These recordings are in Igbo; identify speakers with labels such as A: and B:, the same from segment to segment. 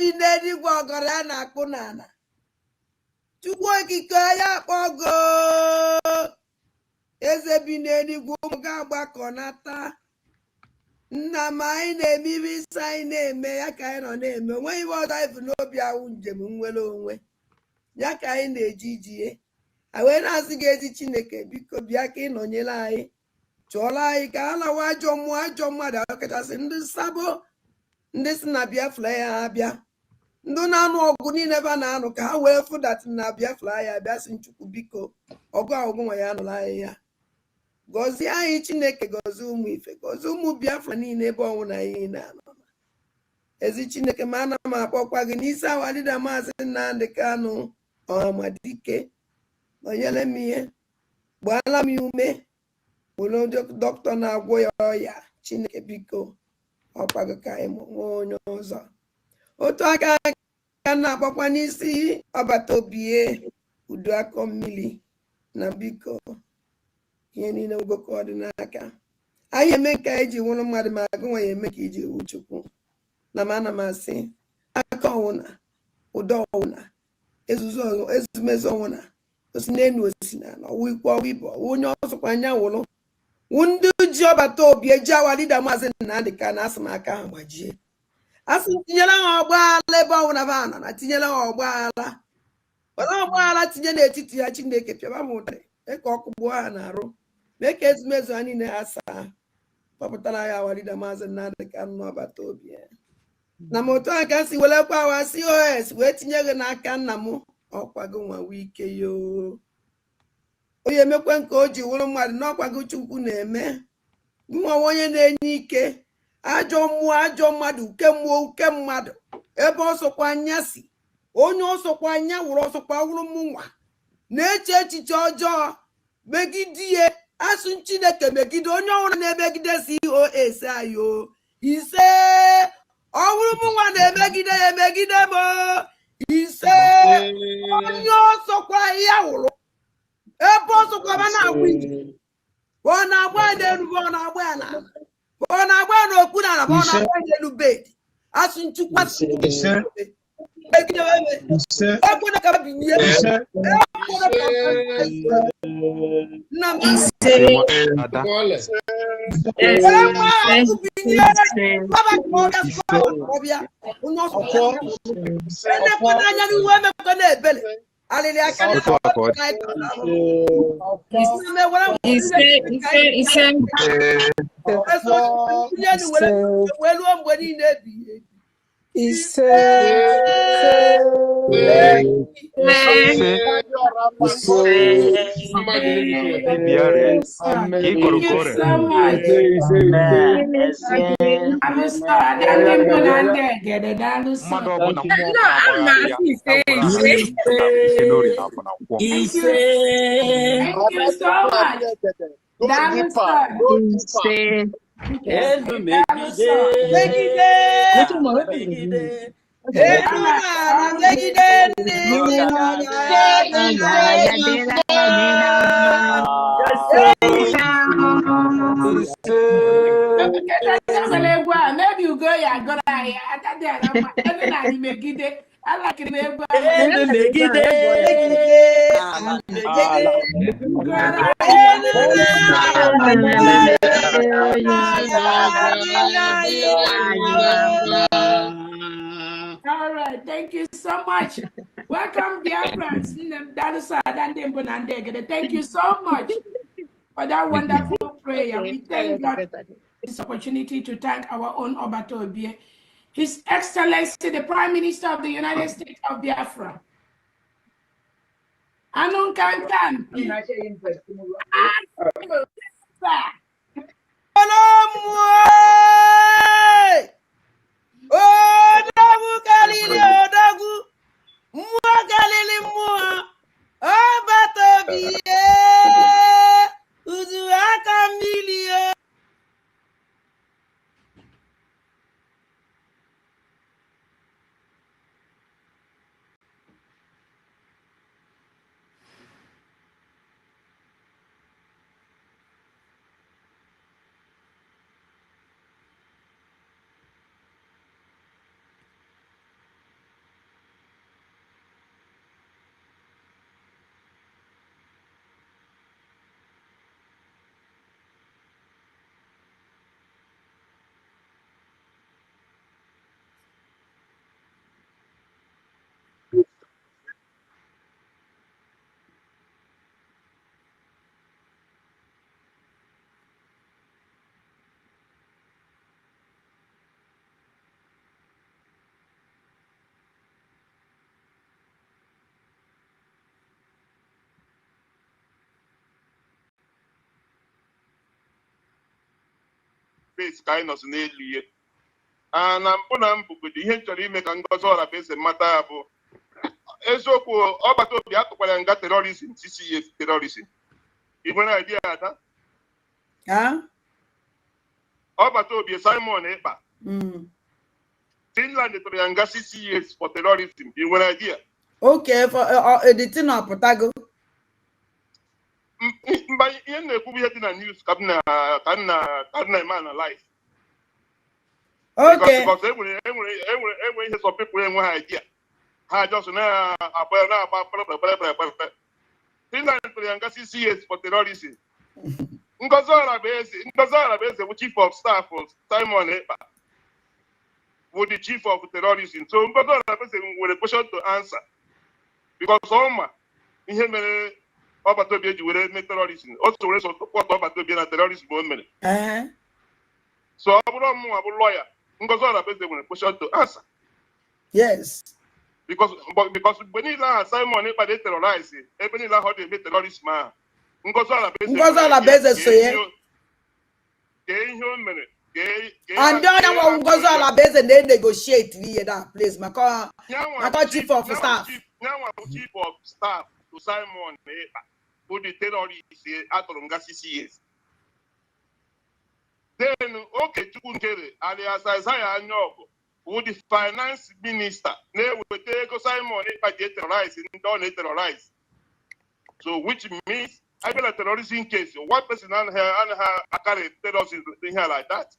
A: bi n'eluigwe ọgọrọ ya na-akpụ n'ala. Chukwu okike ya kpọgo. Eze bi n'eluigwe ụmụ ga-agbakọ nata. Nna m anyị na-eme ibe isi anyị na-eme ya ka anyị nọ na-eme. Onweghị ibe ọzọ anyị bụ n'obi ahụ njem nwere onwe. Ya ka anyị na-eji ijie. Anyị wee na-asị gị ezi Chineke biko bịa ka ị nọnyere anyị. Chụọla anyị ka a lawa ajọ mmadụ ọkachasị ndị Sabo, ndị si na Biafra ya abịa. Ndị na-anụ ọgụ niile ebe a na-anụ ka ha wee fụdatị na Biafra ya abịa sị Chukwu biko ọgụ ahụ nwa ya nụrụ anyị ya. Gọzie anyị Chineke, gọzie ụmụ ife, gọzie ụmụ Biafra niile ebe ọnwụ na ihe na-anọ. Ezi Chineke ma ana m akpọkwa gị n'isi awalida Maazị Nnamdi Kanu Ọhamadike. Nọnyere m ihe, gbaala m ya ume, bụrụ dọkịta na-agwọ ya ọya. Chineke biko ọkwago ka anyị nwee onye ọzọ. Otu aka ka na-akpọkwa n'isi ọbata obie udo akọ mmiri na biko ihe niile ugoko ọdịnaka. Anyị eme ka anyị ji nwụrụ mmadụ ma agụ nwa ya eme ka iji wu Chukwu. Na m ana m asị aka ọwụna, ụdọ ọwụna, ezumezu ọwụna, osi n'enu osi na ọwụ ikwu ọwụ ibe ọwụ onye ọsọkwa anya wụrụ wụ ndị ji ọbata obi eji awalida Maazị Nnamdi Kanu asị m aka ha gbajie. Asị m tinyere ha ọgbaghara ebe ọwụna ba nọ na tinyere ha ọgbaghara. Were ọgbaghara tinye n'etiti ha. Chineke pịaba m ụtarị mee ka ọkụ gbuo ha na-arụ, mee ka ezumezu ha niile ha saa. Kpọpụtara ya awalida Maazị Nnamdi Kanu n'ọbata obi ya. Na m otu a ka si welekwa awa COS wee tinye gị n'aka nna m ọkwago nwa wike yoo. Onye emekwe nke o ji wụrụ mmadụ n'ọkwago Chukwu na-eme. Nwa onye na-enye ike ajọ mmụọ ajọ mmadụ uke mmụọ uke mmadụ ebe ọsọkwa anya si onye ọsọkwa anya wụrụ ọsọkwa wụrụ m nwa na-eche echiche ọjọọ megide ihe asụ Chineke megide onye ọhụrụ na-emegide COS ayo ise ọwụrụ m nwa na-emegide ya emegide m ise onye ọsọkwa ya wụrụ ebe ọsọkwa ma na-agba ije ọ na-agba n'elu ọ na-agba ya n'ala ọ na-agba n'okpuru ala ọ na-agba n'elu bed asụ nchukwa
B: maybe you go ya go I like it. All right, thank you so much. Welcome, dear friends. Thank you so much for that wonderful prayer. We thank God for this opportunity to thank our own Obato Obie, His Excellency, the Prime Minister of the United States of Biafra. Anun Kankan.
C: base kind of n'elu na mbụ na mbụgodo ihe nchọrọ ime ka Ngozi Orabeze mata ya bụ eziokwu ọgbata obi atụkwara nga terrorism CCS terrorism. Ị nwere idea ada? Ọgbata obi Simon Ekpa Finland tụrụ ya nga 6 years for terrorism. Ị nwere idea?
A: Okay, for the thing apụtago.
C: Mba ihe na-ekwu ihe dị na news ka na-eme analyze.
A: Okay.
C: Because enwere ihe some people enwe ha idea. Ha just na-agba Finland tụrụ ya nga 6 years for terrorism. Ngozi Orabeze bụ chief of staff Simon Ekpa bụ the chief of terrorism. So Ngozi Orabeze nwere question to answer because ọma ihe mere ọgbata obi eji were mee terrorism. O so were support ọgbata obi na terrorism o mere. So ọ bụrụ ọmụnwa bụ lawyer, Ngozi Orabeze nwere question to answer.
A: Yes.
C: Because mgbe niile ahụ Simon Ekpa dey terrorize ebe niile ahụ ọ dị eme terrorism ahụ Ngozi
A: Orabeze so ye.
C: Ihe o mere
A: and then Ngozi Orabeze dey negotiate here that place maka chief of staff.
C: Chief of staff to Simon Ekpa who the terrorist atụrụ nga 6 years. Then Okechukwu Nkere alias Isaiah Anyaogu who the finance minister na-eweta ego Simon Ekpa ji terrorize ndị ọ na-terrorize. So which means I feel a terrorism case. One person on her carry terrorism here like that.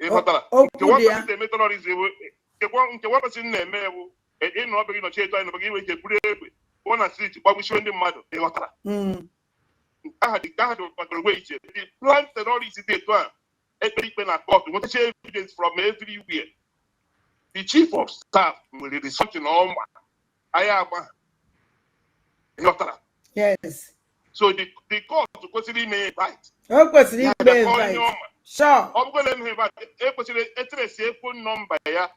C: One terrorism. One person name. In no begin no change. No begin we can put it. One street. But we show them mad. They got that. I had the way. The plan terrorism they do. Every pen at court. What the evidence from everywhere. The chief of staff will research in all. I am.
A: Yes.
C: So the court to consider me right.
A: Sure.
C: I'm going to have a phone number. I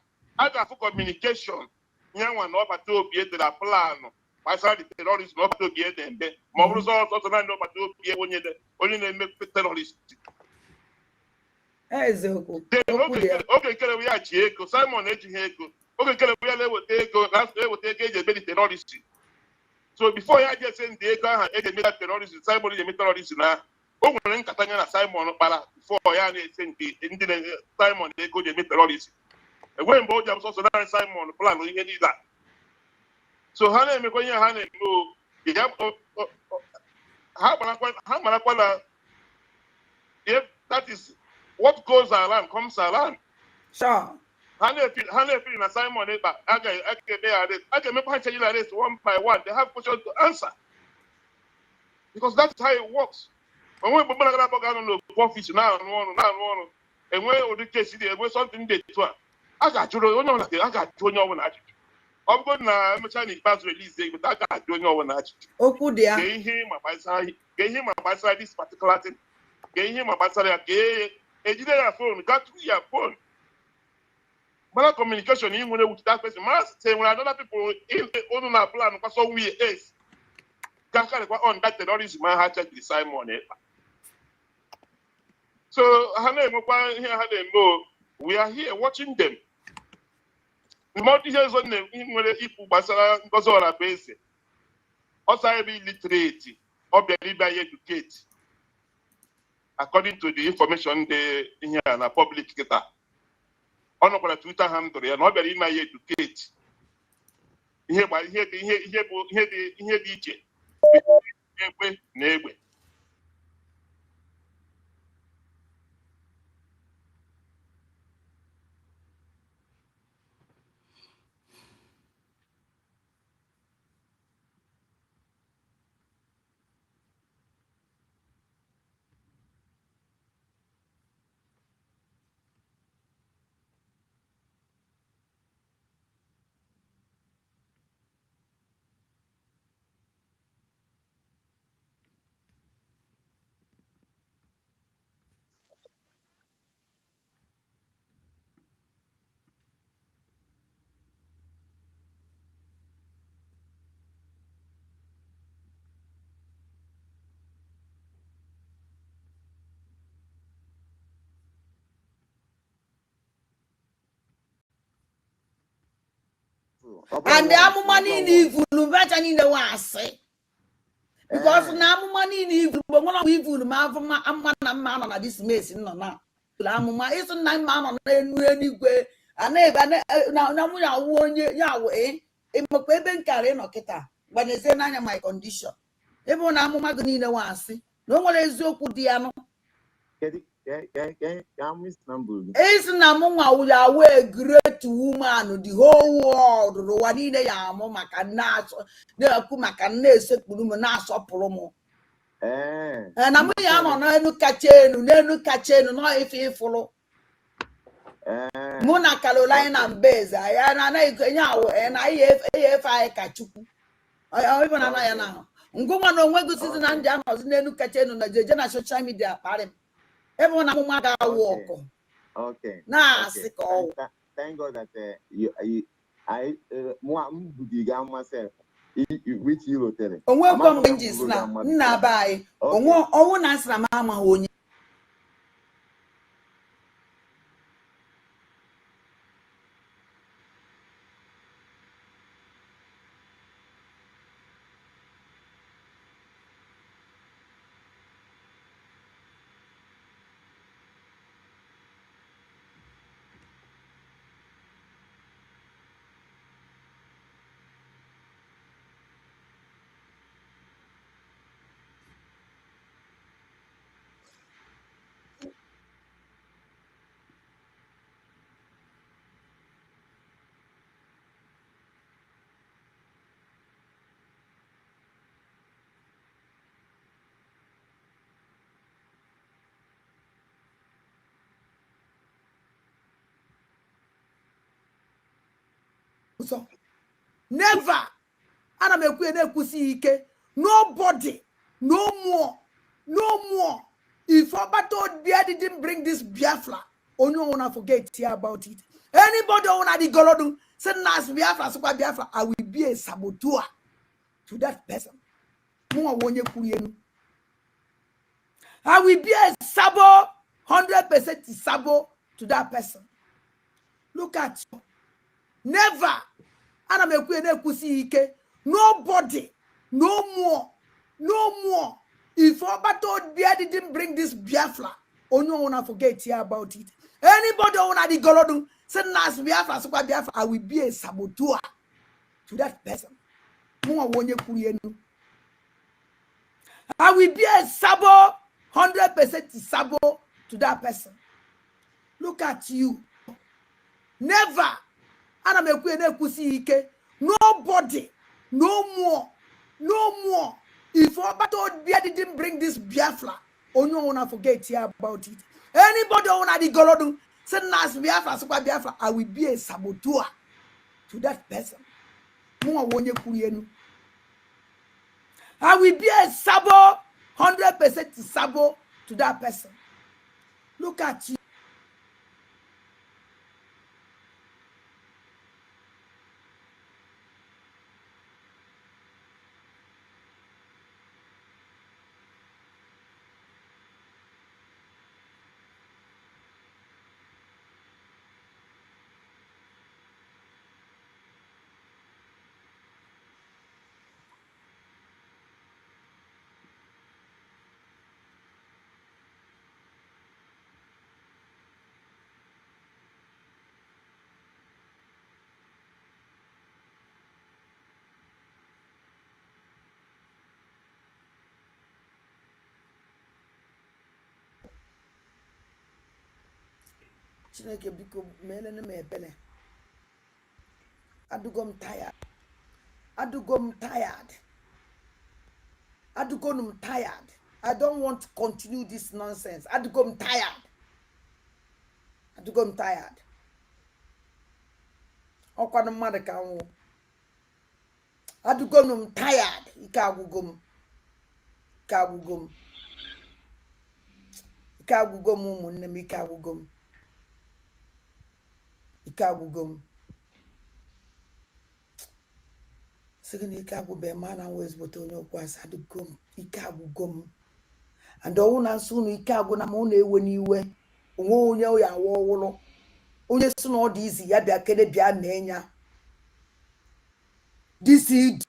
C: got for communication. Young one over to be the plan. I saw the terrorists not to get them. More results also not to be only make terrorists. Okay, we are Chieko, Simon Ejiheko. Okay, we are take a terrorist. So before I just send the car and the terrorists, Simon the terrorists now. Oh, when Catania Simon before I send the Indian Simon they go the terrorists. And when both of also Simon plan we need that. So Hannah me going Hannah no how if that is what goes around comes around.
A: Sure.
C: Simon Ekpa, I can make punch like this one by one. They have questions to answer. Because that's how it works. When we put on the office now, and when the case is something they do, I got you know, I got to know when I I'm going to Chinese pass release, but I got to know when I gave him my side this particular thing, gave him my side, a phone, got to your phone. But communication in with that person, must say when other people in on our plan, because so we is. On that terrorism, I had to decide money. So, we are here watching them. The more details on them, in whether people Basara Ngozi Orabeze, also be literate or be educated, according to the information they in here and a public data. On a Twitter handle, and not very my educate. Here by here, DJ. Neighbor.
A: And the amumani evil better in the one say. Because now money evil, but one of evil man from a man on this mason no now. Amuma isn't 9 man on any way. And now we are one Yahweh. In my baby carry no kita. But they say none of my condition. Everyone amuma gonna one see. No one is so good diano. It's Namuma Yahweh great woman, the whole world, the Wanina Yamoma can naso, the Akuma can nase Naso promo. And I'm on no catching, no if you follow. Mona Carolina and Beza, and I catch you. I even an now. Ngoma no wego season and Janos, Nenu Catchen on the Jana social media, parent. Everyone among walk.
D: Okay.
A: Nah,
D: thank God that I myself. Which you tell it.
A: Welcome binges now. Nah, bye. Oh, answer mamma. So, never. And I'm a queen, nobody, no more. If Abato Bia didn't bring this Biafra, only wanna forget here about it. Anybody wanna the Golodu, send us Biafra, Super Biafra, I will be a saboteur to that person. More won't you? I will be a Sabo, 100% Sabo to that person. Look at you. Never. And I'm a queen, nobody, no more. If Obato Bia didn't bring this Biafra, only wanna forget here about it. Anybody wanna the Golodu, send us Biafra, Super Biafra, I will be a saboteur to that person. More won't you? I will be a Sabo, 100% Sabo to that person. Look at you. Never. And I'm a queen, nobody, no more. If Obato Bia didn't bring this Biafra, only wanna forget here about it. Anybody wanna the Golodu, send us Biafra, Super Biafra, I will be a saboteur to that person. More won't you? I will be a Sabo, 100% Sabo to that person. Look at you. Chineke biko melene me ebele. Adugom tired. Adugom tired. I don't want to continue this nonsense. Adugom tired. Okwa no mmadụ ka nwo. Adugom tired. Ike agwugom ụmụnne m, ike agwugom. Second ike agwụbe man always but onye okwu asa adugom ike agwugom. And ọnwụ na nsọ unu ike agwụ na ma unu ewe n'iwe. Onwe onye ya awa ọwụlụ. Onye so na ọ dị izi ya bịa kene bịa mee nya. DCD.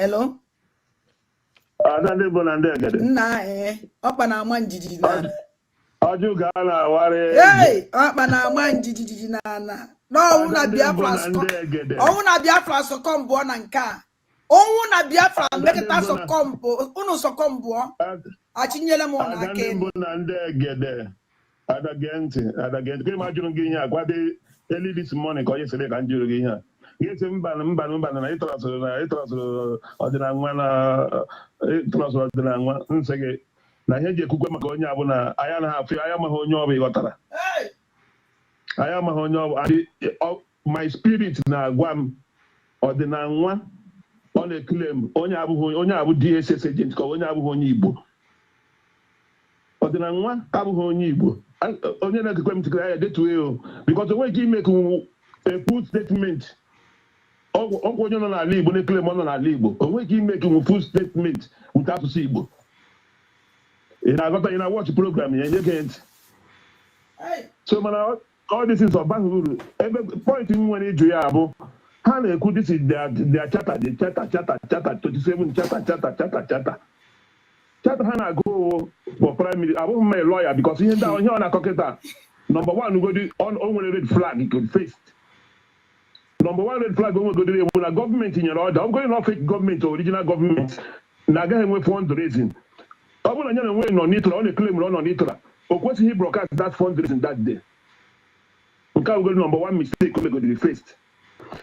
A: Hello? Nna ọkpa na-ama njijiji n'ala. Hey, ọkpa na-ama njijiji n'ala. N'ọnwụ na Biafra sọkọmbụ na nke a. Ọnwụ na Biafra mekịta sọkọmbụ, unu sọkọmbụ. Achinyela m n'aka enu.
E: Adagenti. Ka imagine gị ihe agwade early this morning ka onye sere ka njụrụ gị ihe a. Gị mba na ịtọrọsụrụ ọdịna nwa nsị gị na ihe ji ekwukwe maka onye abụ na anya anaghị afụ anya amaghị onye ọ bụ ịghọtara. Anya amaghị onye ọ bụ. My spirit na-agwa m ọdịna nwa ọ na-eklem onye abụ DSS agent ka onye abụghị onye Igbo. Ọdịna nwa abụghị onye Igbo. Onye na-ekekwe m tikere ya detuwe o because onwe ike ime a full statement. Ọgwụ onye nọ n'ala Igbo na-ekele m ọ nọ n'ala Igbo onwe ike ime a full statement wute asụsụ Igbo. Ị na-agọta ị na-watch program ya nye gị ntị. So mana all this is ọbaghị uru ebe point m nwere ịjụ ya abụ ha na-ekwu this is their charter 27 charter. Charter ha na-agụ for primary abụghị m a lawyer because ihe ọ na-akọ kịta number one ugodi o nwere red flag you could face. Number one red flag o nwegodiri ewu na gọọmenti nyere ọda ọ bụghị na fake gọọmenti original gọọmenti na-agaghị enwe fundraising. Ọ bụrụ na nye na enwe nọ n'itra ọ na-ekele mgbe ọ nọ n'itra o kwesịghị broadcast that fundraising that day. Nke a ugodi number one mistake o megodiri first.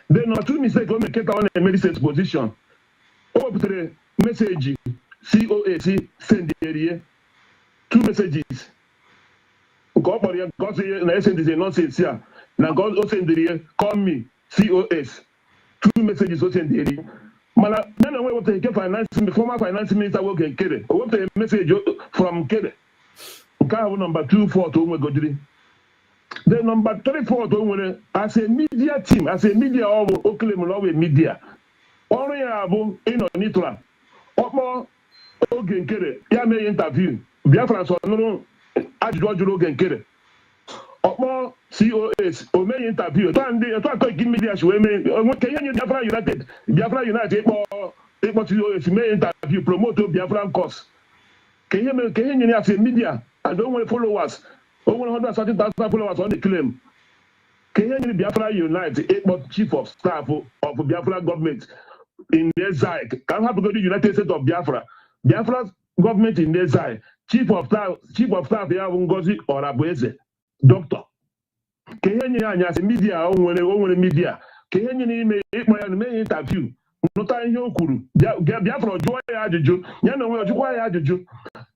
E: Then number two mistake o meketa ọ na-eme research position o wepụtara meseji COAC senderie 2 messages. Nke ọ kpọrọ ya gosi na esendize nonsense a na o senderie call me COS 2 messages o senderie. Mana ya na onwe wepụtara former finance minister Nwoke Nkere o wepụtara message from Nkere. Nke ahụ bụ number 2 fault o nwegodiri. The number 3 fault o nwere as a media team as a media ọ bụ o claim na ọ bụ media. Ọrụ ya bụ ịnọ n'itra ọkpọ Oge Nkere ya mee interview Biafra sọ nụrụ ajụjụ ọjụrụ Oge Nkere ọkpọ COS o mee interview etu atọ ike media si wee mee ka ihe nye Biafra United ịkpọ COS mee interview promote Biafran cause ka ihe nyere ya si media and o nwere followers o nwere 130,000 followers on the claim ka ihe nyere Biafra United ịkpọ chief of staff of Biafra government in the exile ka ha bụgodi United States of Biafra's government in the exile chief of staff ya bụ Ngozi Orabueze doctor ka ihe nyere anyị asị media o nwere media ka ihe nyere ime ịkpọ ya na mee interview nụta ihe o kwuru Biafra jụọ ya ajụjụ ya na onwe jụkwa ya ajụjụ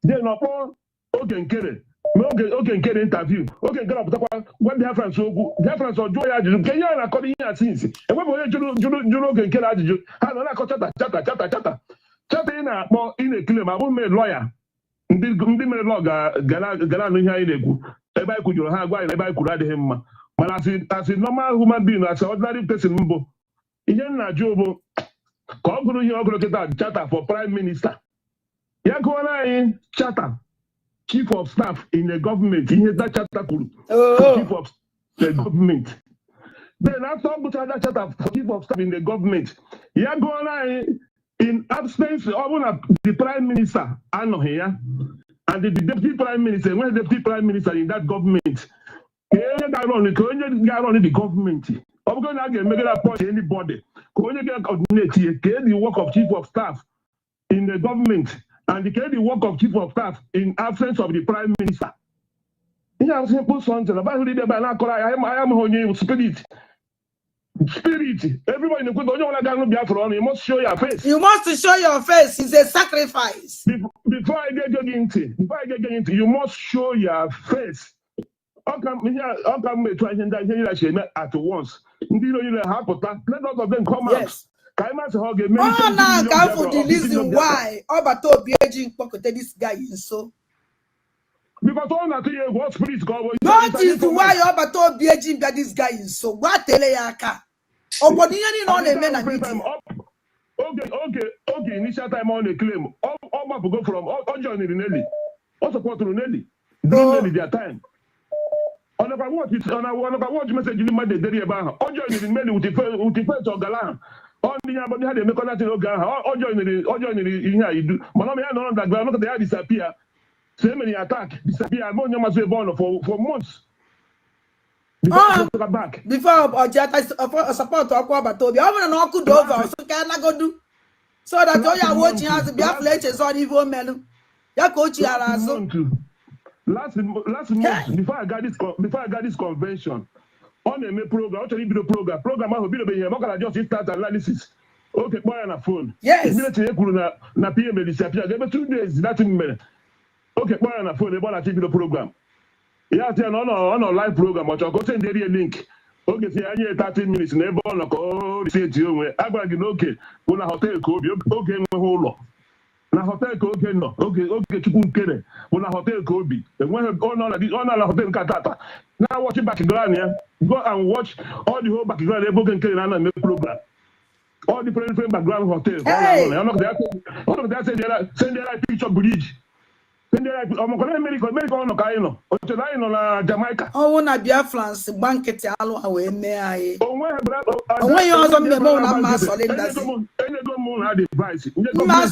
E: dị n'ọkpọ Oge Nkere Oge Nkere interview Oge Nkere ọpụtakwa gwa Biafra okwu Biafra jụọ ya ajụjụ ka ihe a na-akọrọ ihe a sinsi enwebụ onye jụrụ Oge Nkere ajụjụ ha nọ na-akọ chata ị na-akpọ ị na-ekele ma abụghị mere lọya ndị mere lọ gara anụ ihe anyị na-ekwu ebe anyị kwujuru ha agwa anyị na ebe anyị kwuru adịghị mma mana asị normal human being asị ordinary person mbụ ihe na-ajụ bụ ka ọ gụrụ ihe ọ gụrụ kịta charter for prime minister ya gụọra anyị charter chief of staff in the government ihe that charter kwuru chief of the government then after ọ gụchara that charter for chief of staff in the government ya gụọra anyị in absence of the prime minister anọghị ya and the deputy prime minister when the deputy prime minister in that government ka onye ga-arun the government ọ bụrụ na a ga-emegara appoint anybody ka onye ga-coordinate ihe ka the work of chief of staff in the government and the work of chief of staff in absence of the prime minister ihe have simple something about who did the banana. I am on spirit. Spirit. Everybody in the good, you must show your face.
A: You must show your face. It's a sacrifice.
E: Before I get into, you must show your face. How come we try at once? Let us of them come out.
A: Oh, now come for the reason why Obato Biaging pocketed this guy in so.
E: Because all that what spirit God was.
A: That is why Obato Biaging got this guy in so. What teleyaka? Obodiani no the men and
E: Okay. Initial time on the claim. All map go from all join in Nelly. All support to Nelly. Nelly their time. On about what message you might day about. All join in Nelly with the first of Galan. On the body had a make all join in here you do. Monami no underground. Look at they disappear. So many attack disappear. I'm on your born for months.
A: Before Ojata support to Aquabatobi, I want to knock over so can I go do so that all you are watching has to be affiliated on evil melon. Ya coach
E: last month before I got this convention on a program, actually be the program I will be here. I just start analysis. Okay, boy on a phone.
A: Yes.
E: Na PM disappear. There were 2 days, that minute. Okay, boy on a phone, they want to the program. Yeah, on a live program, but I'll go send a link. Okay, see, I need 30 minutes. Never on a call, say to you, I'm going to okay. When a hotel Kobe, okay, my whole lot. Na hotel Kobe, no, okay, to when a hotel Kobe, and when on a hotel Katata. Now watch it background here. Go and watch all the whole background, they book and carry on a program. All the different background hotels. I'm not there, send their picture bridge. America on Jamaica.
A: Oh, na Biafrans banket alo awe me aye. Onwe yo zo memo na ma solinda. Ma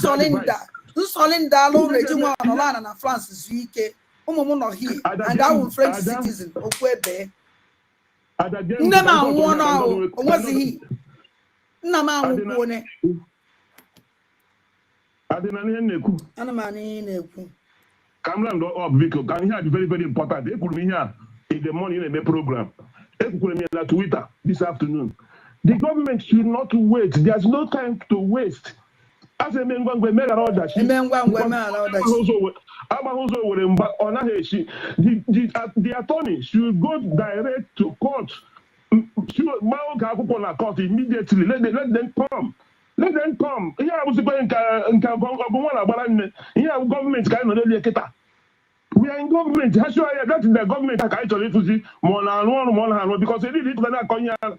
A: solinda lo reji wa no na France zuike. Umu no here and I will French citizen okwebe. Nne ma nwo na o onwezi hi. Nna ma nwo ne.
E: Adina ni neku.
A: Ana ma ni neku.
E: Cameron up because can hear very, very important. They could be here in the morning in a program. They could be on Twitter this afternoon. The government should not wait. There's no time to waste. As a man when we made all that the attorney should go direct to court. Should immediately. Let them come. Let them come. Here I was going here government kind of we are in government. That is the government that actually to see because they did it when I come here. Only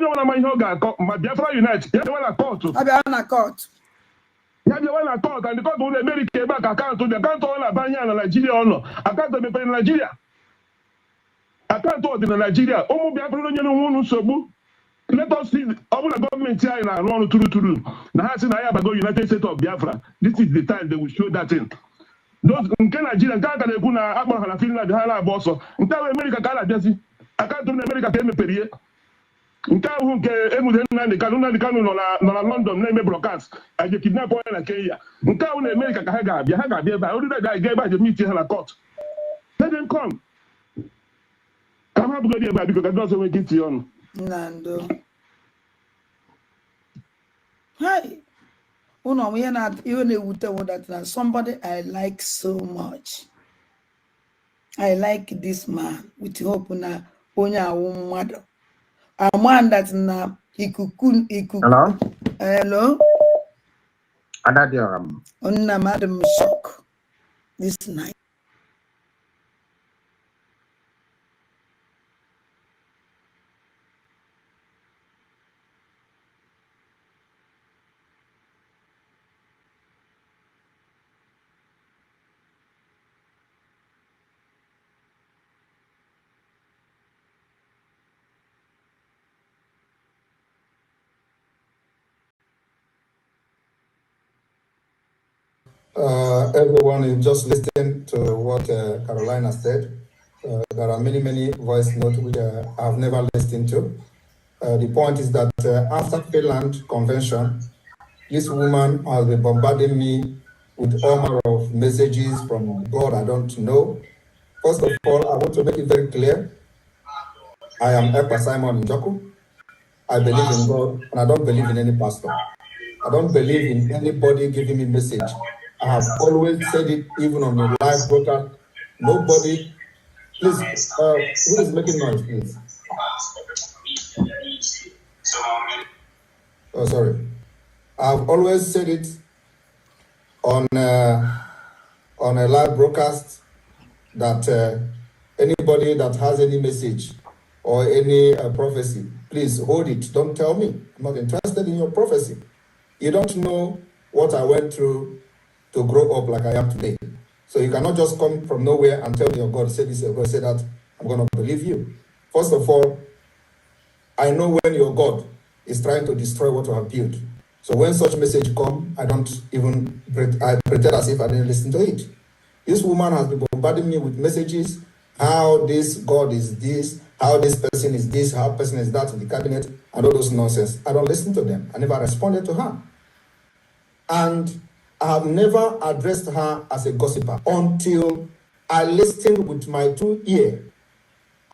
E: one of my yoga, my Biafra Unite. You have one court. You have one court, and the court will America back account to the account on Albania and Nigeria or no. Account to the Nigeria. Account to the Nigeria. Let us see all the government here in Iran through. Now, I go United States of Biafra. This is the time they will show that in. Those in Nigeria, Canada, Kuna, Abraham, Finland, Hala, Bosso, in America, Canada, I can't do America, Period. In Town, the Canuna, London, name broadcast, and you kidnap oil and Kenya. In Town, America, Haga, Yahaga, only that guy gave by the meeting and a court. Let them come. Come up with the because I don't want to get you on.
A: Nando. Hi. Oh no, we are not even a that somebody I like so much. I like this man with hope na onya mother. A man that na ikuku.
F: Hello?
A: Hello?
F: Adadio.
A: Onna madam shock this night.
G: Everyone is just listening to what Carolina said. There are many voice notes which I have never listened to. The point is that after Finland Convention, this woman has been bombarding me with all manner of messages from God I don't know. First of all, I want to make it very clear. I am EKPA Simon Njoku. I believe in God, and I don't believe in any pastor. I don't believe in anybody giving me message. I have always said it, even on the live broadcast. Nobody, please, who is making noise, please? Oh, sorry. I've always said it on a live broadcast that anybody that has any message or any prophecy, please hold it. Don't tell me. I'm not interested in your prophecy. You don't know what I went through to grow up like I am today. So you cannot just come from nowhere and tell me, oh, God said this, your God said that. I'm going to believe you. First of all, I know when your God is trying to destroy what you have built. So when such message come, I don't even, I pretend as if I didn't listen to it. This woman has been bombarding me with messages, how this God is this, how this person is this, how person is that in the cabinet, and all those nonsense. I don't listen to them. I never responded to her. And I have never addressed her as a gossiper until I listened with my 2 ears.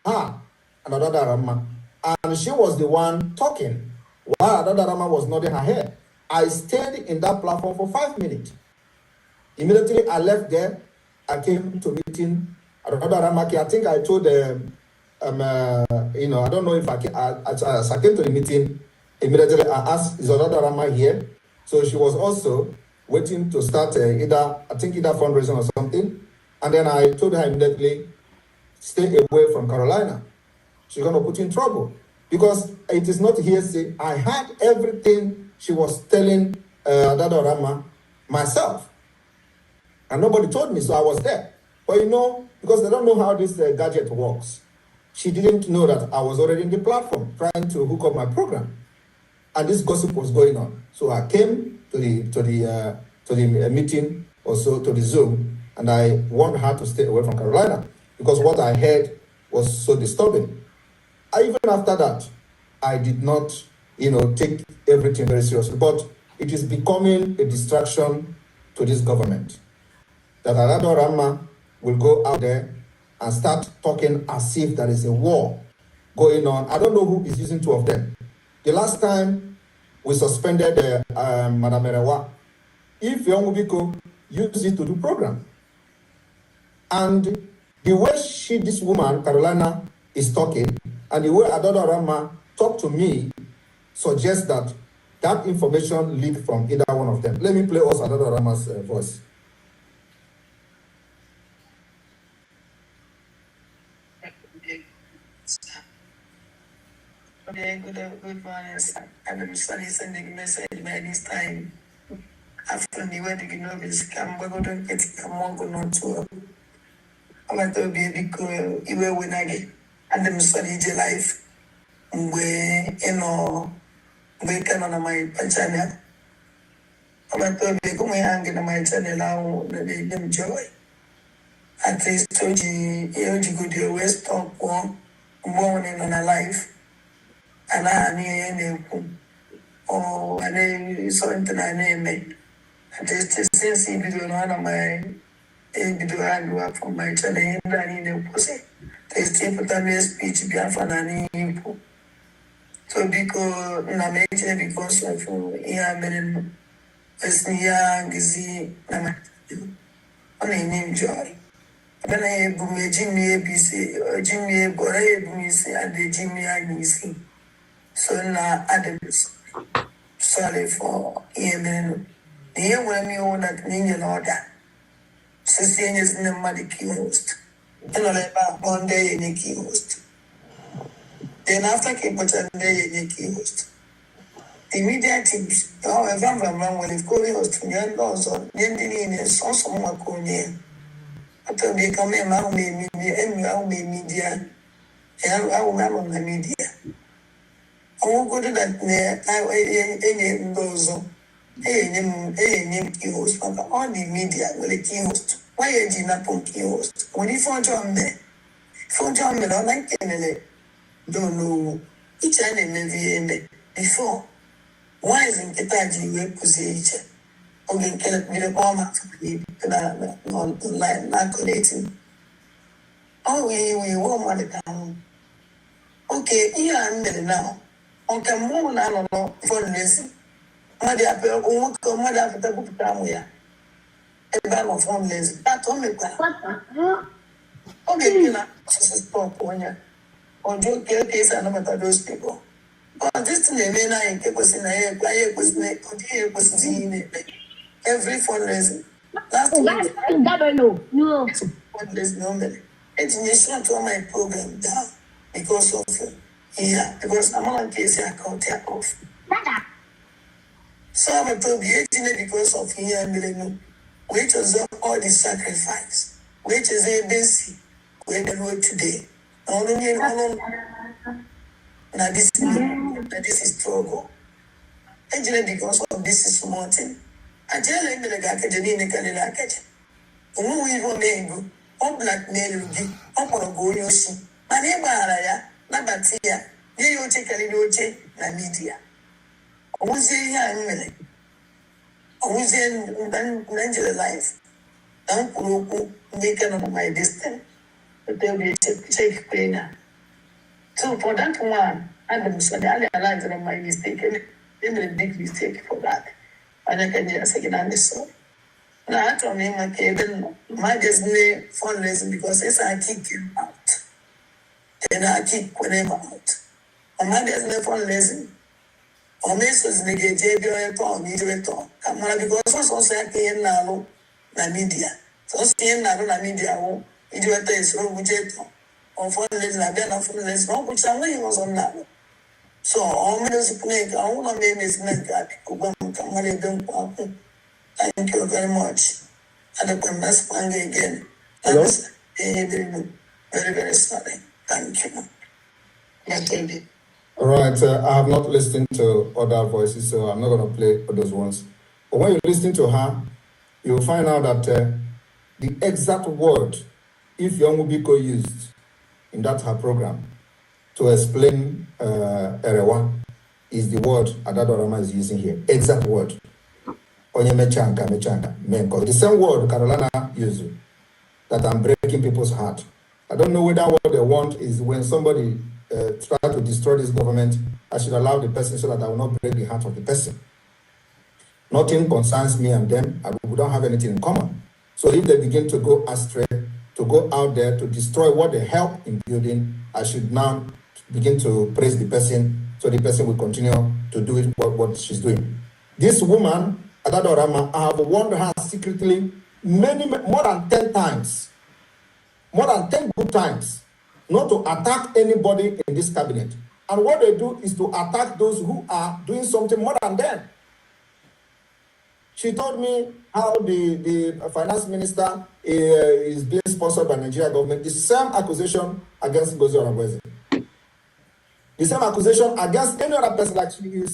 G: Her and Adada Rama. And she was the one talking while Adada Rama was nodding her head. I stayed in that platform for 5 minutes. Immediately I left there. I came to meeting Adada Rama. I think I told I don't know if I came to the meeting. Immediately I asked, is Adada Rama here? So she was also waiting to start either fundraising or something. And then I told her immediately, stay away from Carolina. She's going to put you in trouble. Because it is not hearsay. I had everything she was telling Adada Rama myself. And nobody told me, so I was there. But because they don't know how this gadget works, she didn't know that I was already in the platform trying to hook up my program. And this gossip was going on. So I came to the meeting, also to the Zoom, and I warned her to stay away from Carolina because what I heard was so disturbing. Even after that, I did not, take everything very seriously. But it is becoming a distraction to this government. That Adada Rama will go out there and start talking as if there is a war going on. I don't know who is using 2 of them. The last time we suspended Madam Erewa, if Yongubiko used it to do program. And the way this woman, Carolina, is talking, and the way Adada Rama talked to me suggests that information leaked from either one of them. Let me play also Adada Rama's voice.
F: Okay, good morning, sir. I'm sorry sending message by this time. After the wedding, I'm going to get a mongo not to. I'm going to be a big girl, even when I get, and I'm sorry, life. Where, we can on my channel. I'm going to be going hanging on my channel, I'll enjoy. At least, told you go to West Talk, morning on a life. And I knew oh, and then something I named. And just since he did one of my individual from my channel, and I need a pussy. They still put on a speech beyond any info. So because I make it because of here, as young as he, only name joy. Then I have Jimmy ABC, Jimmy Bore, and the Jimmy Agnesi. So now Adams, sorry for Yemen. The year when you own that Ninja order. 16 years in the muddy key host. And all about 1 day in a key host. Then after came put a day in a key host. The media teams, however, I'm wrong with the Korean host to young laws on the Indian is also more Korean. After they come in, I'll make media, and I'll make media, and I will have on the media. I won't go to that near any those any key host, but all the media will a key host. Why are you not on key host? When you found John there, found John Miller, like Kennedy, don't know each and every before. Why isn't Ketaji position? Okay, can we the all my online, not connecting. Oh, we won't the town. Okay, here I'm now. Okay, more than I don't know for this. Mother, mother, after the book down here. A bag of homeless. That's only that. Okay, you know, stop when you or do case and not those people. But this thing, I was in a quiet was every fundraising. Last week, no. Fundraising normally. It's mission to my program down because of because I'm on case account off. So I'm told the because of here and which was all the sacrifice, which is a basic where the road today. Now this is struggle. Engineer because of this is mountain. I tell him the academy in the Canada. Who even name on blackmail you, on go you see. My neighbor, Nabatia, you take a little na media. Who's here? Who's in Nigeria life? Don't make on my distance. But they'll be check cleaner. So for that one, I'm sorry, I realized that my mistake. Then a big mistake for that. And I can just say, I'm sorry. Now I told him, okay, then my Disney fundraising because it's I kick him out. Then I kick whenever out. And my Disney fundraising. Or Mrs. Negative or mediator. Come on, because also I can't now, na media. So seeing now, na media, idiot is wrong with it. Or fundraising, I've been off fundraising, no, which I was on that. So all ministers make, I want to make this make that thank you very much. And I can mess again.
E: Hello?
F: Very, very sorry. Thank you. My baby.
G: All right, I have not listened to other voices, so I'm not going to play those ones. But when you listen to her, you'll find out that the exact word if Young Biko used in that her program to explain Erewa is the word Adadorama is using here. Exact word. Onye mechanka, menko. The same word Carolina used that I'm breaking people's heart. I don't know whether what they want is when somebody try to destroy this government, I should allow the person so that I will not break the heart of the person. Nothing concerns me and them. We don't have anything in common. So if they begin to go astray, to go out there to destroy what they help in building, I should now begin to praise the person so the person will continue to do it what she's doing. This woman, Adadorama, I have warned her secretly more than 10 times. More than 10 good times. Not to attack anybody in this cabinet. And what they do is to attack those who are doing something more than them. She told me how the finance minister is being sponsored by Nigeria government. The same accusation against Ngozi Orongozi. The same accusation against any other person. Like you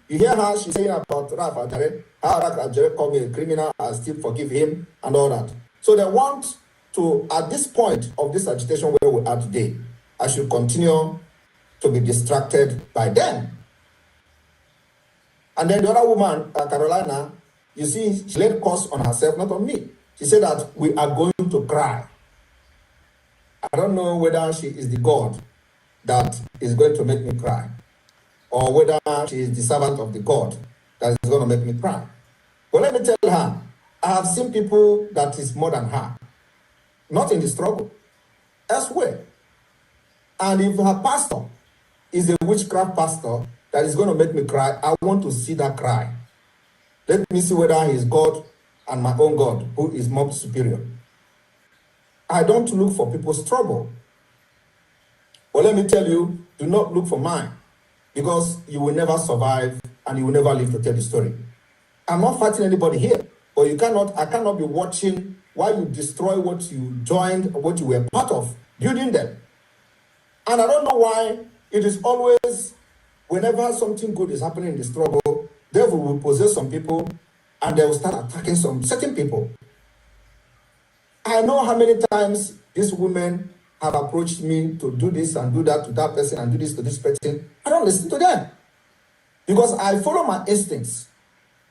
G: hear her, she's saying about Rafa Ajare, how Rafa Ajare called me a criminal, I still forgive him, and all that. So they want to, at this point of this agitation where we are today, I should continue to be distracted by them. And then the other woman, Carolina, you see, she laid curse on herself, not on me. She said that we are going to cry. I don't know whether she is the God that is going to make me cry, or whether she is the servant of the God that is going to make me cry. But let me tell her, I have seen people that is more than her. Not in the struggle, elsewhere. And if her pastor is a witchcraft pastor that is going to make me cry, I want to see that cry. Let me see whether he is God and my own God, who is more superior. I don't look for people's trouble. But let me tell you, do not look for mine, because you will never survive and you will never live to tell the story. I'm not fighting anybody here, but I cannot be watching while you destroy what you joined, what you were part of, building them. And I don't know why it is always, whenever something good is happening in the struggle, devil will possess some people and they will start attacking some certain people. I know how many times these women have approached me to do this and do that to that person and do this to this person. I don't listen to them because I follow my instincts.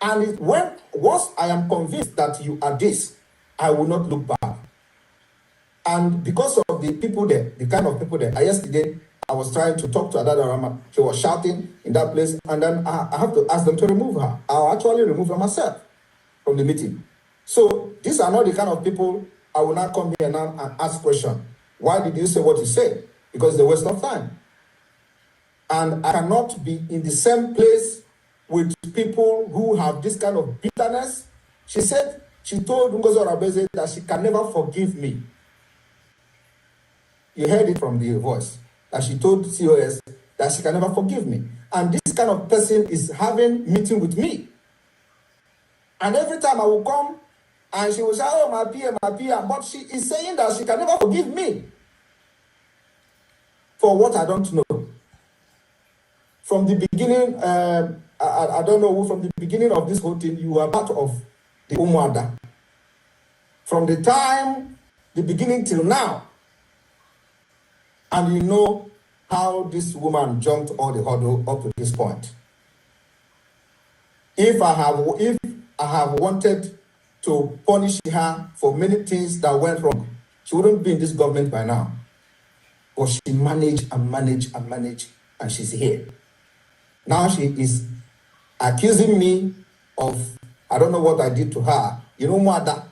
G: And once I am convinced that you are this, I will not look back. And because of the people there, the kind of people there, yesterday I was trying to talk to Adada Rama. She was shouting in that place, and then I have to ask them to remove her. I'll actually remove her myself from the meeting. So these are not the kind of people I will not come here now and ask questions. Why did you say what you said? Because it's a waste of time. And I cannot be in the same place with people who have this kind of bitterness. She told Ngozo Rabeze that she can never forgive me. You heard it from the voice, that she told COS that she can never forgive me. And this kind of person is having meeting with me. And every time I will come, and she will say, oh, my peer, but she is saying that she can never forgive me for what I don't know. From the beginning, I don't know, from the beginning of this whole thing, you were part of the Umuada. From the time, the beginning till now, and you know how this woman jumped all the hurdle up to this point. If I have wanted to punish her for many things that went wrong, she wouldn't be in this government by now. But she managed, and she's here. Now she is accusing me of, I don't know what I did to her. You know, Mada.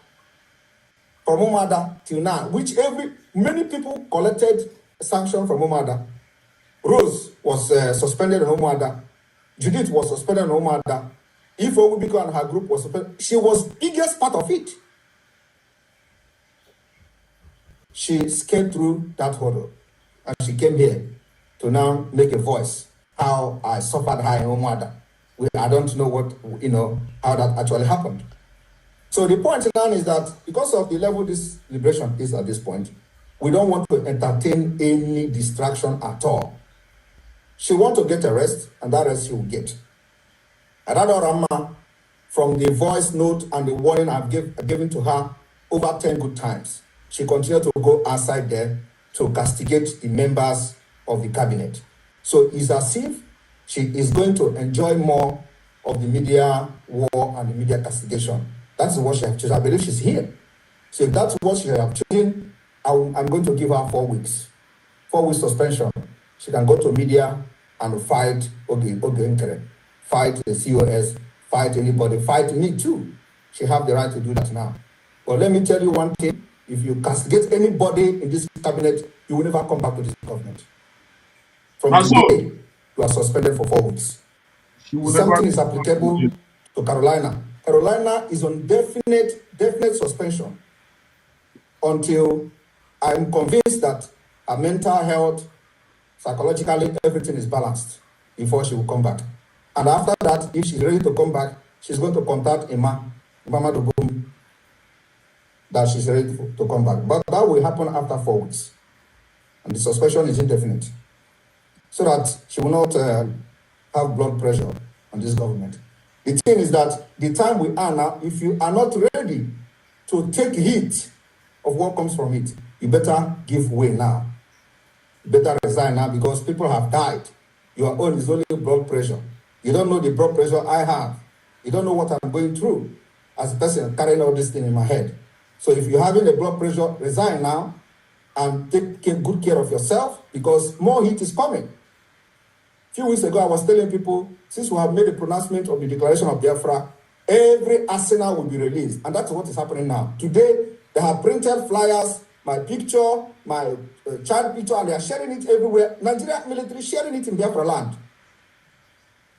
G: From Umada till now, which many people collected sanction from Umada. Rose was suspended on Umada. Judith was suspended on Umada. If Obubiko and her group was suspended, she was biggest part of it. She skated through that hurdle, and she came here to now make a voice. How I suffered her in Umada. I don't know how that actually happened. So the point now is that because of the level this liberation is at this point, we don't want to entertain any distraction at all. She wants to get a rest, and that rest she will get. Adada Rama, from the voice note and the warning I've given to her over 10 good times, she continued to go outside there to castigate the members of the cabinet. So it's as if she is going to enjoy more of the media war and the media castigation. That's what she has chosen. I believe she's here. So if that's what she has chosen, I'm going to give her 4 weeks. 4 weeks suspension. She can go to media and fight fight the COS, fight anybody, fight me too. She have the right to do that now. But let me tell you one thing. If you castigate anybody in this cabinet, you will never come back to this government. From today, you are suspended for 4 weeks. Something is applicable to Carolina. Carolina is on definite suspension until I'm convinced that her mental health, psychologically, everything is balanced before she will come back. And after that, if she's ready to come back, she's going to contact Mama Dobum, that she's ready to come back. But that will happen after 4 weeks. And the suspension is indefinite. So that she will not have blood pressure on this government. The thing is that the time we are now, if you are not ready to take heat of what comes from it, you better give way now. You better resign now because people have died. Your own is only blood pressure. You don't know the blood pressure I have. You don't know what I'm going through as a person carrying all this thing in my head. So if you're having a blood pressure, resign now and take good care of yourself because more heat is coming. A few weeks ago, I was telling people, since we have made a pronouncement of the declaration of Biafra, every arsenal will be released. And that's what is happening now. Today, they have printed flyers, my picture, my child picture, and they are sharing it everywhere. Nigeria military sharing it in Biafra land.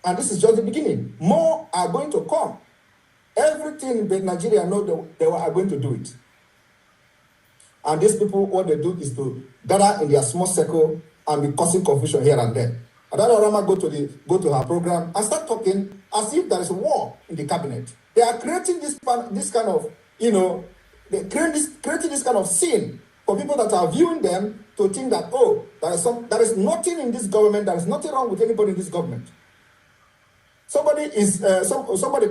G: And this is just the beginning. More are going to come. Everything that Nigeria know they are going to do it. And these people, what they do is to gather in their small circle and be causing confusion here and there. Adada Rama go to her program and start talking as if there is a war in the cabinet. They are creating this kind of, they're creating this kind of scene for people that are viewing them to think that, oh, there is nothing in this government, there is nothing wrong with anybody in this government. Somebody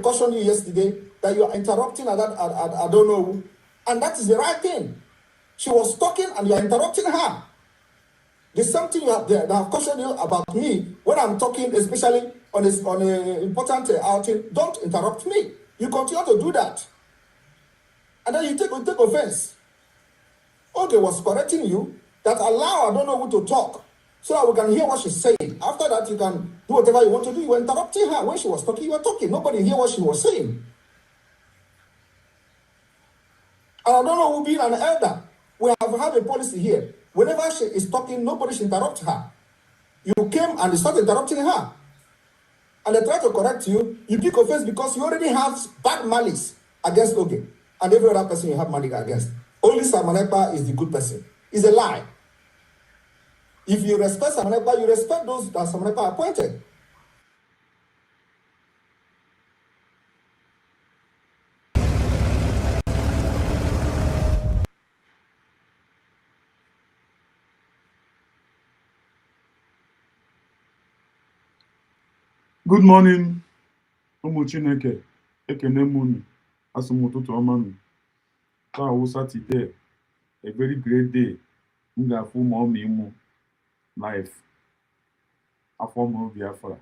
G: cautioned you yesterday that you are interrupting I don't know, and that is the right thing. She was talking and you are interrupting her. The same thing that I've cautioned you about me when I'm talking, especially on an important outing. Don't interrupt me. You continue to do that, and then you take offense. Okay, was correcting you that allow I don't know who to talk so that we can hear what she's saying. After that, you can do whatever you want to do. You were interrupting her when she was talking. You were talking. Nobody hear what she was saying. And I don't know who being an elder. We have had a policy here. Whenever she is talking, nobody should interrupt her. You came and started interrupting her. And they try to correct you. You pick offense because you already have bad malice against Oge. And every other person you have malice against. Only Samanepa is the good person. It's a lie. If you respect Samanepa, you respect those that Samanepa appointed.
H: Good morning, ụmụ Chineke. Ekene m unu. Asị m ụtụtụ ọma nụ. Taa wụ Saturday, a very great day. M ga-afụ ụmụ ọmụ ịmụ live. Afọ m Biafra.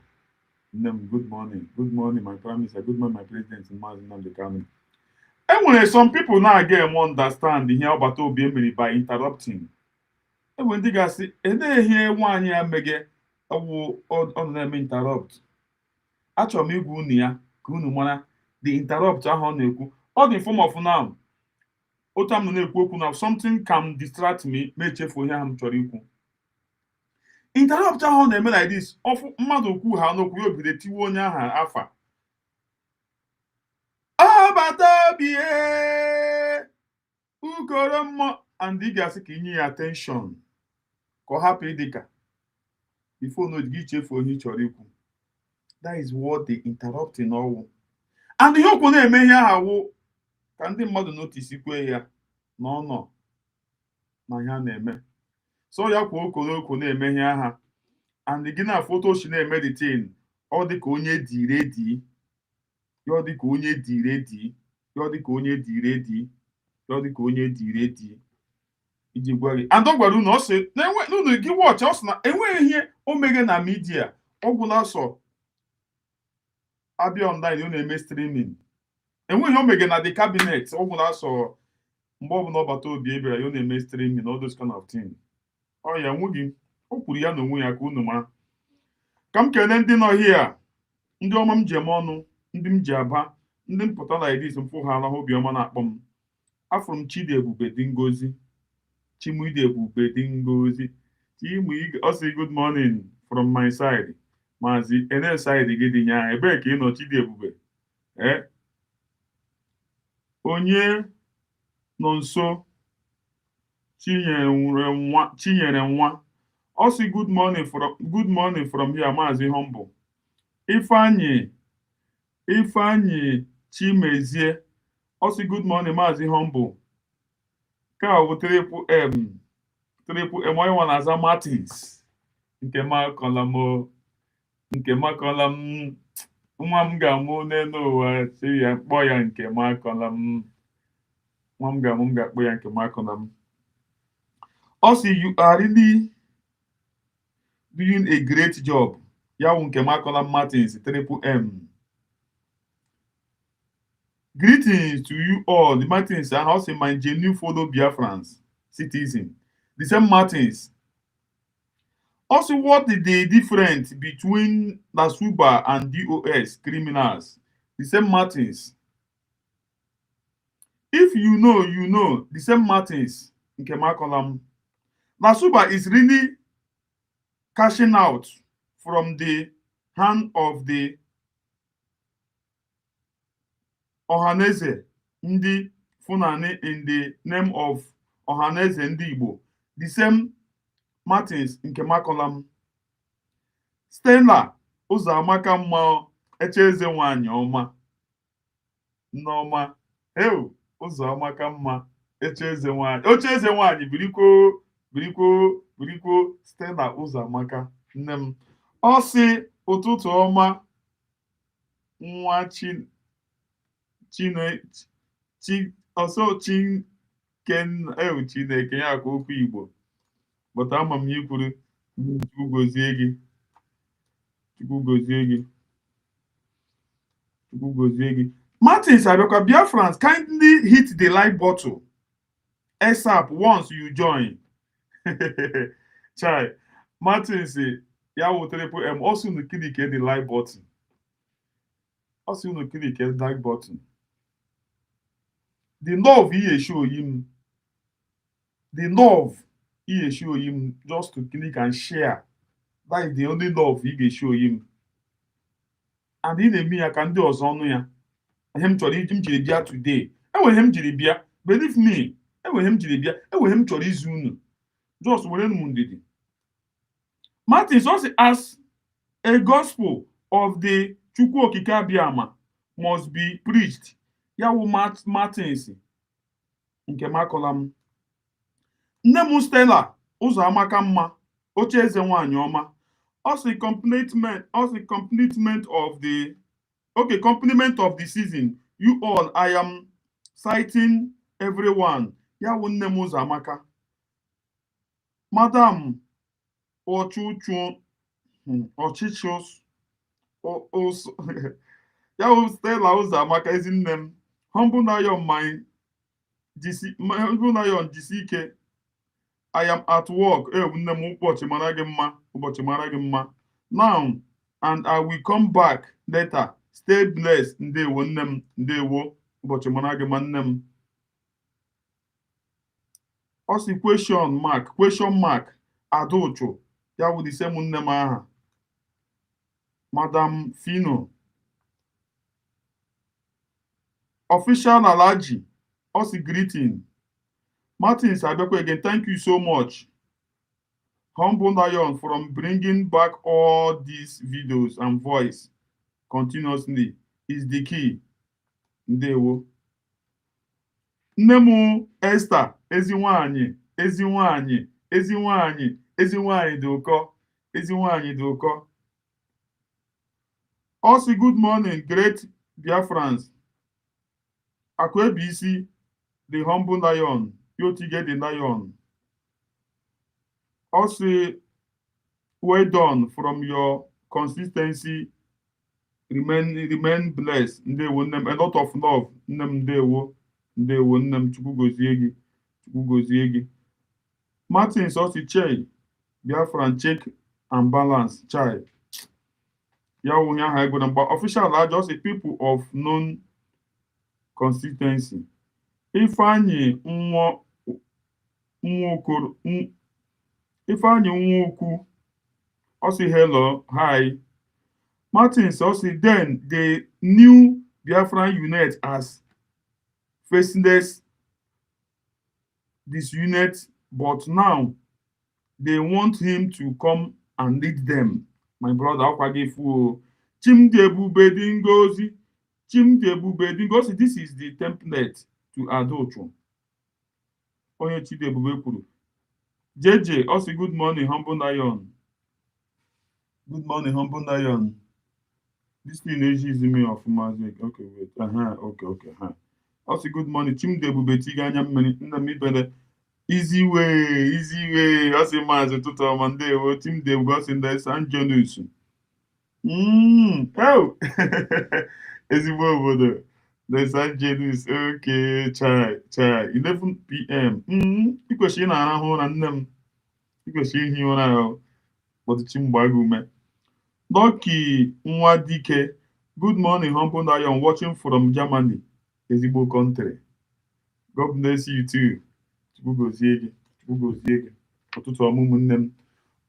H: Nne m, good morning. Good morning, my prime minister. Good morning, my president. Maazị Nnamdi Kanu. Enwere some people na-aga eme understand ihe ọgbata obi emere by interrupting. Enwere ndị ga-asị, ihe nwaanyị ya mege ọ na-eme interrupt. Achọrọ m igwu unu ya ka unu mara the interrupt ahụ ọ na-ekwu. Ọ dị form of noun. Otu m na-ekwu okwu na something can distract me ma echefu ihe ahụ m chọrọ ikwu. Interrupt ahụ na-eme like this. Ọfụ mmadụ okwu ha n'okwu ya obido tiwe onye aha afa. Ọbata obi ukoro mmụọ and ị ga-asị ka inye ya attention ka ọ hapụ ịdịka before no gị chefu onye chọrọ ikwu. That is what they interrupting all. And the okwu na-eme ihe ahụ ka ndị mmadụ notice ikwe ya n'ọnọ na ya na-eme. So ya kwa okwu na-eme ihe aha. And gị na foto shi na-eme the thing. Ọ dị ka onye dị ready. Ọ dị ka onye dị ready. Ọ dị ka onye dị ready. Ọ dị ka onye dị ready. Iji gwa gị. And ọ gwara unu ọsị na unu gị watch ọsị na enweghị ihe o mege na media. Ọ gwụla sọ abịa online ọ na-eme streaming. Enweghị o mege na the cabinet. Ọ gwụla sọ mgbe ọ bụla ọbata obi ebere ya ọ na-eme streaming all those kind of things. Ọ ya nwụghị. O kwuru ya na onwe ya ka unu mara. Ka m kelee ndị nọ here. Ndị ọma m ji eme ọnụ. Ndị m ji aba. Ndị m pụta like this mfụ ha alahụ obiọma na-akpọ m. Afụrụ m Chidiebube dị Ngozi. Chimudiebube dị Ngozi. Ọ sị good morning from my side. Maazị ene side gị dị nya ebee ka ị nọ Chidiebube? Onye nọ nso Chinyere nwa. Ọ sị good morning from here Maazị Humble. Ifeanyi Chimezie. Ọ sị good morning Maazị Humble. Ka ọ bụ triple M onye nwa na-aza Martins. Nke makọla m nwa m ga-amụ n'elu ụwa si ya kpọọ ya nke makọla m. Nwa m ga-amụ m ga-akpọ ya nke makọla m. Ọ sị you are really doing a great job. Ya wụ nke makọla Martins triple M. Greetings to you all. The Martins are also my genuine fellow Biafrans, citizen. The same Martins. Also, what is the difference between Nasuba and DOS criminals? The same Martins. If you know, you know. The same Martins. Nasuba is really cashing out from the hand of the Ohaneze Ndi Funani in the name of Ohaneze Ndi Igbo. The same Martins nke Makolam. Stella Ụzọamaka mma Echeze nwanyị ọma. Nneọma. Heu Ụzọamaka mma Echeze nwanyị. Echeze nwanyị birikwo Stella Ụzọamaka nne m. Ọ sị ụtụtụ ọma nwa Chineke ya ka okwu Igbo. but ama m ikwuru Chukwu gozie gị. Chukwu gozie gị. Chukwu gozie gị. Martins abịakwa, Biafrans, kindly hit the like button ASAP once you join. Chai, Martins, ya will triple M. Also, you click the like button. Also, you click the like button. The love he show him. The love he show him just to click and share. That is the only love he can show him. And in the me, I can do us on ya. Him to him jiribia today. I will him jiribia. Believe me. I will him jiribia. I will him to izunu. Just when Monday. Martins also as a gospel of the Chukwu Okike Abiama must be preached. Yawu Martins nke makolam. Nne m Stella ụzọ amaka mma, oche eze nwanyị ọma. Also compliment of the compliment of the season. You all, I am citing everyone. Yawu nne m ụzọ amaka. Madam Ochuchu Ochichos Yawu Stella ụzọ amaka ezi nne m. Humble na your mind. Humble na your jisike. I am at work. Nne m ụbọchị mara gị mma. Ụbọchị mara gị mma. Now, and I will come back later. Stay blessed. Ndewo nne m. Ndewo. Ụbọchị mara gị mma nne m. Also question mark. Adocho. Ya wụ the same nne m aha. Madam Fino. Official Alaji. Also greeting. Martins Abekwe again, thank you so much. Humble Lion from bringing back all these videos and voice continuously is the key. Ndewo. Nemu Esther, Ezinwanyi dị ụkọ. Also, good morning, great Biafrans. Akwebisi, the humble lion. Yotige the lion. Also, well done from your consistency. Remain blessed. Ndewo nnem, a lot of love. Nnem ndewo nnem, Chukwu gozie gị. Martins also chai. Biafran check and balance. Chai. Yawu nya ha ego number. Official are just a people of known consistency. Ifeanyi Nwokwu also hello, hi. Martins also then the new Biafran unit as Faceless this unit, but now they want him to come and lead them. My brother Akwagefu Chimdebube Dingozi. This is the template to Adocho. Onye Chidebube Kuru. JJ, also good morning, humble lion. Good morning, humble lion. This thing is me of magic. Okay, wait. Okay. Also good morning, Chimdebube Tiganya Many. Easy way. Also mazi tuto Monday. Chimdebube also in the San Jonas. Oh. Ezigbo obodo. The San Jonas. Okay, chai. 11 p.m. Ikwesịrị na-arahụ na nne m. Ikwesịrị ihi ụra ahụ. Ọdịchi mgbagume. Lucky Nwadike. Good morning, humble lion, watching from Germany. Ezigbo country. God bless you too. Chukwu gozie gị. Ọtụtụ ọmụmụ nne m.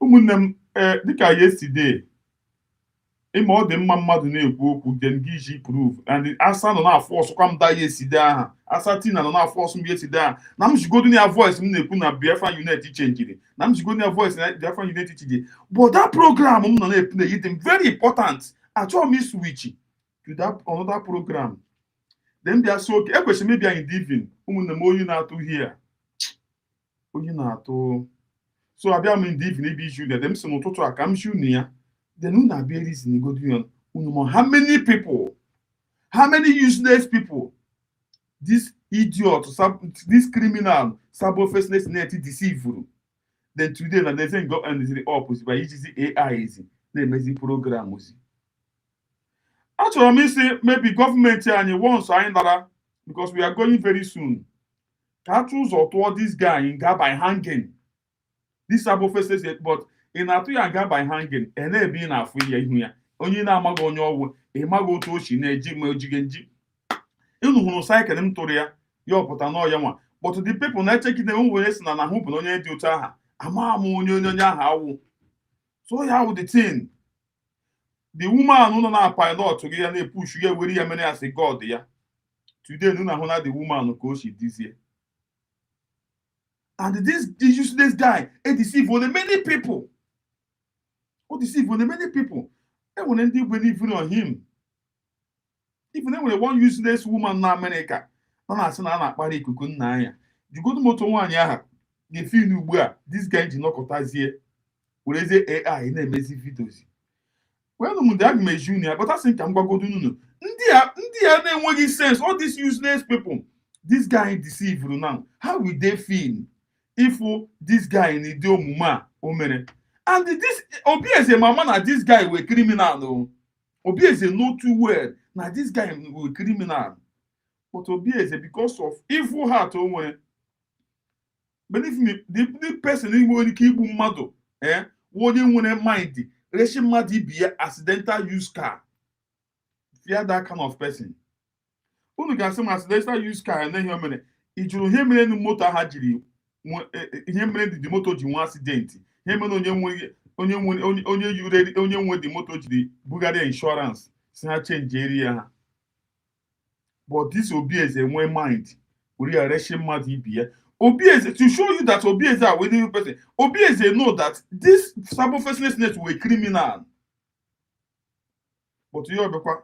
H: Ụmụnne m, dịka yesterday. Ịma ọ dị mma mmadụ na-ekwu okwu then gị prove and asa nọ na-afọ ọsụkwa m da yesterday aha. Asa Tina nọ na-afọ ọsụ m yesterday aha. Na m jigodu ya voice m na-ekwu na Biafran unit chenjiri. Na m jigodu ya voice na Biafran unit chenjiri. But that program m nọ na-ekwu na it very important. Achọrọ m switch to that another program. Then bịa so okay. Ekwesịrị m ịbịa in the evening. Ụmụnne m oyi na-atụ here. Oyi na-atụ. So abịa m in the evening ebe issue them si n'ụtụtụ a ka m shu na ya. Then una be reason go do how many people, how many useless people, this idiot, this criminal, Sabo Faceless net deceive. then today na they say go and is the opposite by using AI is na-emezi program ozi. Achọrọ m isi maybe government anyị once anyị dara because we are going very soon. Ka choose or toward this guy in ga by hanging. This Sabo Faceless but in atu ya ga by hanging and na be na afu ya ihu ya. Onye na-amaghị onye ọgwụ ịmaghị otu ochi na-eji ma ojige nji. Inu hụrụ cycle m tụrụ ya ya ọpụta n'ọya nwa. But the people na-echekide nwere si na na hụ bụ onye dị otu aha. Ama m onye aha awụ. So ya wụ the thing. The woman who na pilot to get a push you where you many as a god ya. Today no na the woman who she this year. And this useless guy he deceive only many people. Who deceive only many people. And when they believe on him. Even when one useless woman na America, na say na akpara ikuku nna ya. You go to moto one ya. They feel ugbu a this guy did not kotazie. Where is AI na emezi videos. Well, the junior, but I think I'm going to go to India na-enweghị sense. All these useless people, this guy deceive you now. How will they feel if this guy in the omuma omere? And this Obi as a mama na this guy were criminal no. Obi as a no too well. Now this guy were criminal. But Obi as a because of evil heart onwe. Believe me, the person who will keep mmadụ, onye nwere mind. Reshima be accidental use car. Fear that kind of person. Unu can say accidental use car and then hear me. Ijuru hear me no motor hajiri. Hear me the motor ji one accident. Hear me onye nwe the motor ji Bugatti insurance. See how change area. But this Obi is a one mind. We are Reshima be. Obi is to show you that Obi is a wedding person. Obi is a know that this Sabo Faceless were criminal. But you are to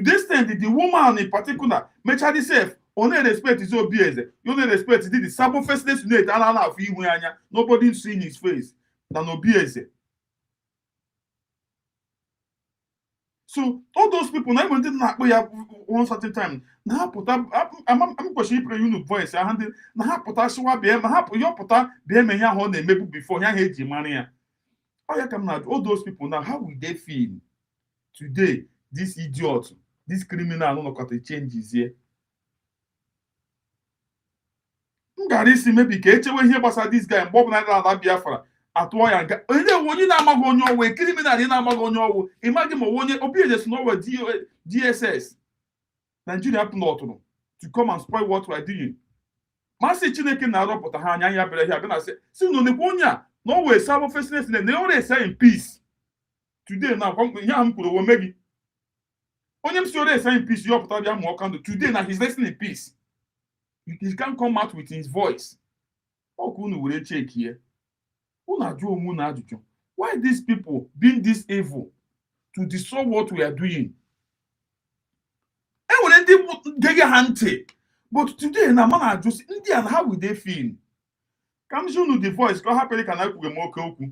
H: this extent, the woman in particular, Mechadi self, only respect is Obi is. You only respect the Sabo Faceless net and nobody seeing his face than Obi is. So all those people now even didn't have one certain time. Now put up I'm pushing you voice and now put us what be your put up be me ya hon maybe before ya hate money. Oh ya come now all those people now how will they feel today? This idiot, this criminal no got changes here. Ngari si maybe ke echewe here basa this guy Bob na that Biafra. Atụọ ya nga onye na-amaghị onye ọwụ criminal na-amaghị onye ọwụ imagine ma onye Obi just know what DSS Nigeria plot to come and spoil what we are doing. Masị Chineke na-arọpụta ha anya ya bere ya na say si no ne onye a no way Sabo Faceless na they already say in peace today now ya am kwuru wo megi onye m si already say in peace you pụta bịa ma ọkando today now he's listening in peace he can come out with his voice ọkụ unu were check here. Why these people being this evil to destroy what we are doing? But today, na man just Indian, how will they feel? Come you the voice, go happily can I put more koku.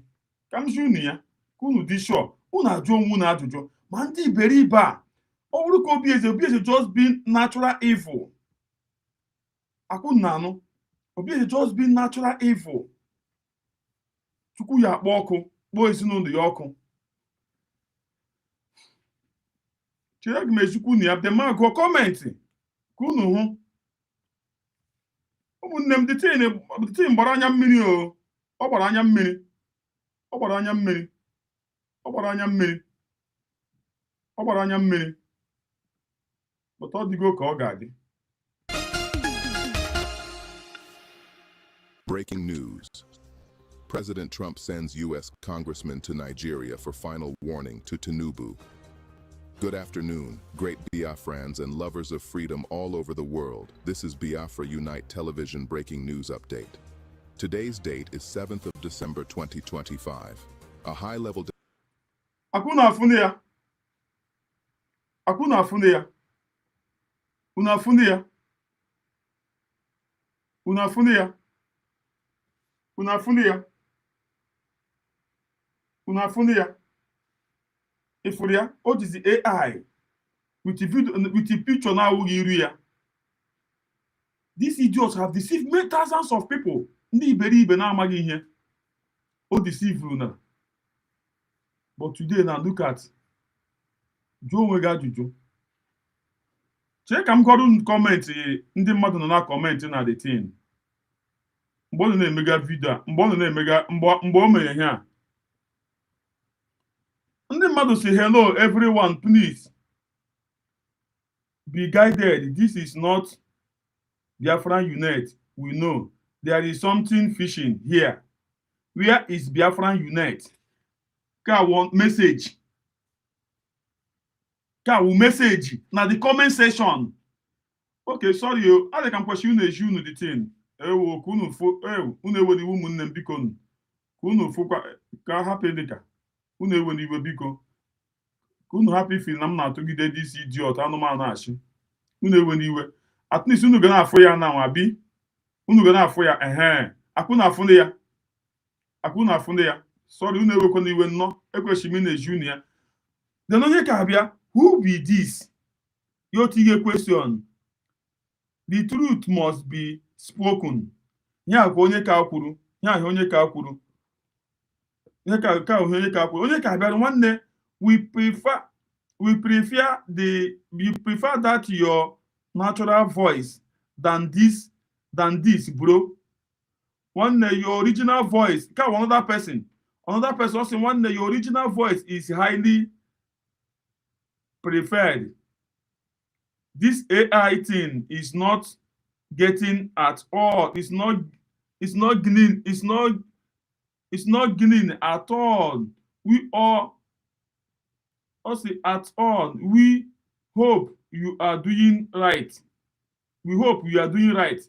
H: Come you near, kunu di show, una jojo, mandi beriba. All Obi is just being natural evil. Akunano, Obi is just being natural evil. Chukwu ya akpọ ọkụ kpọọ ezinụlọ ya ọkụ chere gị mechukwu na ya bịa gụọ kọmentị ka unu hụ ụmụnne m dịtin gbara anya mmiri o ọ gbara anya mmiri ọ gbara anya mmiri ọ gbara anya mmiri ọ gbara anya mmiri pụta ọ dịgo ka ọ ga-adị.
I: Breaking news. President Trump sends U.S. congressman to Nigeria for final warning to Tinubu. Good afternoon, great Biafrans and lovers of freedom all over the world. This is Biafra Unite Television breaking news update. Today's date is 7th of December 2025. A high-level...
H: Akuna afunia. Akuna afunia. Una afunia. Una afunia. Una afunia. Una afunia. Ifuria, what is the AI? With the video, with the picture now we area. These idiots have deceived many thousands of people. Ndị iberibe na-amaghị ihe. O deceive na. But today now look at jụọ onwe gị ajụjụ. Chee ka m gụrụ kọmentị ndị mmadụ nọ na kọmentị na the thing. Mgbe ọ na-emega vidio a, mgbe ọ na-emega mgbe o mere ihe a. Ndị mmadụ say hello everyone, please be guided. This is not Biafran unite. We know there is something fishing here. Where is Biafran unite? Ka want message. Ka will message na the comment section. Okay, sorry yo. I can question you the thing. Ewo kunu fo unu ewe di ụmụnne m biko nu. Kunu fo ka happy dịka. Unu ewe di iwe biko. Kunu happy feel na m na-atụgide this idiot anụmanụ achị. Unu ewe n'iwe. At least unu ga na-afụ ya na abi. Unu ga na-afụ ya akụ na-afụ ya. Akụ na-afụ ya. Sorry, unu ewekwa n'iwe nnọọ. Ekweshi m na-eji unu ya. Then onye ka abịa, who be this? Yo tige question. The truth must be spoken. Ya kwa onye ka kwuru. Ya onye ka kwuru. Onye ka abịa nwanne, we prefer that your natural voice than this bro. One day your original voice, another person also one day your original voice is highly preferred. This AI thing is not getting at all. It's not gaining at all. We hope you are doing right. We hope you are doing right.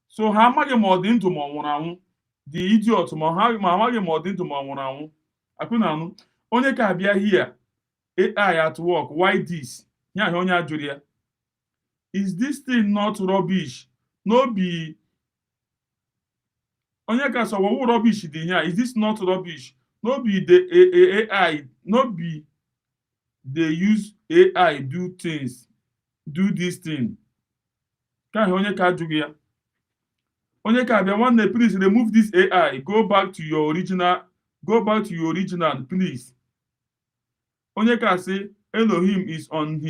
H: So ha amaghị ma ọ dị ndụ ma ọ nwụrụ anwụ. The idiot ma amaghị ma ọ dị ndụ ma ọ nwụrụ anwụ. Akụna anụ. Onye ka abịa here. AI at work. Why this? Ya onye ajụrụ ya. Is this thing not rubbish? No be. Onye ka so what rubbish dị here? Is this not rubbish? No be the AI. No be they use AI do this thing. Ka onye ka ajụrụ ya. Onye ka abịa nwanne, please remove this AI. Go back to your original, please. Onye ka say Elohim on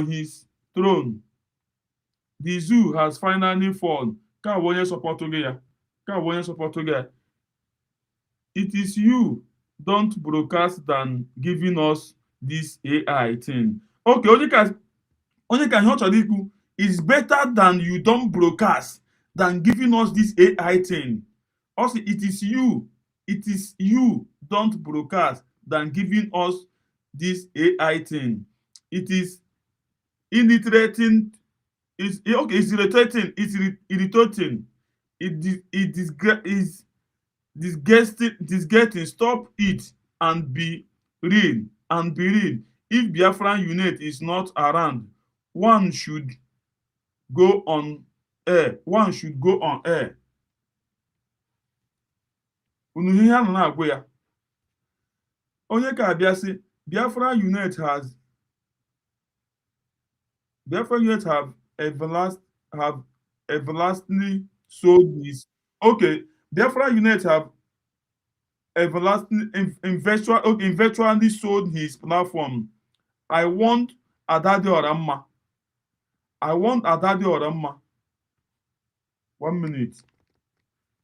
H: his throne. The zoo has finally fallen. Ka onye support ya. It is you don't broadcast than giving us this AI thing. Okay, onye ka ihe ọ chọrọ ikwu is better than you don't broadcast than giving us this AI thing. Also, it is you don't broadcast than giving us this AI thing. It is irritating. It's irritating. It's irritating. It is disgusting. Stop it and be real. If Biafran unit is not around, one should go on air. Unu ihe a na-agwa ya. Onye ka abịa sị Biafra unit have everlastingly sold his. Okay, Biafra unit have eventually sold his platform. I want Adade Oramma. 1 minute.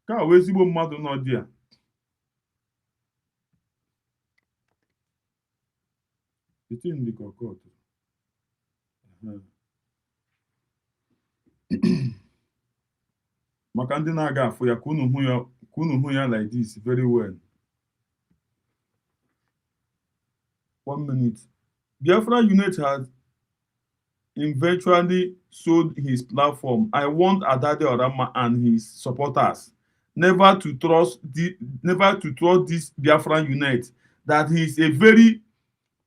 H: Ka wee ezigbo mmadụ nọ dị a. Itin dị ka ọkọt. Maka ndị na-aga afọ ya ka unu hụ ya like this very well. 1 minute. Biafra unit has eventually sold his platform. I want Adade Oramma and his supporters never to trust this Biafran unit, that he is a very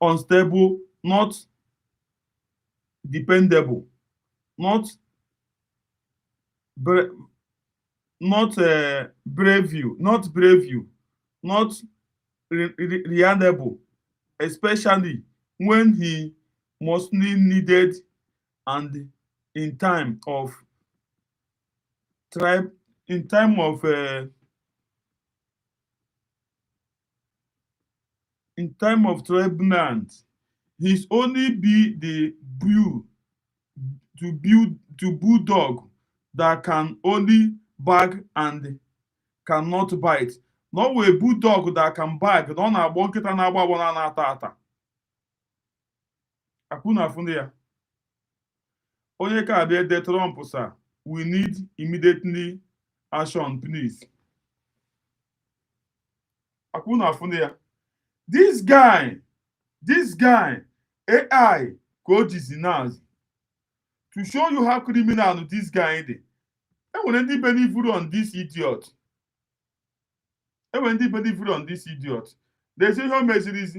H: unstable, not dependable, not reliable, especially when he mostly needed and in time of tribe, in time of tribunant, he's only be the bulldog that can only bark and cannot bite. No a bulldog that can bark, no na agbo nkịta na-agba agbọ na-ata ata. Akuna funde ya. Onye ka abịa de Trump sir, we need immediately action, please. Akuna funde ya. This guy, AI code is now to show you how criminal this guy is. And when any benefit on this idiot, they say how much it is.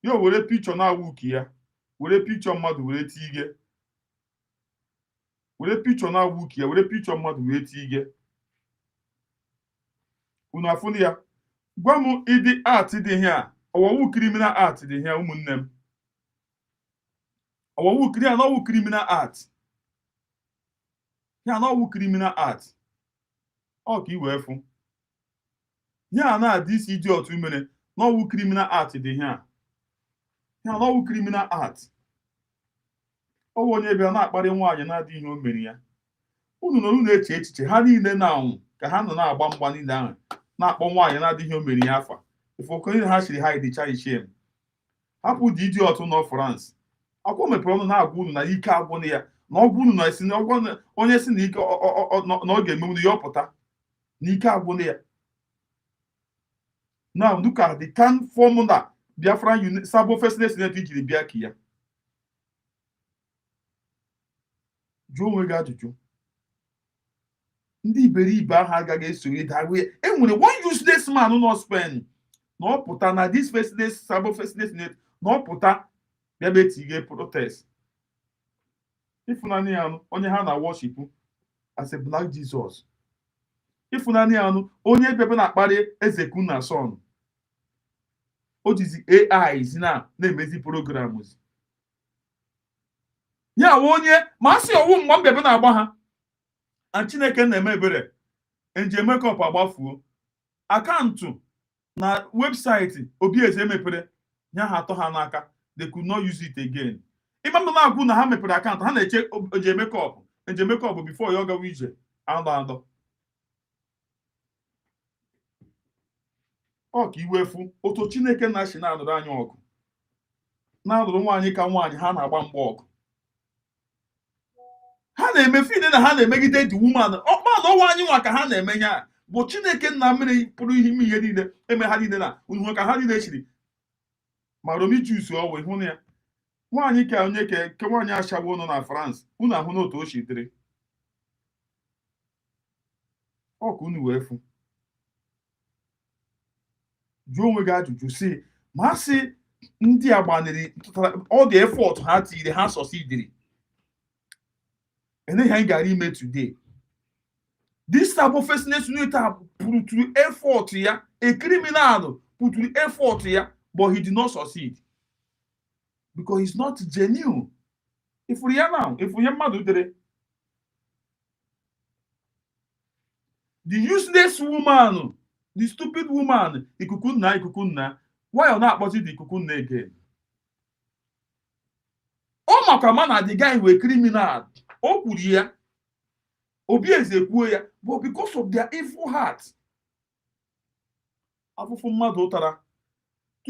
H: You will a picture now work here. Will a picture mad will tige. Will a picture now work here. Will a picture mad will tige. Unafunia. Gwamu idi art idi here. Our criminal art idi here umunnem. Our criminal art. Here no criminal art. Okay, wefu. Here na this idiot women no criminal art idi here. Here no criminal art. O wonye bịa na-akparị nwaanyị na-adị ihe o mere ya. Unu nọ na-eche echiche ha niile na-anwụ ka ha nọ na-agba mgba niile ahụ na-akpọ nwaanyị na-adị ihe o mere ya afa. Ifokoni ha shiri ha idicha ishem. Hapụ dị idiot nọ France. Akwụ mepere ọnụ na-agwa unu na ike agwụ ya. Na ọ bụrụ na esi na onye si na ike na ọ ga-emenwu ya ọpụta na ike agwụ ya. Now look at the can formula Biafran Sabo Faceless net jiri bịa ka ya. Jụọ onwe gị ajụjụ. Ndị iberibe ahụ agaghị esonye dawe. Enwere one useless man nọ Spain na ọ pụta na this faceless Sabo Faceless net na ọ pụta bịa betige protest. Ifunani ya onye ha na worship as a black Jesus. Ifunani ya onye bebe na-akparị Ezeku na son. O jizi AI na-emezi programs. Ya onye masị owu mgbe mbebe na-agba ha. Na Chineke na-eme ebere. Nje makeup agbafuo. Akaụntụ na webụsaịtị Obieze emepere nya ha atọ ha n'aka. They could not use it again. Imam na-agwụ na ha mepere akaụntụ ha na-eche nje makeup before ya gawa ije andọ. Ọ ka iwefu otu Chineke na-achị na-adụrụ anyị ọgụ. Na-adụrụ nwaanyị ka nwaanyị ha na-agba mgba ọgụ. Ha na-emefu ide na ha na-emegide the woman. Ọkpọdụ ọnwa anyị nwa ka ha na-eme ya bụ Chineke nna mmiri pụrụ ihe niile eme ha niile na unu ka ha niile chiri. Ma Romi Juice ọwụ ịhụ na ya. Nwaanyị ka onye ke nwaanyị ashawo nọ na France. Unu ahụ n'otu o shitere. Ọ ka unu wee fụ. Jụọ onwe gị ajụjụ si masị ndị agbaniri all the effort ha tiri ha succeeded. And then anyị gara ime today. This Sabo Faceless unit put through effort ya. A criminal put through effort ya, but he did not succeed. Because he's not genuine. If we are now, if we are mad, the useless woman, the stupid woman, ikukunna, why are not watching the ikukunna again? Oh, Makamana, the guy who a criminal. Oh, Kuria, Obieze Kuya, but because of their evil heart. To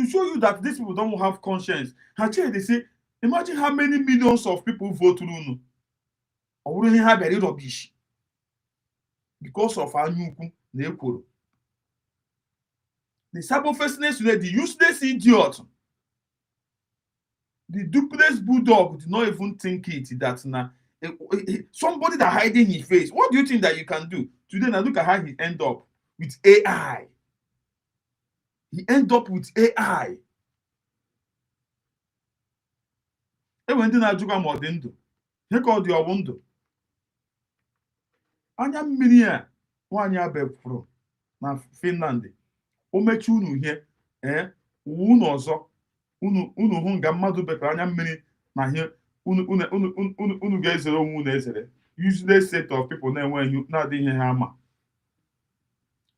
H: show you that these people don't have conscience. Actually, they say, imagine how many millions of people vote through. Or wouldn't have a rubbish because of our new Nekuru. The Sabo Faceless, the useless idiot, the duplex bulldog did not even think it that now somebody that hiding his face. What do you think that you can do today? Now look at how he end up with AI. He end up with AI. When did I do a modendo? He called your window. Anya mmiri one year back from na Finland. O mechi unu here unu ọzọ unu hụ nga mmadụ bekara anya mmiri na ihe unu ga-ezere onwe unu ezere. Useless set of people na-enweghị na-adịghị ihe ha ma.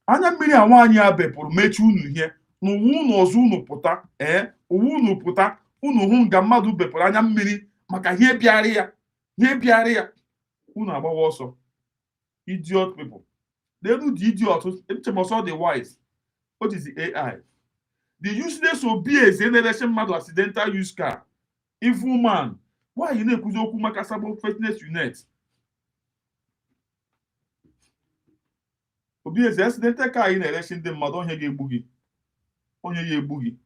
H: Anya mmiri a nwaanyị a bepụrụ mechi unu ihe n'ụwa unu ọzọ unu pụta ụwa unu pụta unu hụ nga mmadụ bepụrụ anya mmiri maka ihe bịara ya unu agbawa ọsọ. Idiot people. They do the idiot the wise. What is the AI? The useless obeys in election mad accidental use car. Evil man. Why you know kuzo maka Sabo Faceless unit? Obeys accidental car in election the mad on here boogie. On your boogie.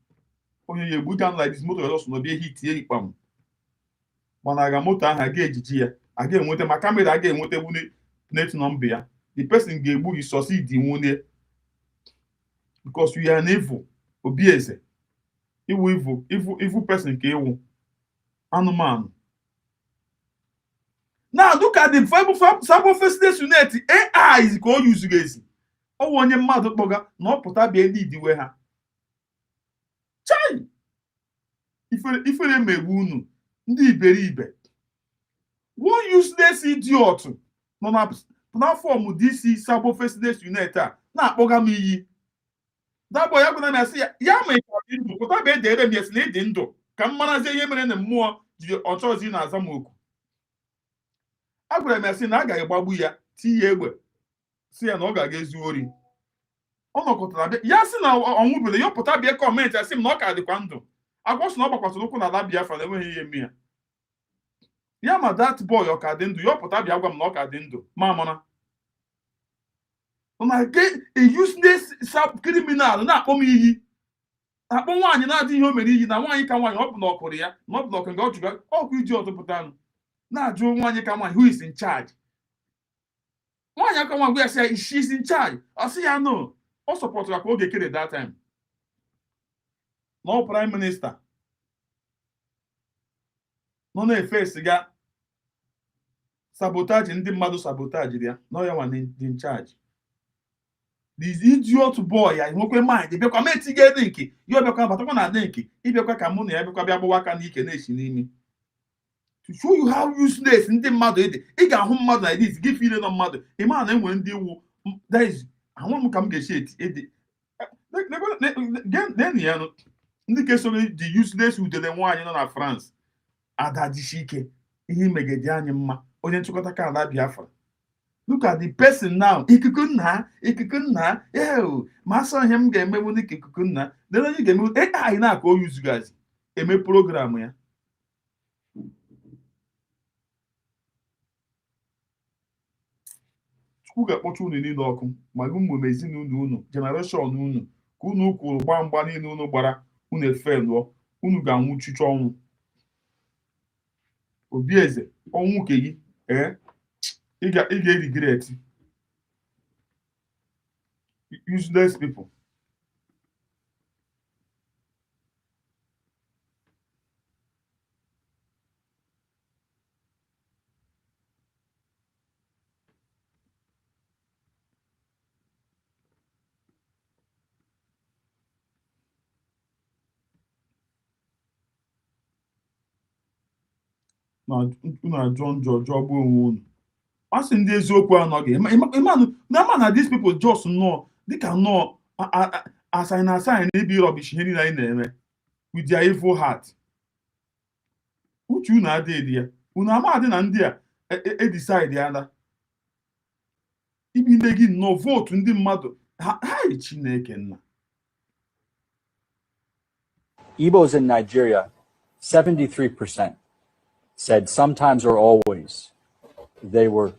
H: On your boogie like this motor also no be hit here pam. Managa motor ha gauge here. Again with my camera again with the net number. The person gave you succeed in one because we are an evil. Obiese. Evil person came. Man. Now look at the Sabo Faceless unit. AI is called use guys. Oh, one your mother boga, no put up the way her. Chai. If you may wound, indeed, beribe. One useless idiot. No, platform DC Sabo Faceless unit. Na boga mi. That boy, I'm gonna say, ya may put up a dead and yes, late indo. Come man, say him and more or choice in Azamoku. I'm gonna say, Naga Babuya, T. See an organ against you. Oh, no, yes, now on Uber, you put up a comment. I seem knock at the quantum. I was not because looking at that for the way he hear me. Yama, that boy, or Cadendo, you put up your knock at Dindo, Mamma. On I get a useless sub criminal, not for me. I don't want you not in your many. Now, why you can want up no Korea, not blocking go to God. Oh, good job to put down. Now, Joe, one you come on, who is in charge? Why you come on, we say she's in charge. I see, I know. What support like what get at that time? No prime minister. No face got sabotage in the mother sabotage there. No one in charge. This idiot boy, I won't mind. If you come to get dinky, you become but one dinky. If you come money, I become a work and nation. To show you how useless in the mother, it got home mother like this, give you no mother. A man when they will that is I want to come get shit. Then you know, in the case of the useless who didn't want in France. Adadishike, he make a janima, or then to go to Biafra. Look at the person now. Ikukuna, yeah, Master him game with the Kikuna. Then you can move AI now go use guys. A me program ya. School got opportunity lokum. Magum mezin unu, generation unu, kunu kuru bambani no bara, une fellow, unu gamu chichon. Obieze, onwu keyi, ị ga-regret. Useless people. Na John George ọgbọ onwe unu. Asị ndị eziokwu anọghị. Na these people just know they can know assign ebe rubbish ihe niile anyị na-eme with their evil heart. Uche unu adịghị ya. Unu amadị na ndị a decide ya na ibi ndị gị nọ vote ndị mmadụ ha Chineke nna.
J: Igbos in Nigeria, 73%. Said sometimes or always they were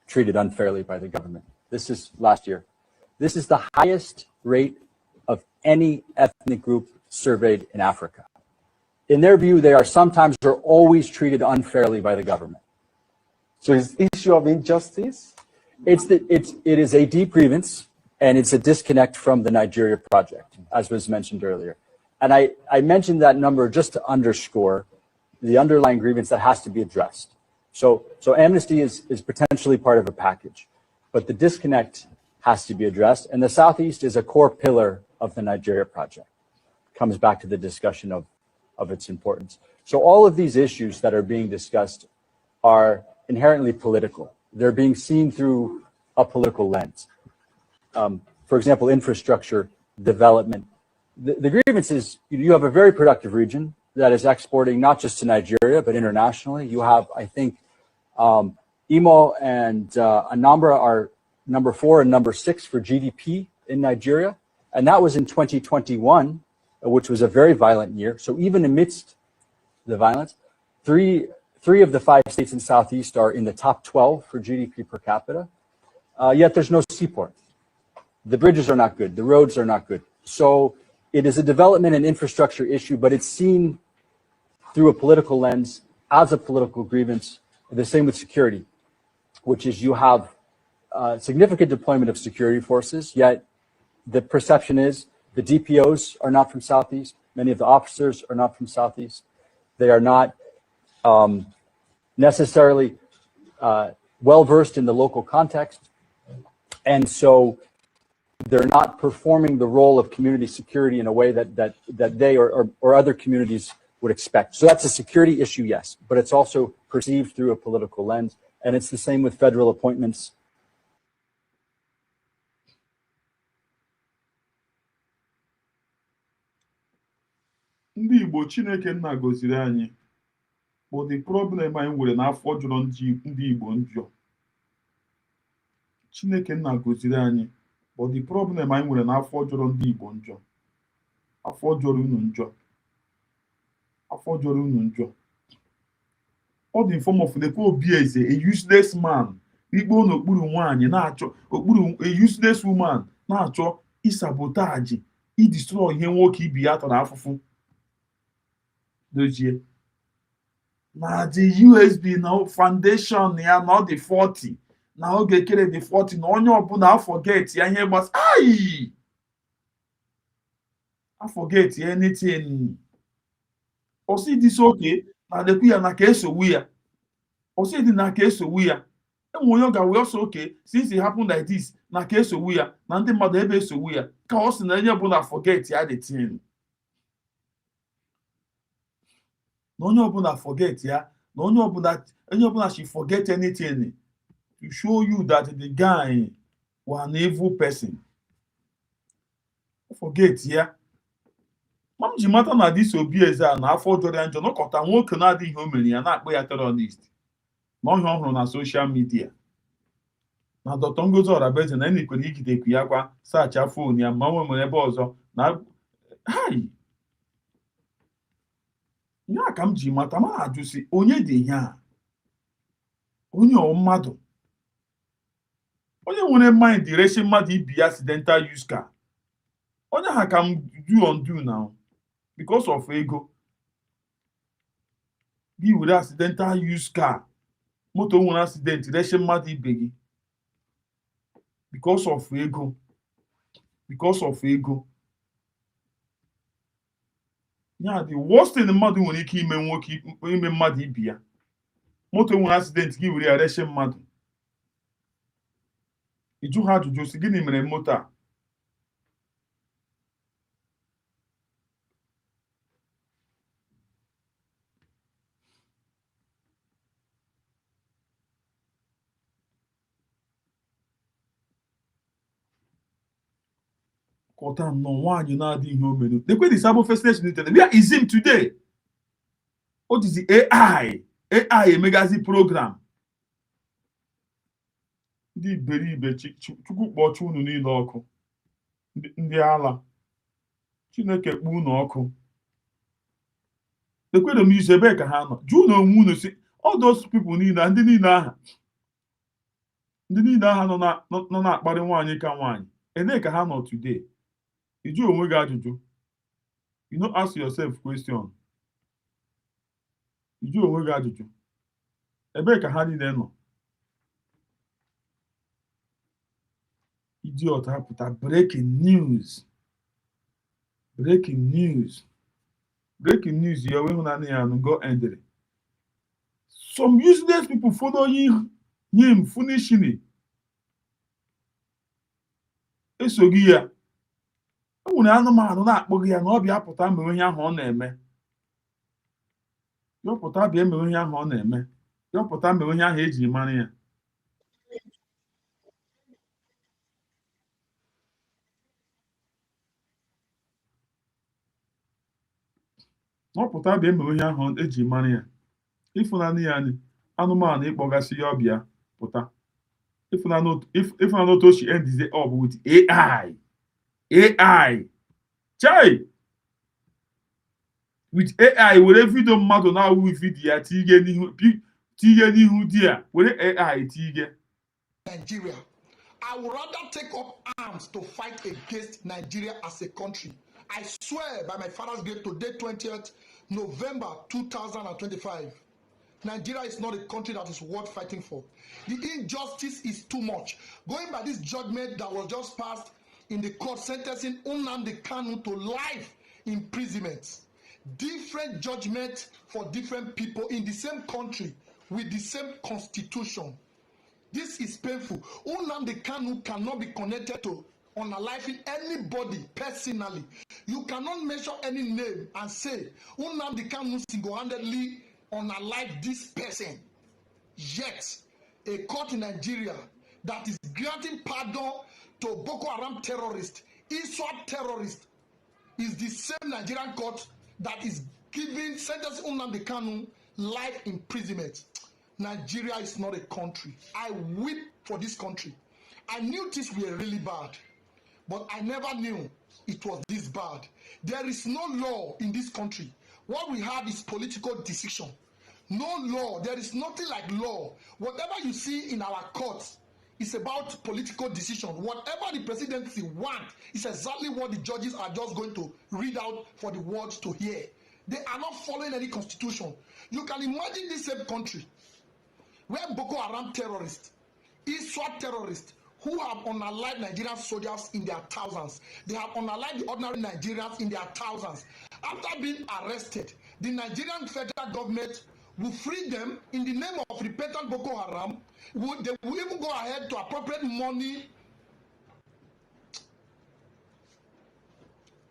J: treated unfairly by the government. This is last year. This is the highest rate of any ethnic group surveyed in Africa. In their view, they are sometimes or always treated unfairly by the government.
K: So it's the issue of injustice?
J: It is a deep grievance, and it's a disconnect from the Nigeria project, as was mentioned earlier. And I mentioned that number just to underscore the underlying grievance that has to be addressed. So amnesty is potentially part of a package, but the disconnect has to be addressed. And the Southeast is a core pillar of the Nigeria project. Comes back to the discussion of of its importance. So all of these issues that are being discussed are inherently political. They're being seen through a political lens. For example, infrastructure development. The grievance is you have a very productive region that is exporting not just to Nigeria, but internationally. You have, I think, Imo and Anambra are number 4 and number 6 for GDP in Nigeria. And that was in 2021, which was a very violent year. So even amidst the violence, three of the 5 states in Southeast are in the top 12 for GDP per capita. Yet there's no seaport. The bridges are not good. The roads are not good. So it is a development and infrastructure issue, but it's seen through a political lens as a political grievance. The same with security, which is you have significant deployment of security forces, yet the perception is the DPOs are not from Southeast. Many of the officers are not from Southeast. They are not necessarily well-versed in the local context. And so they're not performing the role of community security in a way that they or other communities would expect. So that's a security issue, yes, but it's also perceived through a political lens. And it's the same with federal appointments.
H: Ndị Igbo Chineke nna goziri anyị bụ the problem anyị nwere n'afọ jụrụ ndị Igbo njọ. Chineke nna goziri anyị bụ the problem anyị nwere n'afọ jụrụ ndị Igbo njọ. Afọ jụrụ unu njọ. Afọ jụrụ unu njọ. All the form of the Obieze, a useless man. Igbo n'okpuru nwaanyị na-achọ okpuru a useless woman na-achọ isabotage, destroy ihe nwoke ibi ya tara afụfụ. Dozie. Na the USB na foundation ya na the 40. Na oge kere the 40 na onye ọbụla forget ya ihe gbas. Ai! I forget anything. O si this okay na dekwu ya na ka esogbu ya. O si dị na ka esogbu ya. Enwe onye ga we also okay since it happened like this na ka esogbu ya na ndị mmadụ ebe esogbu ya ka o si na onye ọbụla forget ya the thing. Na onye ọbụla forget ya na onye ọbụla she forget anything to show you that the guy was an evil person. Forget ya. Mam ji mata na this Obieze a na afọ jọrọ ya njọ nọkọta nwoke na-adịghị o mere ya na-akpọ ya terrorist. Na ọhịa ọhụrụ na social media. Na Dr. Ngozi Orabeze na enyi kwere igidekwu ya kwa sacha phone ya ma nwere ebe ọzọ na hai. Ya ka m ji mata ma ajụsi onye dị ihe a. Onye ọ mmadụ. Onye nwere mind direction mmadụ ibi accidental use car. Onye ha ka m do undo now because of ego. Gị were accidental use car. Moto nwere accident direction mmadụ ibe gị. Because of ego. Because of ego. Yeah, the worst thing mmadụ nwere ike ime nwoke ime mmadụ ibi ya. Moto nwere accident gị were arreshe mmadụ. Iju ha ajụjụ si gịnị mere moto a? Kọta nnọọ nwaanyị na-adị ihe o mere. Lekwe the Sabo Faceless Limited. Where is him today? What is the AI? AI emegazi program. Ndị iberibe Chukwu kpọchi unu niile ọkụ. Ndị ala. Chineke kpọ unu ọkụ. Lekwe m izu ebe ka ha nọ. Jụụ na onwe unu si all those people niile ndị niile aha. Ndị niile aha nọ na-akparị nwaanyị ka nwaanyị. Ene ka ha nọ today. Iju onwe gị ajụjụ. You know, ask yourself question. Iju onwe gị ajụjụ. Ebe ka ha niile nọ. Idiot hapụta breaking news. Breaking news. Breaking news ya we hunani ya go endere. Some useless people following him foolishly. Esogi ya. Nwere anụmanụ na-akpọghị ya na ọ bịa pụta mgbe onye ahụ ọ na-eme. Yọpụta bịa emewe ihe ahụ ọ na-eme. Yọpụta mewe ihe ahụ eji mara ya. Yọpụta bịa emewe ihe ahụ eji mara ya. Ịfụnanị ya ni anụmanụ ịkpọgasị ya ọbịa pụta. Ịfụnanị otu o si endize ọ bụ with AI. Chai! With AI were vidio mmadụ na-awụ vidio ya tinye n'ihu di ya were AI tinye.
L: Nigeria. I would rather take up arms to fight against Nigeria as a country. I swear by my father's grave today, 20th November 2025. Nigeria is not a country that is worth fighting for. The injustice is too much. Going by this judgment that was just passed in the court sentencing Nnamdi Kanu to life imprisonment. Different judgment for different people in the same country with the same constitution. This is painful. Nnamdi Kanu cannot be connected to unaliving anybody personally. You cannot mention any name and say Nnamdi Kanu single-handedly unalive this person. Yet, a court in Nigeria that is granting pardon to Boko Haram terrorists, ISWAP terrorists, is the same Nigerian court that is giving sentence Nnamdi Kanu life imprisonment. Nigeria is not a country. I weep for this country. I knew things were really bad, but I never knew it was this bad. There is no law in this country. What we have is political decision. No law. There is nothing like law. Whatever you see in our courts is about political decision. Whatever the presidency wants is exactly what the judges are just going to read out for the world to hear. They are not following any constitution. You can imagine this same country where Boko Haram terrorists, ISWAP terrorists, who have unalived Nigerian soldiers in their thousands. They have unalived the ordinary Nigerians in their thousands. After being arrested, the Nigerian federal government will free them in the name of repentant Boko Haram. They will even go ahead to appropriate money.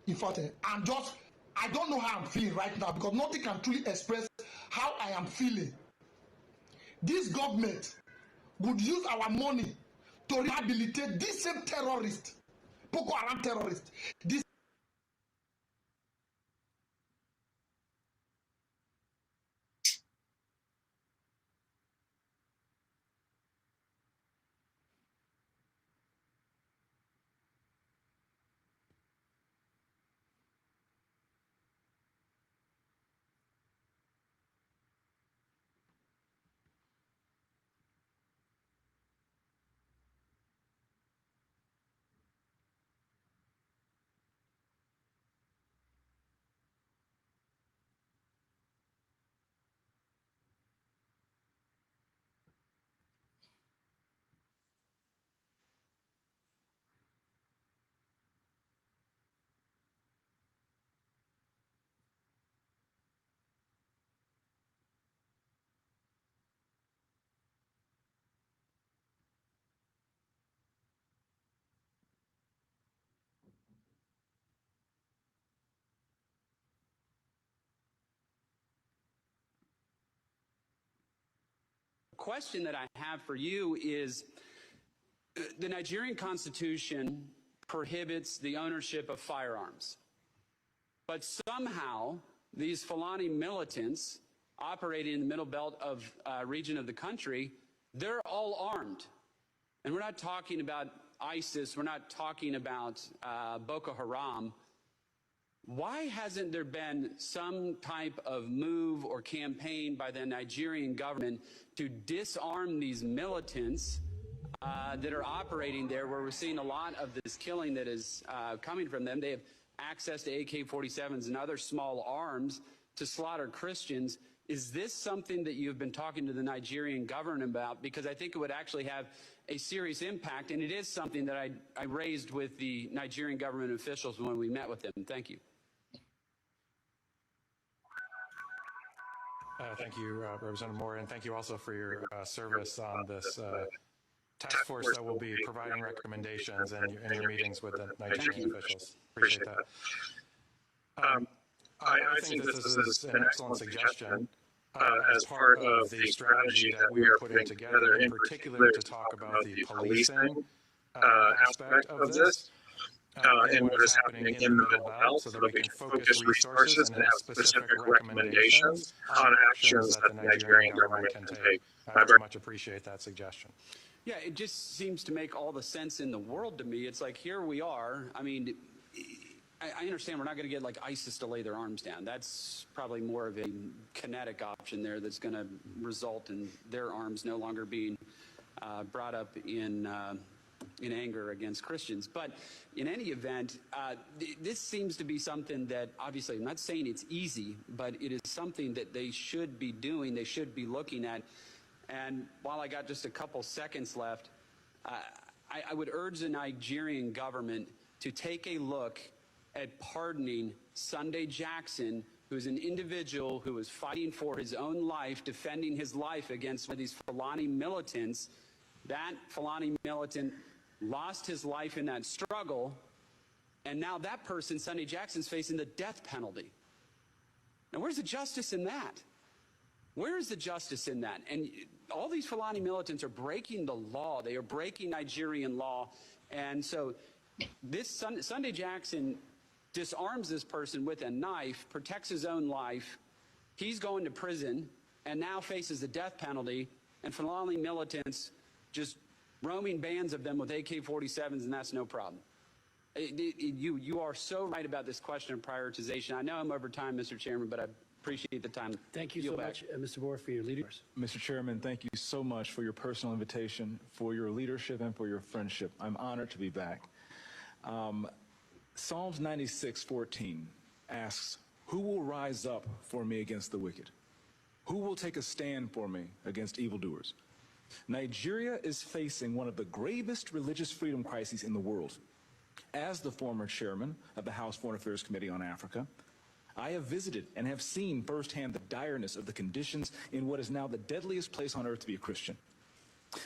L: In fact, I don't know how I'm feeling right now because nothing can truly express how I am feeling. This government would use our money to rehabilitate this same terrorist, Boko Haram terrorist. This
M: question that I have for you is the Nigerian Constitution prohibits the ownership of firearms, but somehow these Fulani militants operating in the middle belt of region of the country, they're all armed. And we're not talking about ISIS, we're not talking about Boko Haram. Why hasn't there been some type of move or campaign by the Nigerian government to disarm these militants that are operating there, where we're seeing a lot of this killing that is coming from them? They have access to AK-47s and other small arms to slaughter Christians. Is this something that you've been talking to the Nigerian government about? Because I think it would actually have a serious impact, and it is something that I raised with the Nigerian government officials when we met with them. Thank you.
N: Thank you, Representative Moore, and thank you also for your service on this task force that will be providing recommendations and your meetings with the Nigerian officials. Appreciate that. I think this is an excellent suggestion. as part of the strategy that we are putting together, in particular to talk about the policing aspect of this. And what is happening in the Middle Belt, so that we can focus resources and have specific recommendations on actions that the Nigerian government can take. I very much appreciate that suggestion.
M: Yeah, it just seems to make all the sense in the world to me. It's like, here we are. I mean, I understand we're not going to get like ISIS to lay their arms down. That's probably more of a kinetic option there that's going to result in their arms no longer being brought up in anger against Christians. But in any event, this seems to be something that, obviously, I'm not saying it's easy, but it is something that they should be doing, they should be looking at. And while I got just a couple seconds left, I would urge the Nigerian government to take a look at pardoning Sunday Jackson, who's an individual who was fighting for his own life, defending his life against one of these Fulani militants. That Fulani militant lost his life in that struggle, and now that person, Sunday Jackson's facing the death penalty. Now, where's the justice in that? Where is the justice in that? And all these Fulani militants are breaking the law. They are breaking Nigerian law. And so this Sunday Jackson disarms this person with a knife, protects his own life. He's going to prison and now faces the death penalty, and Fulani militants just roaming bands of them with AK-47s, and that's no problem. You are so right about this question of prioritization. I know I'm over time, Mr. Chairman, but I appreciate the time.
O: Thank you so much, Mr. Moore, for your leadership.
P: Mr. Chairman, thank you so much for your personal invitation, for your leadership, and for your friendship. I'm honored to be back. Psalms 96:14 asks, "Who will rise up for me against the wicked? Who will take a stand for me against evildoers?" Nigeria is facing one of the gravest religious freedom crises in the world. As the former chairman of the House Foreign Affairs Committee on Africa, I have visited and have seen firsthand the direness of the conditions in what is now the deadliest place on earth to be a Christian.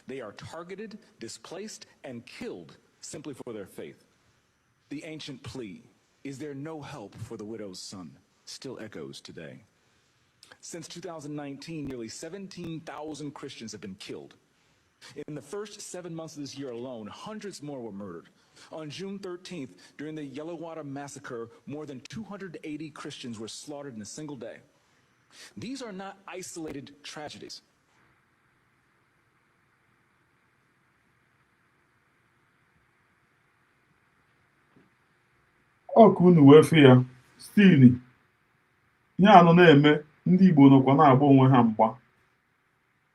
P: They are targeted, displaced, and killed simply for their faith. The ancient plea, "Is there no help for the widow's son?" still echoes today. Since 2019, nearly 17,000 Christians have been killed. In the first 7 months of this year alone, hundreds more were murdered. On June 13th, during the Yellowwater massacre, more than 280 Christians were slaughtered in a single day. These are not isolated tragedies.
H: Ọkụ unu wee fụ ya stili ihe anọ na-eme ndị Igbo nọkwa na-agba onwe ha mgba.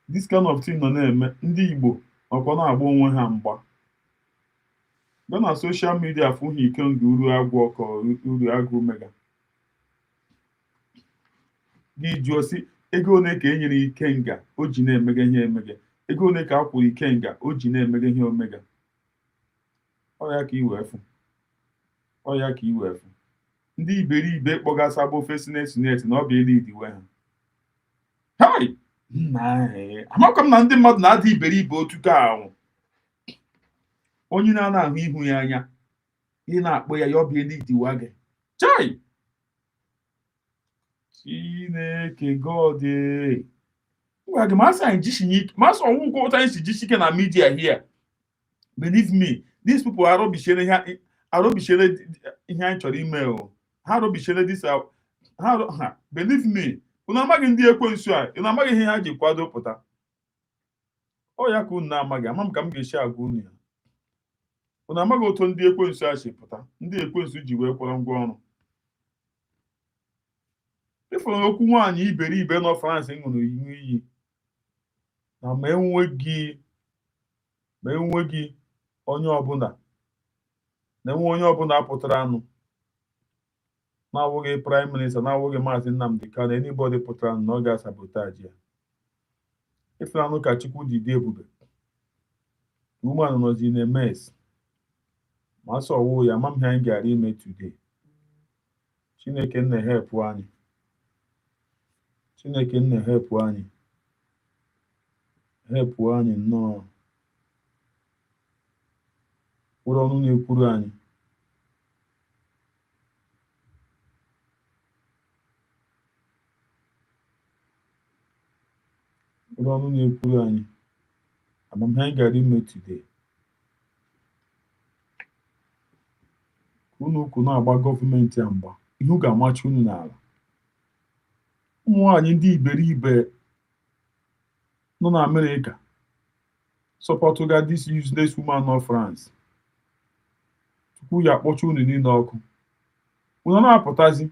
H: This kind of thing nọ na-eme ndị Igbo nọkwa na-agba onwe ha mgba. Bịa na soshal midia fụghị ike nga uru agwụ ọkọ uru agụ mega gị jụọ si ego one ka e nyere ike nga o ji na-emega ihe emega, ego one ka a kwụrụ ike nga o ji na-emega ihe omega. Ọ ya ka iwe fụ. Ọ ya ka iwe fụ. Ndị iberibe kpọga Sabo Faceless na ọ bụ elidiwe ha. Hai! Amakwa m na ndị mmadụ na-adị iberibe otu ka ahụ. Onye na-ana ahụ ihu ya anya, ị na-akpọ ya ọ bụ elidiwe gị. Chai! Chineke God. Ngwa gị masị anyị jishinye ike, masị ọnwụ ụta anyị si jishike na media here. Believe me, these people are rubishing ihe anyị chọrọ ime o. Ha rubishing this out. Believe me, unu amaghị ndị ekwensu a, unu amaghị ihe ha ji kwado pụta. Ọ ya ka unu na-amaghị, ama m ka m ga-esi agwa unu ya. Unu amaghị otu ndị ekwensu a si pụta, ndị ekwensu ji wee kwara ngwa ọrụ. Ịfụrụ okwu nwaanyị iberibe nọ France ṅụrụ iwu iyi na ma enweghị onye ọbụla na-enwe onye ọbụla pụtara anụ na-awụghị Prime Minister, na-awụghị Maazị Nnamdi Kanu, anybody pụtara anụ na ọ ga-asabotaji ya. Ịfụrụ anụ ka Chukwu dị ebube. Woman nọzi na mess. Ma sọ ọwụ ya, ma m ihe anyị gara ime today. Chineke nna help anyị. Chineke nna help anyị. Help anyị nnọọ. Ụlọ ọnụ na-ekwuru anyị. ọnụ na-ekwuru anyị amamihe anyị gara ime today unu ukwu na-agba gọọmenti a mgba ihu ga-amachi unu n'ala ụmụ nwaanyị ndị iberibe nọ na Amerịka sọpọtụga this useless woman nọ France tupu ya akpọcha unu niile ọkụ unu na-apụtazi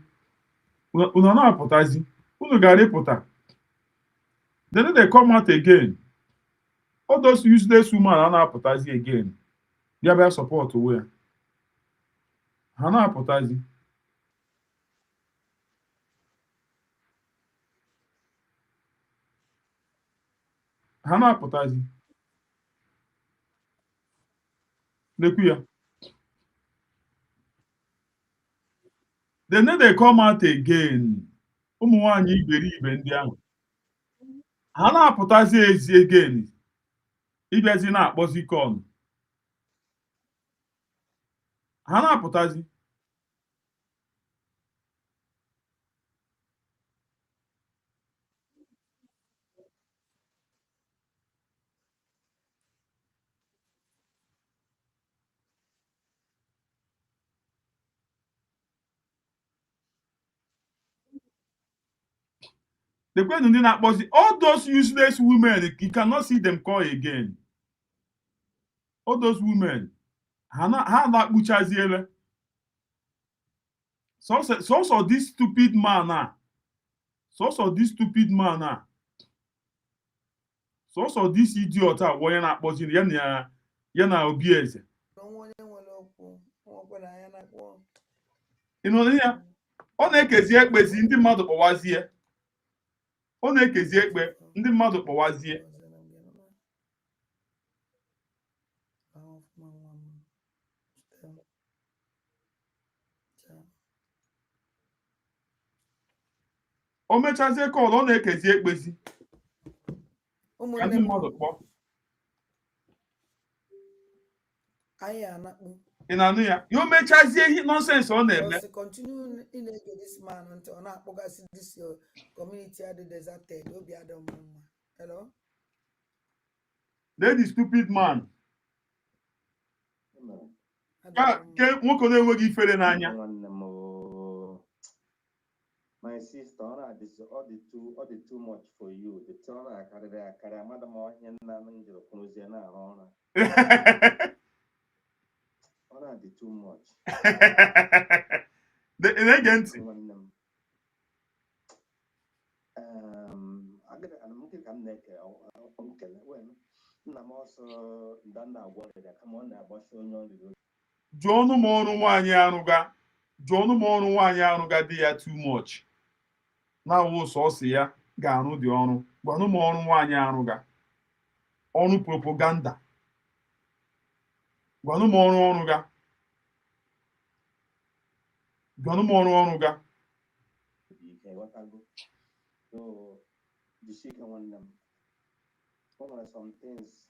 H: unu gara ịpụta then they come out again all those useless women a na-apụtazi again bịa support onwe ya ha na-apụtazi lekwu ya then they come out again ụmụ nwaanyị iberibe ndị ahụ ha na-apụtazi ezi again ịbịazi na-akpọzi kọn ha na-apụtazi lekwenụ ndị na-akpọzi all those useless women you cannot see them call again all those women ha na-akpụchaziele sọsọ this stupid man a sọsọ this idiot a onye na-akpọzi ya na obi eze ịnụ ya ọ na-ekezi ekpezi ndị mmadụ kpọwazie ọ na-ekezi ekpe ndị mmadụ kpọwazie o mechazie kọl ọ na-ekezi ekpezi ka ndị mmadụ kpọ ị na-anụ ya o mechazie ihe nọnsensị ọ na-eme lady stupid man ke nwoke na-enweghị ifere n'anya
D: my sister, all the too much for you. The turn I carry, madam, or him, and the Cruziana, all the too much.
H: The elegant.
D: I get an uncle naked, uncle. When I'm also done that water that come on that was showing on the road.
H: John Mono Wanya di ya too much. Na wo sọsị ya ga-arụ dị ọrụ gwanụ m ọrụ nwaanyị arụga ọrụ propaganda gwanụ m ọrụ ga
D: so the second one them some things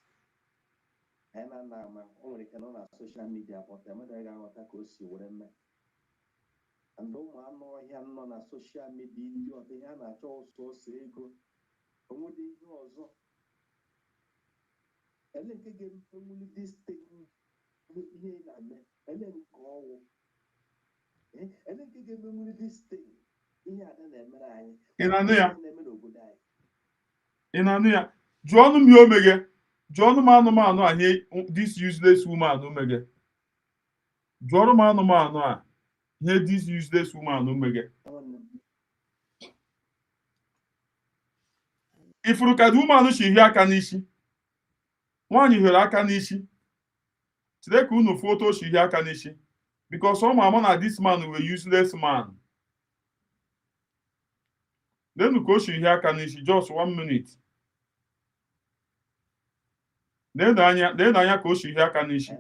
D: and I'm only can on social media but I'm not going to see what I mean. And though I know him on a social media, you are the hand at also say go. Would you also? And then again, only this thing and then go. And then again, only this thing.
H: In Ania, John Miomega, John Manomano, I hate this useless woman, Omega. John Manomano. Here, this useless woman, Omega. If you look at woman, she hear Kanishi. One you hear Kanishi. Today, no photo, she hear Kanishi. Because some man this man will useless man. Then you go, she hear Kanishi just 1 minute. Then I go, she hear Kanishi.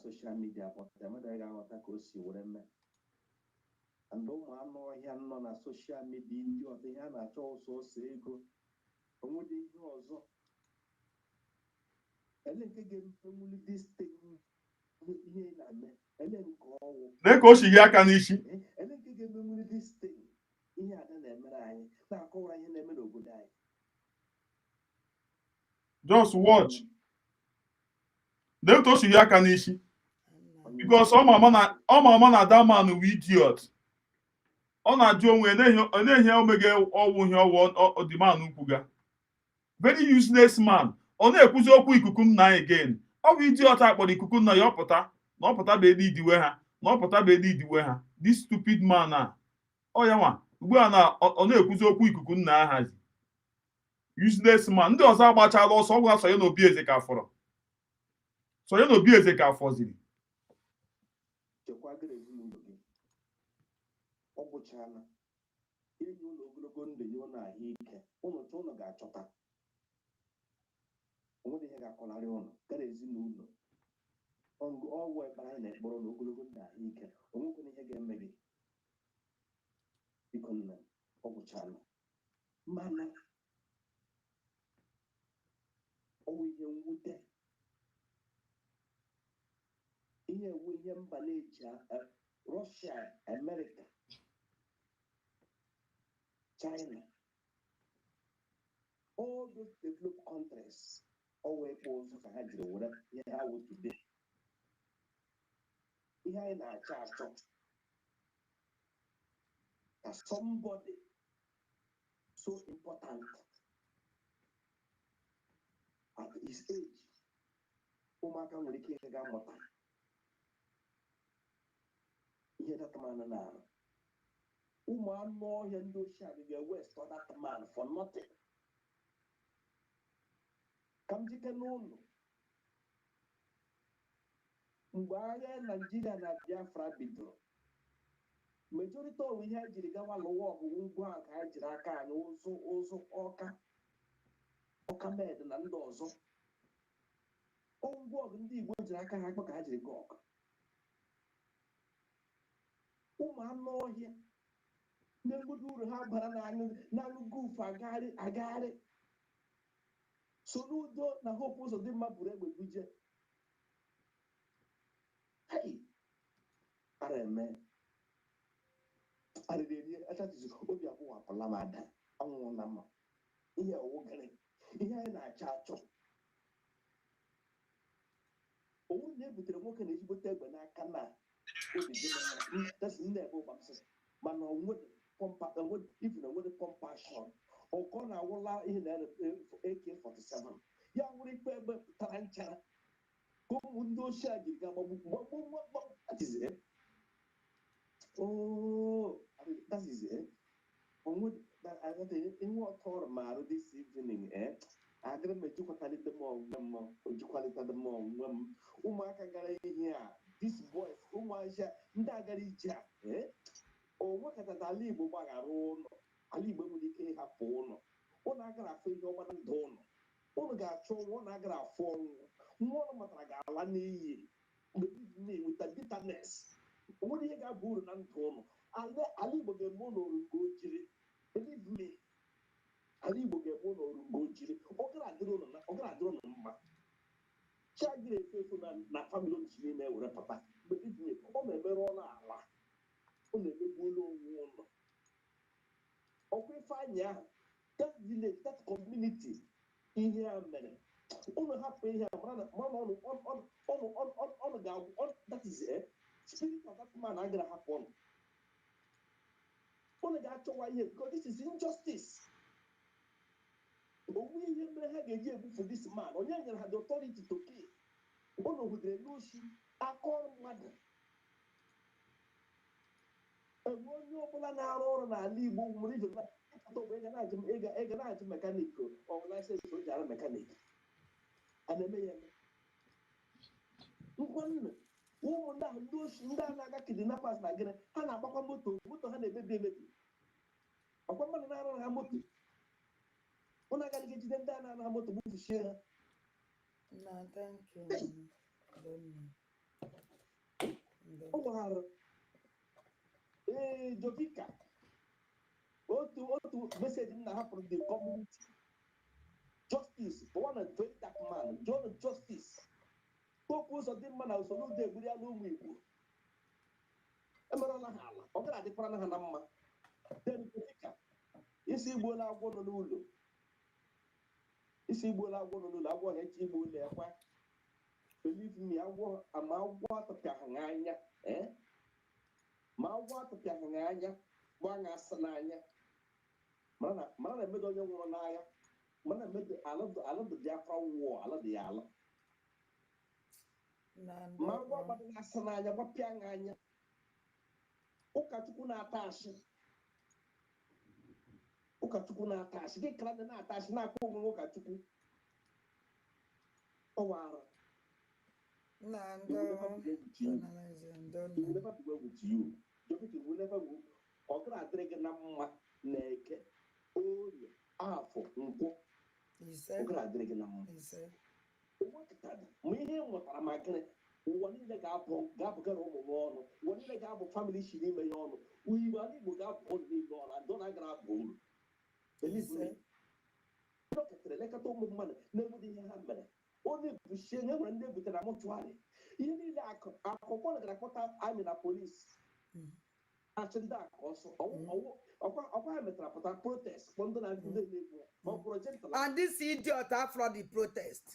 D: Social media, but I'm not going to see what I mean. And though I know him on a social media, you are the hand at also say go. And what do you also? And then again, only this thing. And then go.
H: Then go, she hear Kanishi.
D: And then again, only this thing. He had an emerald. Now go right in the middle of good day.
H: Just watch. Dem to shi ya aka n'ishi. Because ọ ma na that man wụ idiot. Ọ na-ajụ onwe na-ehe omega ọwụ ihe ọwụ the man ukwuga. Very useless man. Ọ na-ekwuzi okwu ikuku nna again. Ọ bụ idiot akpọrọ ikuku nna ya ọpụta na ọpụta bụ edi idiwe ha na ọpụta bụ edi idiwe ha. This stupid man a. Ọ ya nwa ugbu a na ọ na-ekwuzi okwu ikuku nna ahazi. Useless man. Ndị ọzọ agbachala ọsọ ọ ga-asọ ya n'obi eze ka fọrọ. So ya n'obi eze ka fọziri.
D: Chekwagara ezinụlọ gị. Ọ bụchala enyi ụlọ ogologo ndụ ya na ahụike ụnụ ga-achọta. Onwere ihe ga-akọlarị ụnụ gara ezinụlọ. Ọgwụ ekpere anyị na-ekpọrọ n'ogologo ndụ ahụike onwekwana ihe ga-eme gị. Biko nna ọ bụchala mana ọ bụ ihe mwute ihe ewu ihe mba na-eji Russia, America, China, all those developed countries always pose ka ha jiri were ihe ha wụ today. Ihe anyị na-achọ achọ ka somebody so important at his age ụmụaka nwere ike ihe ga-amụta ihe dataman na-arụ. Ụmụ anụ ọhịa ndị ochie adịghị west ọ dataman for nothing. Ka m jike n'ụlọ mgbe agha Nigeria na Biafra bidoro majority of ihe ejiri gawa lụwa ọgụgụ ngwa a ka anyị jiri aka anyị ụzụ ọka med na ndị ọzọ ngwa ọgụ ndị Igbo jiri aka ha akpọ ka ha jiri ga ọgụ. Ụmụ anụ ọhịa na-enweghị uru ha bara n'anụ gufu agagharị so n'udo na hope ụzọ dị mma buru egbe buje ara eme arịrị achatizi obi agbụwapụla m ada anwụrụ na mma ihe ọwụgara ihe anyị na-achọ achọ. Owu na-ebutere nwoke na ezigbote egbe n'aka na obi dị nne ebe ụgbasị mana onwere compassion ọkọ na-awụla ihe na AK-47 ya nwere ikpe egbe pụtara nchara ka ụmụ ndị ochie ji ga-agbagbu ihe ọtọ ọrụ ma arụ this evening agara m ejikwalite m onwe m ojikwalitere m onwe m ụmụaka gara ihe a this boys ụmụazịa ndị agara ije a onwe katata ala Igbo gbaghara ụlọ ala Igbo nwere ike ịhapụ ụlọ ụlọ agara afọ ihe ọgbara ndụ ụlọ ga-achọ nwa ụlọ agara afọ ọnwụ nwa ụlọ matara ga-ala n'iyi mgbe na-enweta bitterness onwere ihe ga-aba uru na ndụ ụlọ ala Igbo ga-eme ụlọ orungo ojiri believe me ala Igbo ga-eme ụlọ orungo ojiri ọ gara adịrị ụlọ mma chiagịrị efe efu na famili obichi n'ime were papa believe me ọ na-emerụ ọla ala ọ na-emegbu ụlọ onwe ụlọ ọkwa ife anya ahụ that village that community ihe a mere ụlọ hapụ ihe a mara ọnụ ga-agwụ that is spirit of that man agara hapụ ọnụ ụlọ ga-achọwa ihe because this is injustice. Onwe ihe mere ha ga-eji ebufu this man onye nyere ha the authority to kill ụlọ hụdere n'oshi aka ọrụ mmadụ. Enwe onye ọbụla na-arụ ọrụ n'ala Igbo nwere ije ịga na-ajụ mekanik ọ laịsensị o ji arụ mekanik a na-eme ya ngwa nna ụmụ ndị ahụ ndị oshi ndị a na-aga kidnappers na gịnị ha na-agbakwa moto ha na-emebi emebi ọkwa mmadụ na-arụ ha moto ọ na-agaghị ejide ndị a na-arụ ha moto gbufuchie ha. Ọ gbaghara Jovika otu meseji m na-ahapụrụ the community justice for one of that man John justice okwu ụzọ dị mma na usoro ụdị egburi ya n'ụmụ Igbo emerela ha ala ọ gara adịkwara ha na mma den Jovika isi Igbo na-agwọ nọ n'ụlọ isi igbo la agwọ n'ụlọ agwọ na-eche igbo ụlọ ekwe believe me agwọ ama agwọ atụpịaghị n'anya ma agwọ atụpịaghị n'anya gba na asa n'anya mana na emedo onye nwụrụ n'agha mana emedo ala dị Biafra wụọ ala dị ya ala ma agwọ agbadị na asa n'anya gbapịa n'anya ụkọchukwu na-ata asị gị kara dị na-ata asị na-akpọ onwe ụkọchukwu ọwara ọ gara adịrị gị na mma na eke orie afọ nkwụ ọ gara adịrị gị na mma ma ihe nwetara ma gịnị ụwa niile ga-abụgara ụmụ m ọnụ ụwa niile ga-abụ famili si n'ime ya ọnụ Igbo Igbo ga-abụ ọnụ niile ọnụ adọ na agara abụ uru dọkịtara elekọta ụmụ mmadụ na-enweghị ihe ha mere onye buchie nye nwere ndị ebutere na mọchụarị ihe niile akụkọ gara akpọta amị na polisi achị ndị aka ọsọ ọkwa ha metara pụta protest kpọ ndị na-egbu
A: and this idiot afro the protest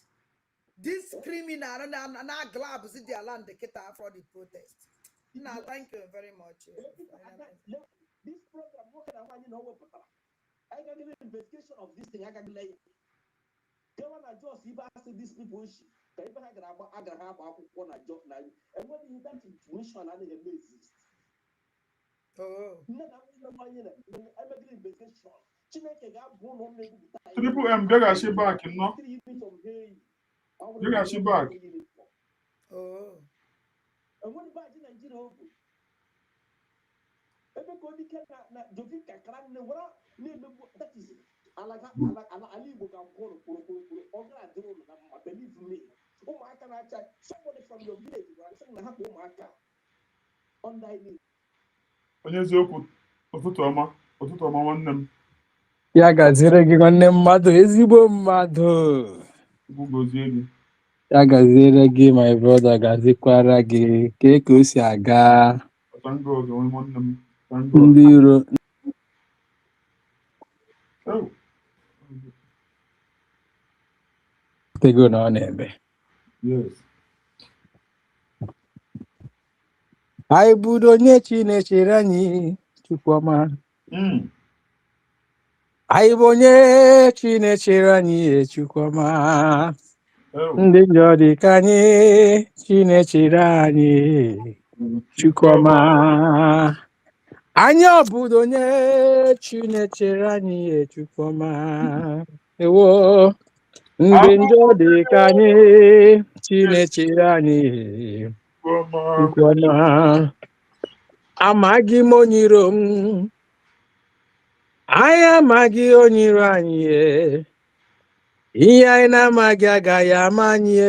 A: this criminal na glabs their land kita afro the protest na thank you very much
D: this program nwoke na nwaanyị na o wepụtara I got an investigation of this thing. I got lay. Go on a just if I see these people, they even have one a job now. And what is that information and it exist?
A: Oh,
D: no, I'm making investigation.
H: Triple M, they got shit back, you know. They got shit back.
A: Oh,
D: and what about Nigeria? Everybody can Jovika can that is alaga Ali Bogan believe me. Oh my can I somebody from your village saying I have my car on dining.
H: Onye eziokwu ụtụtụ ọma nwanne m.
Q: Ya gaziere gị nwanne mmadụ ezigbo mmadụ.
H: Gozie gị.
Q: Ya gaziere gị my brother gazikwara gị ka o si aga.
H: Thank God, nwanne m.
Q: Ndị iro tego na ọ na-eme. Anyị bụrụ onye Chinechere anyị Chukwuma. Anyị bụ onye Chinechere anyị Chukwuma. Ndị njọ dị ka anyị Chinechere anyị Chukwuma. Anyị obodo onye Chinechere anyị Chukwuma. Ewo ndị njọ dị ka anyị Chinechere anyị Chukwuma. Amaghị m onye iro m. Anyị amaghị onye iro anyị. Ihe anyị na-amaghị agaghị ama anyị.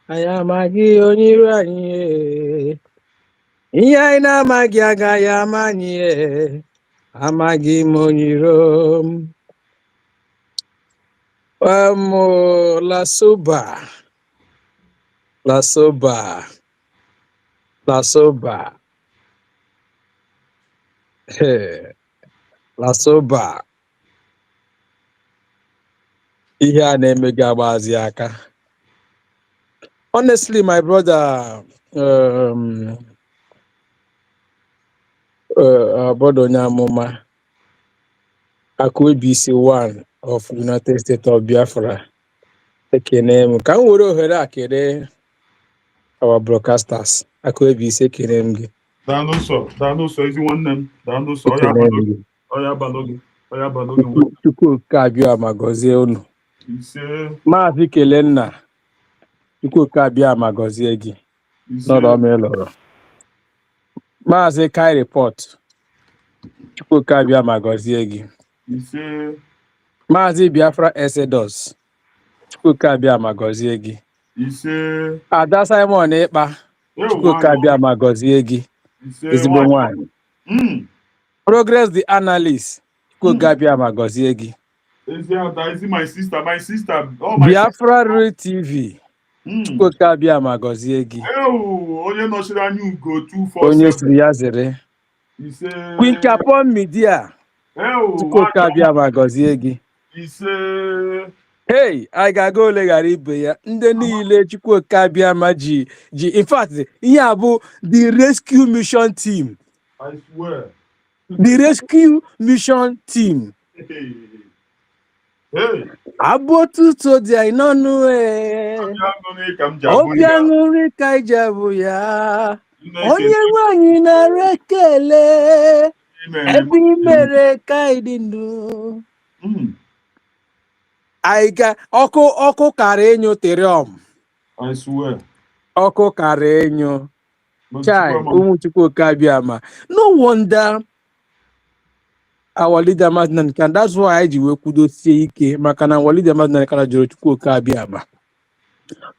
Q: Anyị amaghị onye iro anyị. Ihe anyị na-amaghị agaghị ama anyị. Amaghị m onye iro m. La soba. La soba. Ihe a na-eme gị agbazi aka. Honestly, my brother, Obodo onye amụma, Akụebisi one of United States of Biafra. Ekene m ka m were ohere a kere our broadcasters. Akụebisi ekene m gị.
H: Daalụ sọ ezi nwanne m. Daalụ sọ ọya abalị gị.
Q: Chukwu ka abịa ma gọzie unu.
H: Ise.
Q: Maazị Kelenna. Chukwu ka abịa ma gọzie gị. Nọrọ m ịlọrọ. Maazị Kai Report. Chukwu ka abịa ma gọzie gị.
H: Ise.
Q: Maazị Biafra Exodus. Chukwu ka abịa ma gọzie gị.
H: Ise.
Q: Ada Simon Ịkpa. Chukwu ka abịa ma gọzie gị. Ezigbo nwanyị. Progress the analyst. Chukwu ka abịa ma gọzie gị.
H: My sister.
Q: Biafra Real TV. Chukwu ka abịa ma gọzie gị.
H: Onye nọchiri anya ugo 247.
Q: Onye siri ya zere. Queen Capon Media. Chukwu ka abịa ma gọzie gị. Hey, I ga-aga ole ghara ibe ya ndị niile Chukwuka Abịama ji in fact ihe a bụ the rescue mission team.
H: I swear.
Q: The rescue mission team.
H: Hey.
Q: Abụ otuto dị anyị n'ọnụ obi aṅụrị ka iji abụ ya onye nwanyị nara ekele ebe i mere ka anyị dị ndụ. Anyị ga ọkụ kara enyo teriọm.
H: I swear.
Q: Ọkụ kara enyo. Chai, ụmụ Chukwuka Abịama. No wonder our leader Maazị Nnamdi, that's why I ji wee kwudosie ike maka na our leader Maazị Nnamdi jụrụ Chukwuka Abịama.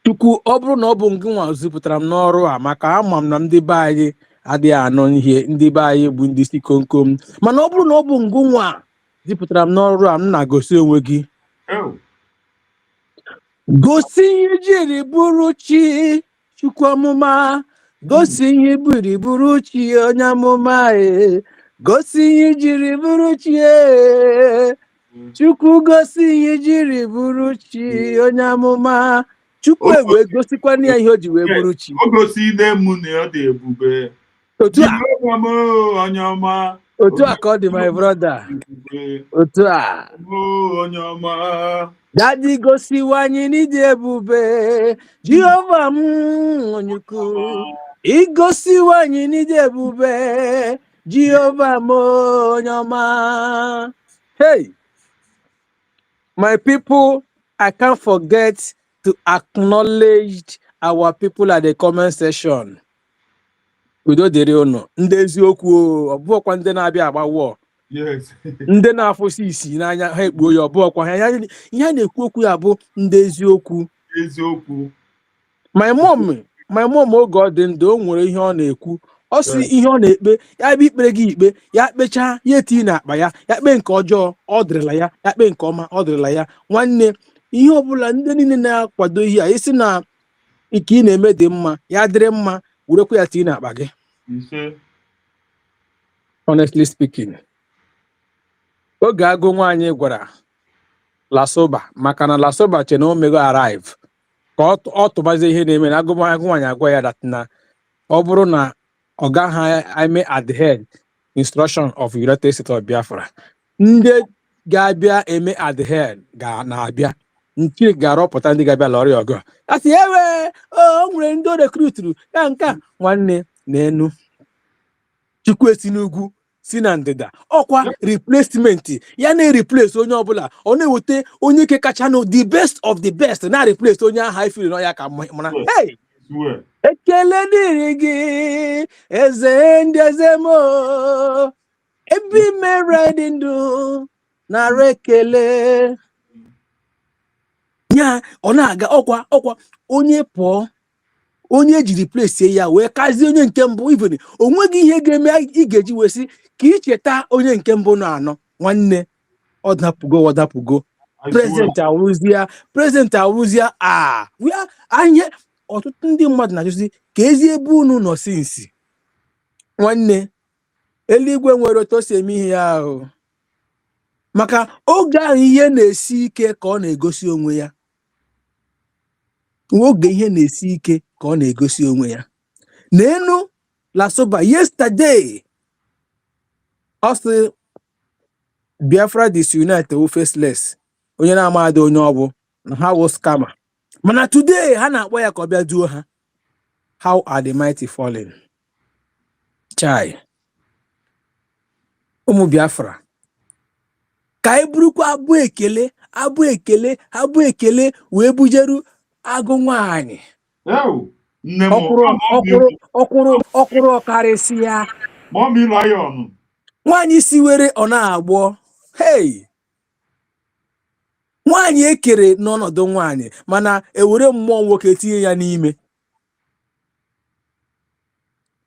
Q: Tupu ọ bụrụ na ọ bụ ngị nwa zipụtara m n'ọrụ a maka ama m na ndị be anyị adịghị anọ ihe ndị be anyị bụ ndị isi komkom mana ọ bụrụ na ọ bụ ngị nwa zipụtara m n'ọrụ a m na-agosi onwe gị gosi ihe jiri bụrụ chi Chukwu amụma gosi ihe biri bụrụ chi onye amụma gosi ihe jiri bụrụ chi Chukwu gosi ihe jiri bụrụ chi onye amụma Chukwu wee gosikwana ya ihe o ji wee bụrụ chi.
H: O gosi n'emu na ọ dị ebube.
Q: Otu a
H: onye ọma.
Q: Otu a ka ọ dị my brother. Otu a.
H: Onye ọma.
Q: Daddy gosiwa anyị n'ịdị ebube Jehova m onye ukwu. Igosiwa anyị n'ịdị ebube Jehova m onye ọma. Hey, my people, I can't forget to acknowledge our people at the comment section. Udo dịrị unu ndị eziokwu ọ bụkwa ndị na-abịa agba wọọ.
H: Yes.
Q: Ndị na-afụsi isi n'anya ha ekpuo ya ọ bụkwa ha ihe a na-ekwu okwu ya bụ ndị eziokwu.
H: Eziokwu.
Q: My mom oge ọ dị ndụ o nwere ihe ọ na-ekwu ọ sị ihe ọ na-ekpe ya bụ ikpere gị ikpe ya kpechaa ya etinye n'akpa ya kpee nke ọjọọ ọ dịrịla ya kpee nke ọma ọ dịrịla ya nwanne ihe ọbụla ndị niile na-akwado ihe a isi na ike ị na-eme dị mma ya dịrị mma werekwa ya tinye n'akpa gị. Honestly speaking, oge agụ nwaanyị gwara Lasoba maka na Lasoba che na omego arrive ka ọ tụbazie ihe na-eme na agụ nwaanyị agwa ya dat na ọ bụrụ na ọ gaghị eme at the head instruction of United States of Biafra ndị ga-abịa eme at the head na-abịa nke ga-arọpụta ndị ga-abịa lọrị ọgụ asị ewe o nwere ndị o rekruturu ya nka nwanne n'enu Chukwu esi n'ugwu si na ndịda ọkwa replacement ya na-replace onye ọbụla ọ na-eweta onye ike kacha nụ the best of the best na-replace onye aha ifiri n'ọya ka mara. Hey, ekele dịrị gị eze ndị eze m ebe mere dị ndụ nara ekele ya ọ na-aga ọkwa onye pụọ onye ejiri place ya wee kazie onye nke mbụ even onweghị ihe ga-eme ị ga-eji wee sị ka icheta onye nke mbụ na anọ nwanne ọ dapụgo prezident awụzia anya ọtụtụ ndị mmadụ na-ajụzi ka ezi ebe unu nọ sinsi nwanne eluigwe nwere otu o si eme ihe ya ahụ maka oge ahụ ihe na-esi ike ka ọ na-egosi onwe ya oge ihe na-esi ike ka ọ na-egosi onwe ya n'enu Lasoba yesterday ọ sị Biafra disunite wụ faceless onye na-amadị onye ọ bụ na ha wụ scammer mana today ha na-akpọ ya ka ọ bịa duo ha. How are the mighty fallen? Chai ụmụ Biafra ka anyị burukwa abụ ekele wee bujeru agụ nwaanyị ọkwụrụ ọkarịsị ya nwaanyị si were ọ na-agbọ. Hey, nwaanyị ekere n'ọnọdụ nwaanyị mana ewere mmụọ nwoke tinye ya n'ime.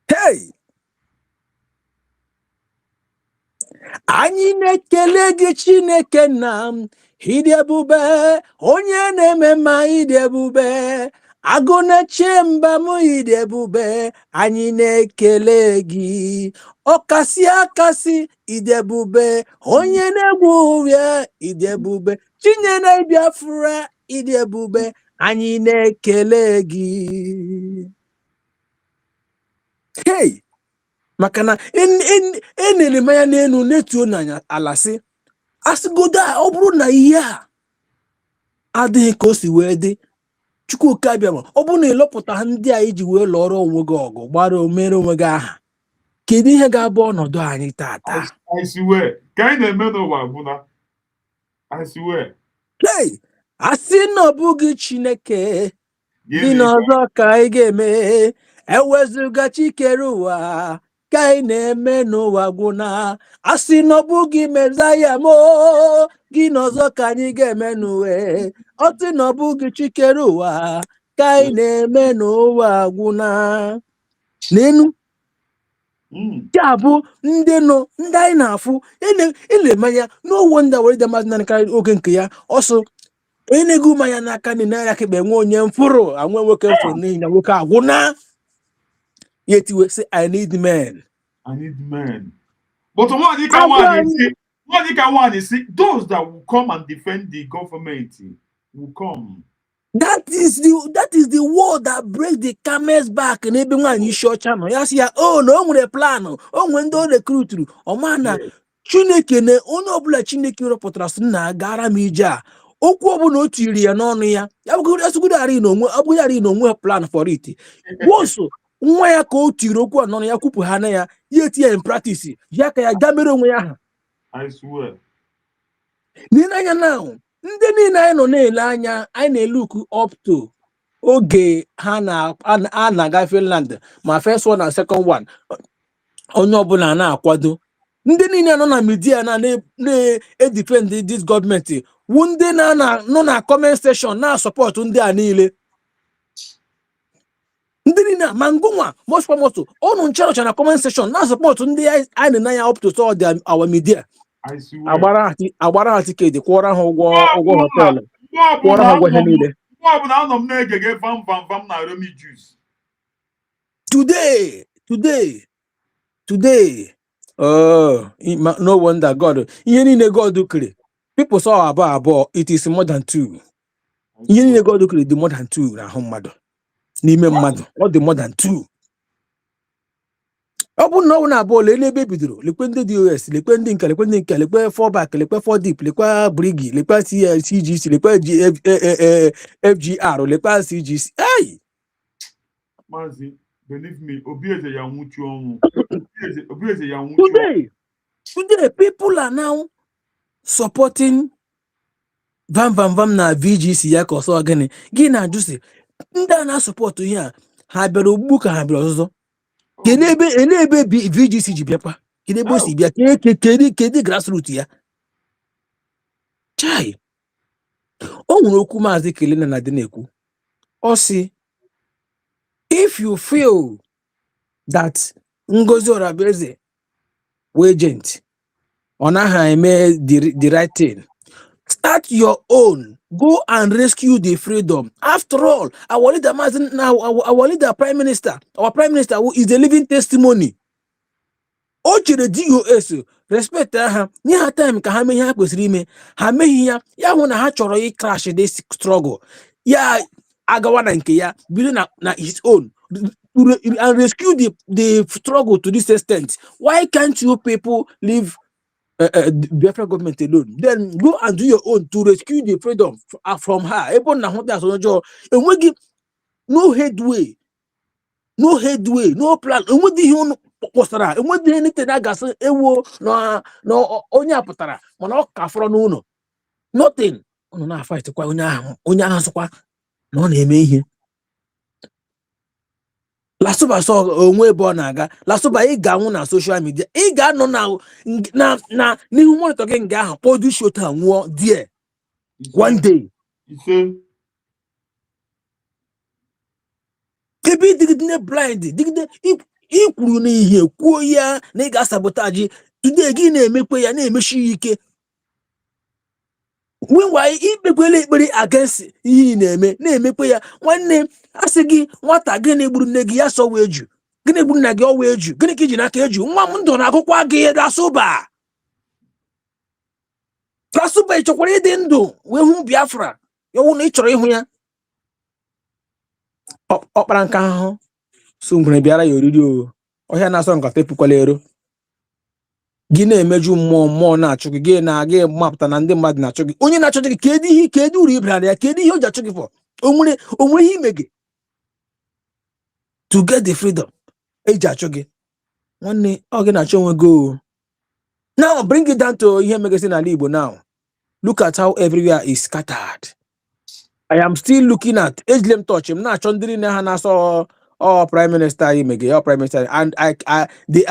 Q: Hey, anyị na-ekele gị Chineke nna m ịdị ebube onye na-eme mma ịdị ebube Agụnachi mba m ide ebube anyị na-ekele gị ọkasị akasị ide ebube onye na-egwu uwe ide ebube Chinyere Biafra ide ebube anyị na-ekele gị. Hey, maka na enere m anya n'elu netuo n'anya ala sị asịgodo ọ bụrụ na ihe a adịghị ka o si wee dị Chukwuka abịama ọ bụrụ na ịlọpụta ndị a iji wee lụọrọ onwe gị ọgụ gbara omere onwe gị aha kedu ihe ga-abụ ọnọdụ anyị tata?
H: I swear ka anyị na-eme n'ụwa bụ na I swear.
Q: Hey, asị na ọ bụghị Chineke gịnị ọzọ ka anyị ga-eme ewezụga chikere ụwa ka anyị na-eme n'ụwa gwụna asị na ọ bụghị Mezaya mo gịnị ọzọ ka anyị ga-eme n'uwe ọtị na ọ bụghị chikere ụwa ka anyị na-eme n'ụwa gwụna n'enu ya bụ ndị anyị na-afụ ele-emanya n'owo ndị were damasị na karịrị oge nke ya ọsọ enego mmanya n'aka ndị naira kekpe nwe onye mfụrụ anwe nwoke mfụrụ n'ihi na nwoke agwụna ya etiwe sị I need men.
H: But nwaanyị ka nwaanyị si those that will come and defend the government will come.
Q: That is the word that breaks the camel's back n'ebe nwaanyị isi ọcha nọ ya sị ya na o nwere planụ o nwere ndị o rekruturu ọma na Chineke na onye ọbụla Chineke rọpụtara sị na agara m ije a okwu ọbụla o tiri ya n'ọnụ ya bụgharị n'onwe plan for it woso nwa ya ka o tiri okwu a n'ọnụ ya kwupụ ha na ya eti ya in practice ya ka ya gaa mere onwe ya aha.
H: I swear.
Q: N'ile anya now ndị niile anyị nọ na-ele anya anyị na-look up to oge ha na-aga Finland ma first one na second one onye ọbụla na-akwado ndị niile nọ na media na-edefend this gọọmenti wu ndị nọ na comment section na-support ndị a niile ndị niile ma ngụnwa mosmoso ọnụ nchọrọcha na comment section na-support ndị anyị na ya up to our media agbara ha tiketi kwụọrọ ha ụgwọ họteelụ kwụọrọ ha ụgwọ ihe niile.
H: Ọbụna anọ m na-egege vam na Romi juice.
Q: Today no wonder God ihe niile God kere people saw abụọ it is more than 2 ihe niile God kere dị more than 2 n'ahụ mmadụ n'ime mmadụ ọ dị more than 2. Ọ bụ na ọ na abụọ lee n'ebe bidoro lekwe ndị DOS lekwe ndị nke lekwe fallback lekwe 4 deep lekwe brigi lekwe CGC lekwe FGR lekwe CGC. Hey,
H: Mazi, believe me, Obieze ya nwuchu ọnwụ.
Q: Today people are now supporting vam na VGC ya ka ọsọ gị na-ajụ sị ndị a na-asọpọtụ ihe a ha bịara ogbu ka ha bịara ọzọ ebe VGC ji bịakwa kedu ebe o si bịa kedu grassroots ya chai o nwere okwu maazị Kelena na dị na-ekwu ọ sị if you feel that Ngozi Orabueze wee agent ọ naghị eme the right thing start your own. Go and rescue the freedom. After all, our leader, our prime minister who is a living testimony. Oche the DOS respect ha nye ha time ka ha mee ha kwesịrị ime ha meghị ya hụ na ha chọrọ i crash this struggle ya agawa na nke ya bido na his own and rescue the struggle to this extent. Why can't you people leave Biafra government alone? Then go and do your own to rescue the freedom from her. No headway, no plan. Nothing. Na fight kwa onye ahụ no na-eme ihe. Lasuba so onwe ebe ọ na-aga Lasuba ị ga-anwụ na social media ị ga-anọ na n'ihu monitor gị nga ahụ podu shota nwụọ die one day ebe digide blind digide ikwuru n'ihe kwuo ya na ị ga-sabotaji today gị na-emekwe ya na-emechi ike Meanwhile, ikpekwele ekpere against ihe ị na-emekwa ya nwanne asị gị nwata gị na-egburu nne gị ya sọwa eju gị na-egburu nna gị ọwa eju gịnị ka iji n'aka eju nwa m ndụ na-agụkwa gị rasụba ị chọkwara ịdị ndụ wee hụ Biafra ọwụ na ị chọrọ ịhụ ya ọkpara nka ahụhụ so ngwere bịara ya oriri ọhịa na-asọ nkata epukwala ero gị na-emeju mmụọ na-achụ gị na-aga mapụta na ndị mmadụ na-achụ gị onye na-achụ gị kedu uru ibara ya kedu ihe o ji achụ gị fọ onwere ihe ime gị to get the freedom eji achụ gị nwanne ọ gị na-achọ onwe gị now bring it down to ihe megasị n'ala Igbo now look at how everywhere is scattered. I am still looking at Ejlem touch him na-achọ ndị niile ha na-asọ prime minister imege prime minister and they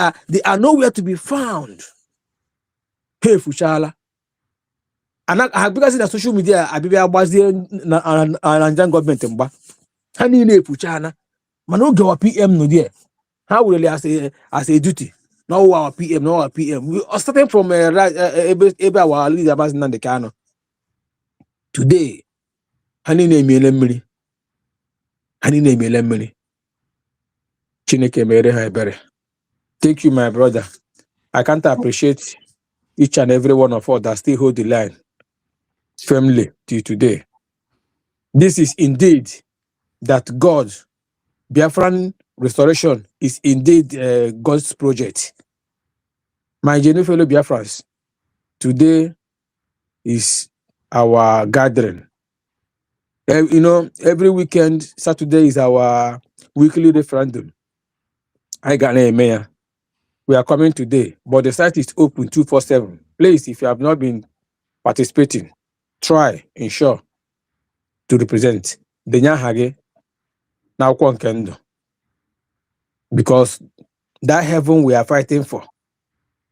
Q: are nowhere to be found. Hey fuchala ha bịgasị na social media abịbịa agbazie na Nigerian gọọmenti mgba ha niile efuchana mana oge our PM no there ha werele as a duty no our PM we are starting from ebe our leader Maazị Nnamdi Kanu today ha niile emiele mmiri Chineke mere ha ebere. Thank you my brother. I can't appreciate each and every one of us that still hold the line firmly till today. This is indeed that God, Biafran restoration is indeed God's project. My genuine fellow Biafrans, today is our gathering. Every weekend, Saturday is our weekly referendum. I got a mayor. We are coming today, but the site is open 247. Please, if you have not been participating, try, ensure to represent the Nyahage now Kendo. Because that heaven we are fighting for,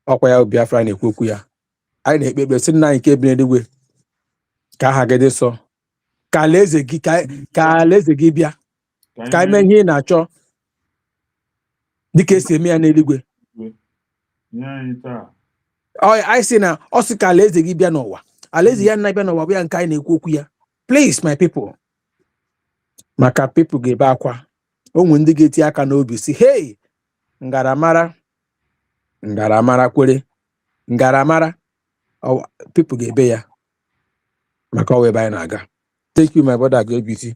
Q: Okwaya Biafra and Ekukuya. I need to send 9 cable anyway. Kahagede so. Kaleze Gibia. Kaimen here nacho. Dike Semi and Eligwe. I say now, Osika Leze Gibia Nowa. Alezi Yan Naiba we and Kaine Kukuya. Please, my people. Maka people ge bakwa. Onwundi geti aka n'obi si hey ngaramara kwere ngaramara people ge-ebe ya maka we by naga. Thank you my brother great beauty.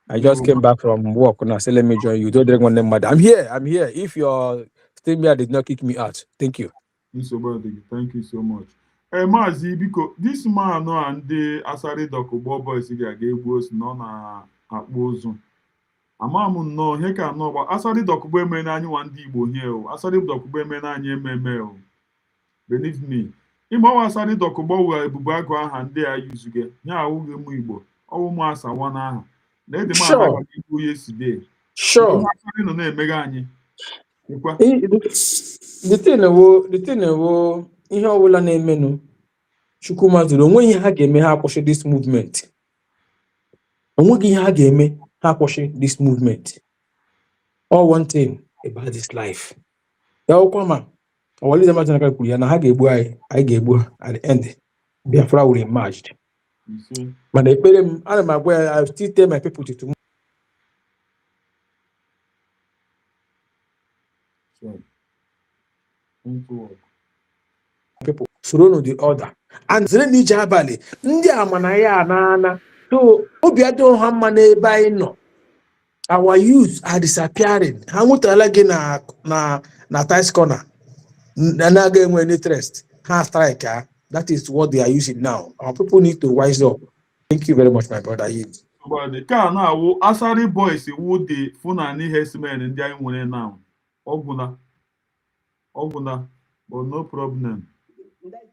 Q: I just came back from work now, so let me join you. Don't drink one name, I'm here. If your stay here did not kick me out. Thank you.
H: Thank you so much. Mazi biko this man no and the Asari Dokubo boys ga-egbu osi no na akpụ ozu. Amam no he ka no gba Asari Dokubo eme na anyị nwa ndị Igbo here o. Asari Dokubo eme na anyị ememe o. Believe me. Ịma wa Asari Dokubo we ebubo agụ aha ndị a yuzuge. Nya awuge mu Igbo. Ọwụ mu asawa na aha. Na ede ma na Igbo yesterday.
Q: Sure.
H: Asari no na emega anyị.
Q: The thing wo ihe ọbụla na-emenu Chukwuma zuru onwe ihe ha ga-eme ha akwụsị this movement. Onweghị ihe ha ga-eme ha akwụsị this movement. All one thing about this life. Ya ọkwama ọwalize mazị na kwuru ya na ha ga-egbu anyị ga-egbu at the end Biafra will emerge. Mana ekpere m ana m agwa ya I still tell my people to people soro the order and zere n'ije abalị ndị amana ya na so obi adịghị ha mma n'ebe anyị nọ. Our youth are disappearing. Ha nwetala gị na Tice Corner na-aga enwe interest ha strike ha. That is what they are using now. Our people need to wise up. Thank you very much my brother.
H: The car now Asari boys would the Funani herdsmen and the nwere now. Oguna, but no problem.
D: And that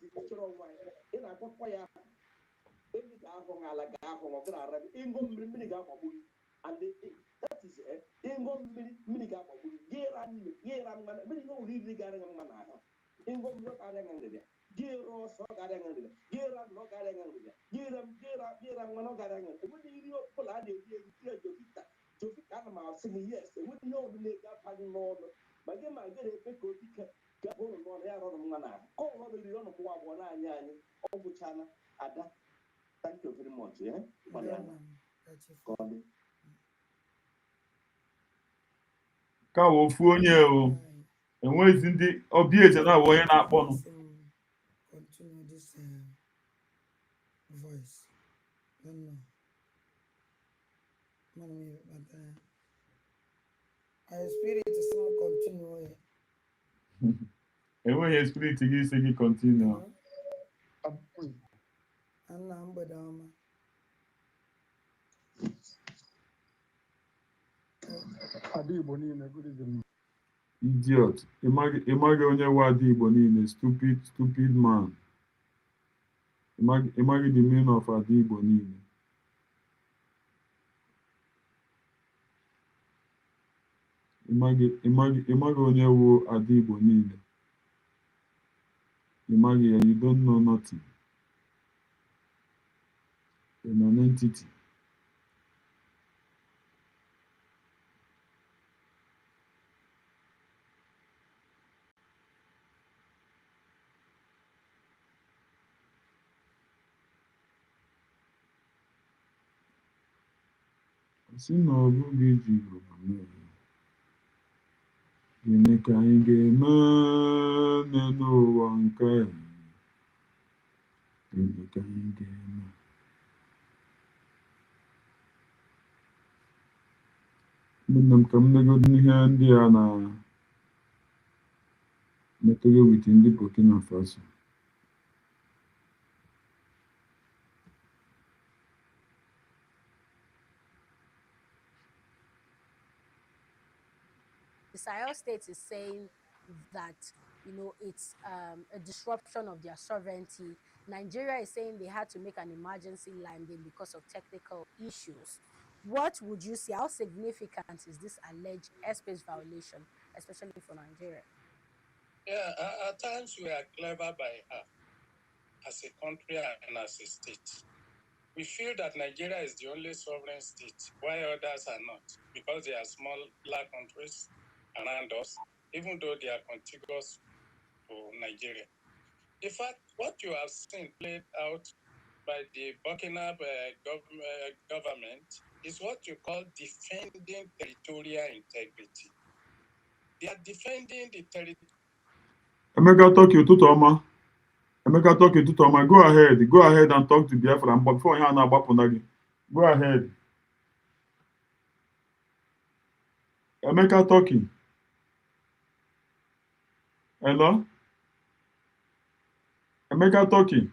D: is Ingo Miniga, Giro so garang Gira no garang Gira no garang. What do you pull out the Jovita ma singing yes, what do you know the nigga Lord? But then I get a big go get hold on air on mana. Call over the on of Wabona Yani, Obuchana, Ada. Thank you very much. Yeah?
H: ka ofu onye o enwezi ndị ọbịa eze na-abụ onye na-akpọnụ
A: Continue this voice. Don't know. Our spirit is not continue.
H: enweghị spirit gị isi gị kọntinu
A: Anna mgbede ọma.
K: Ada Igbo niile, good evening.
H: idiot ịmaghị onye nwe ada Igbo niile stupid man ịmaghị the meaning of ada Igbo niile ịmaghị onye wu ada Igbo niile ịmaghị ya, you don't know nothing. You're an entity. Sị na ọ bụghị iji Igbo mee gịnị ka anyị ga-eme n'ụwa nke a? Gịnị ka anyị ga-eme? Ụmụnne m, ka m legodo ihe ndị a na-metụghị wit ndị Burkina Faso.
R: The Sahel states is saying that, it's a disruption of their sovereignty. Nigeria is saying they had to make an emergency landing because of technical issues. What would you say? How significant is this alleged airspace violation, especially for Nigeria?
N: Yeah, at times we are clever by half as a country and as a state. We feel that Nigeria is the only sovereign state, while others are not, because they are smaller countries around us, even though they are contiguous to Nigeria. In fact, what you have seen played out by the Burkina government is what you call defending territorial integrity. They are defending the territory.
H: Emeka talk ụtụtụ ọma. Emeka talk ụtụtụ ọma. Go ahead and talk to Biafra before ihe a na-agbapụna gị. Go ahead. Emeka talking. Hello? Emeka talking.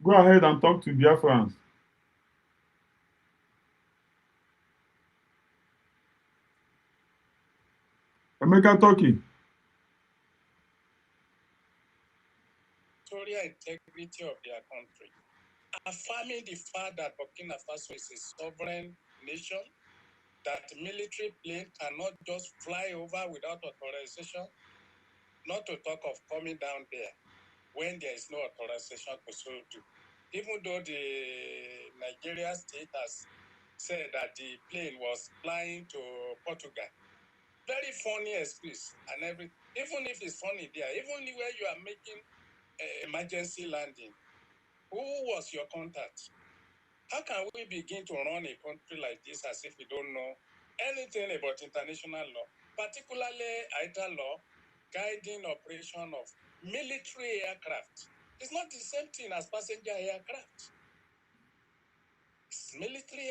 H: Go ahead and talk to Biafrans. Emeka talking.
N: Territorial integrity of their country, affirming the fact that Burkina Faso is a sovereign nation, that military plane cannot just fly over without authorization, not to talk of coming down there when there is no authorization to so do. Even though the Nigeria state has said that the plane was flying to Portugal. Very funny excuse and everything. Even if it's funny there, even where you are making emergency landing, who was your contact? How can we begin to run a country like this as if we don't know anything about international law, particularly ITA law guiding operation of military aircraft? It's not the same thing as passenger aircraft. It's military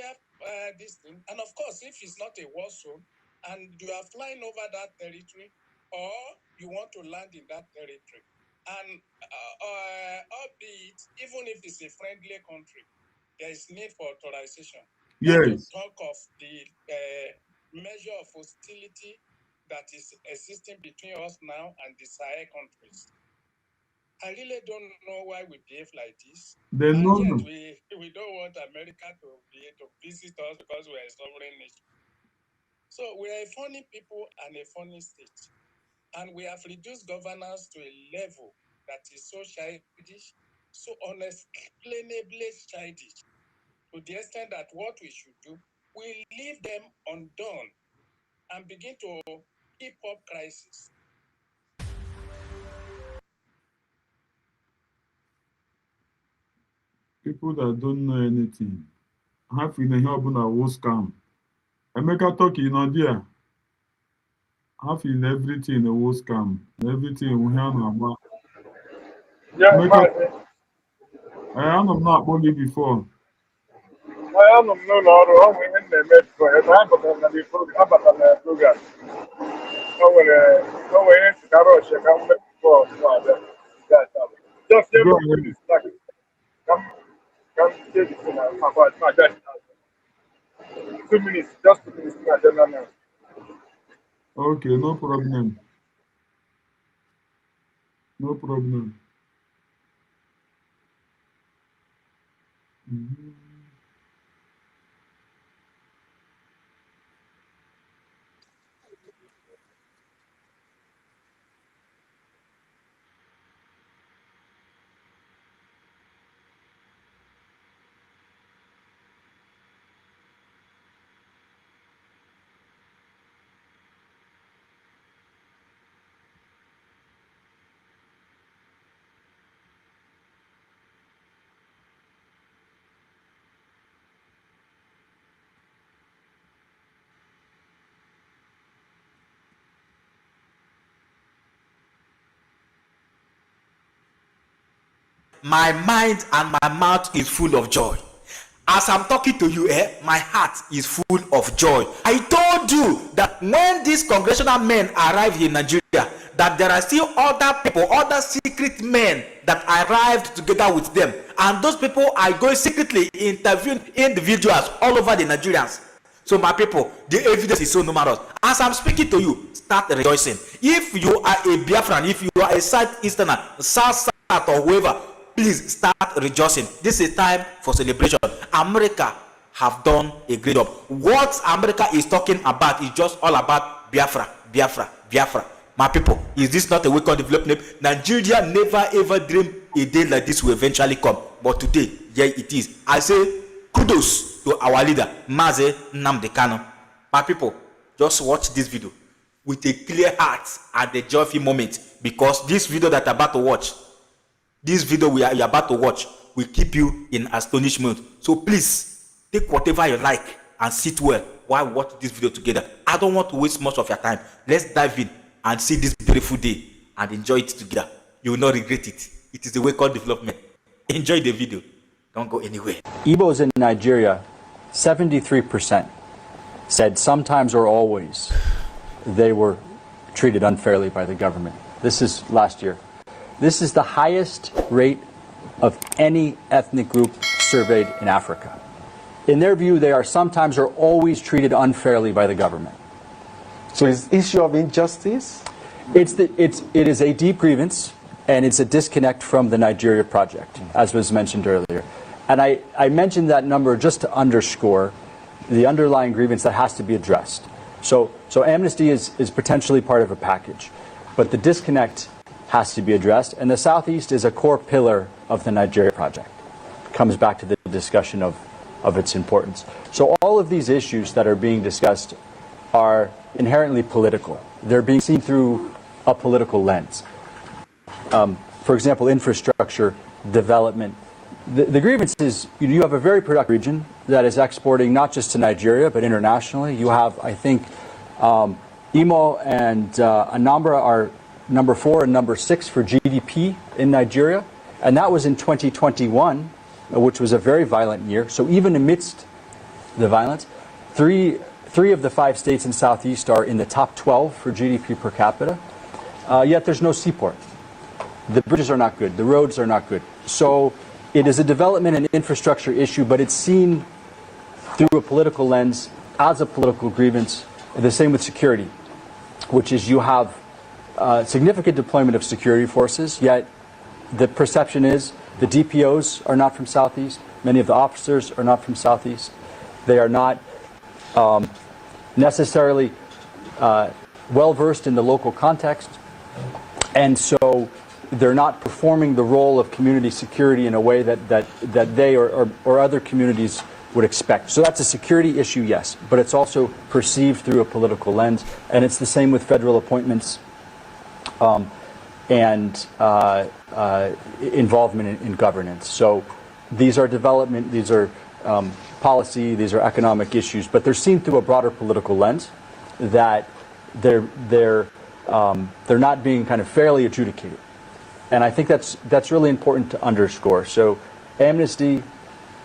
N: this thing. And of course, if it's not a war zone and you are flying over that territory or you want to land in that territory, and albeit, even if it's a friendly country, there is need for authorization.
H: Yes.
N: To talk of the measure of hostility that is existing between us now and the Sahel countries. I really don't know why we behave like this.
H: We
N: don't want America to visit us because we are a sovereign nation. So we are a funny people and a funny state. And we have reduced governance to a level that is so childish, so unexplainably childish, to the extent that what we should do, we leave them undone and begin to keep up crisis.
H: People that don't know anything. Half in a help on a war scam. Emeka talk in idea. Half in everything a war scam. Everything we have about.
K: Yeah,
H: Emeka, I am not only before.
K: I am no longer home in the metro. I am but the program. No way to Carol, she come before. Just
H: Go
K: 2
H: ahead.
K: minutes. Come take it about my dad. 2 minutes, just 2 minutes. Now.
H: Okay, no problem. No problem.
S: My mind and my mouth is full of joy. As I'm talking to you, my heart is full of joy. I told you that when these congressional men arrived in Nigeria, that there are still other people, other secret men that arrived together with them. And those people are going secretly interviewing individuals all over the Nigerians. So my people, the evidence is so numerous. As I'm speaking to you, start rejoicing. If you are a Biafran, if you are a Southeasterner, South or whoever, please start rejoicing. This is time for celebration. America have done a great job. What America is talking about is just all about Biafra, Biafra, Biafra. My people, is this not a wake-up development? Nigeria never ever dreamed a day like this will eventually come. But today, yeah, it is. I say kudos to our leader, Mazi Nnamdi Kanu. My people, just watch this video with a clear heart and a joyful moment, because this video that you're about to watch, this video you're about to watch will keep you in astonishment. So please take whatever you like and sit well while we watch this video together. I don't want to waste much of your time. Let's dive in and see this beautiful day and enjoy it together. You will not regret it. It is a wake-up development. Enjoy the video. Don't go anywhere.
J: Igbos in Nigeria, 73% said sometimes or always they were treated unfairly by the government. This is last year. This is the highest rate of any ethnic group surveyed in Africa. In their view, they are sometimes or always treated unfairly by the government.
T: So it's an issue of injustice?
J: It is a deep grievance, and it's a disconnect from the Nigeria project, as was mentioned earlier. And I mentioned that number just to underscore the underlying grievance that has to be addressed. So amnesty is potentially part of a package, but the disconnect has to be addressed, and the Southeast is a core pillar of the Nigeria project. It comes back to the discussion of its importance. So all of these issues that are being discussed are inherently political. They're being seen through a political lens. For example, infrastructure, development. The grievance is you have a very productive region that is exporting not just to Nigeria, but internationally. You have, I think, Imo and Anambra are number 4 and number 6 for GDP in Nigeria. And that was in 2021, which was a very violent year. So even amidst the violence, three of the 5 states in Southeast are in the top 12 for GDP per capita. Yet there's no seaport. The bridges are not good. The roads are not good. So it is a development and infrastructure issue, but it's seen through a political lens as a political grievance. The same with security, which is you have significant deployment of security forces, yet the perception is the DPOs are not from Southeast. Many of the officers are not from Southeast. They are not necessarily well-versed in the local context. And so they're not performing the role of community security in a way that they or other communities would expect. So that's a security issue, yes, but it's also perceived through a political lens. And it's the same with federal appointments and involvement in governance. So these are development, these are policy, these are economic issues, but they're seen through a broader political lens, that they're not being kind of fairly adjudicated. And I think that's really important to underscore. So amnesty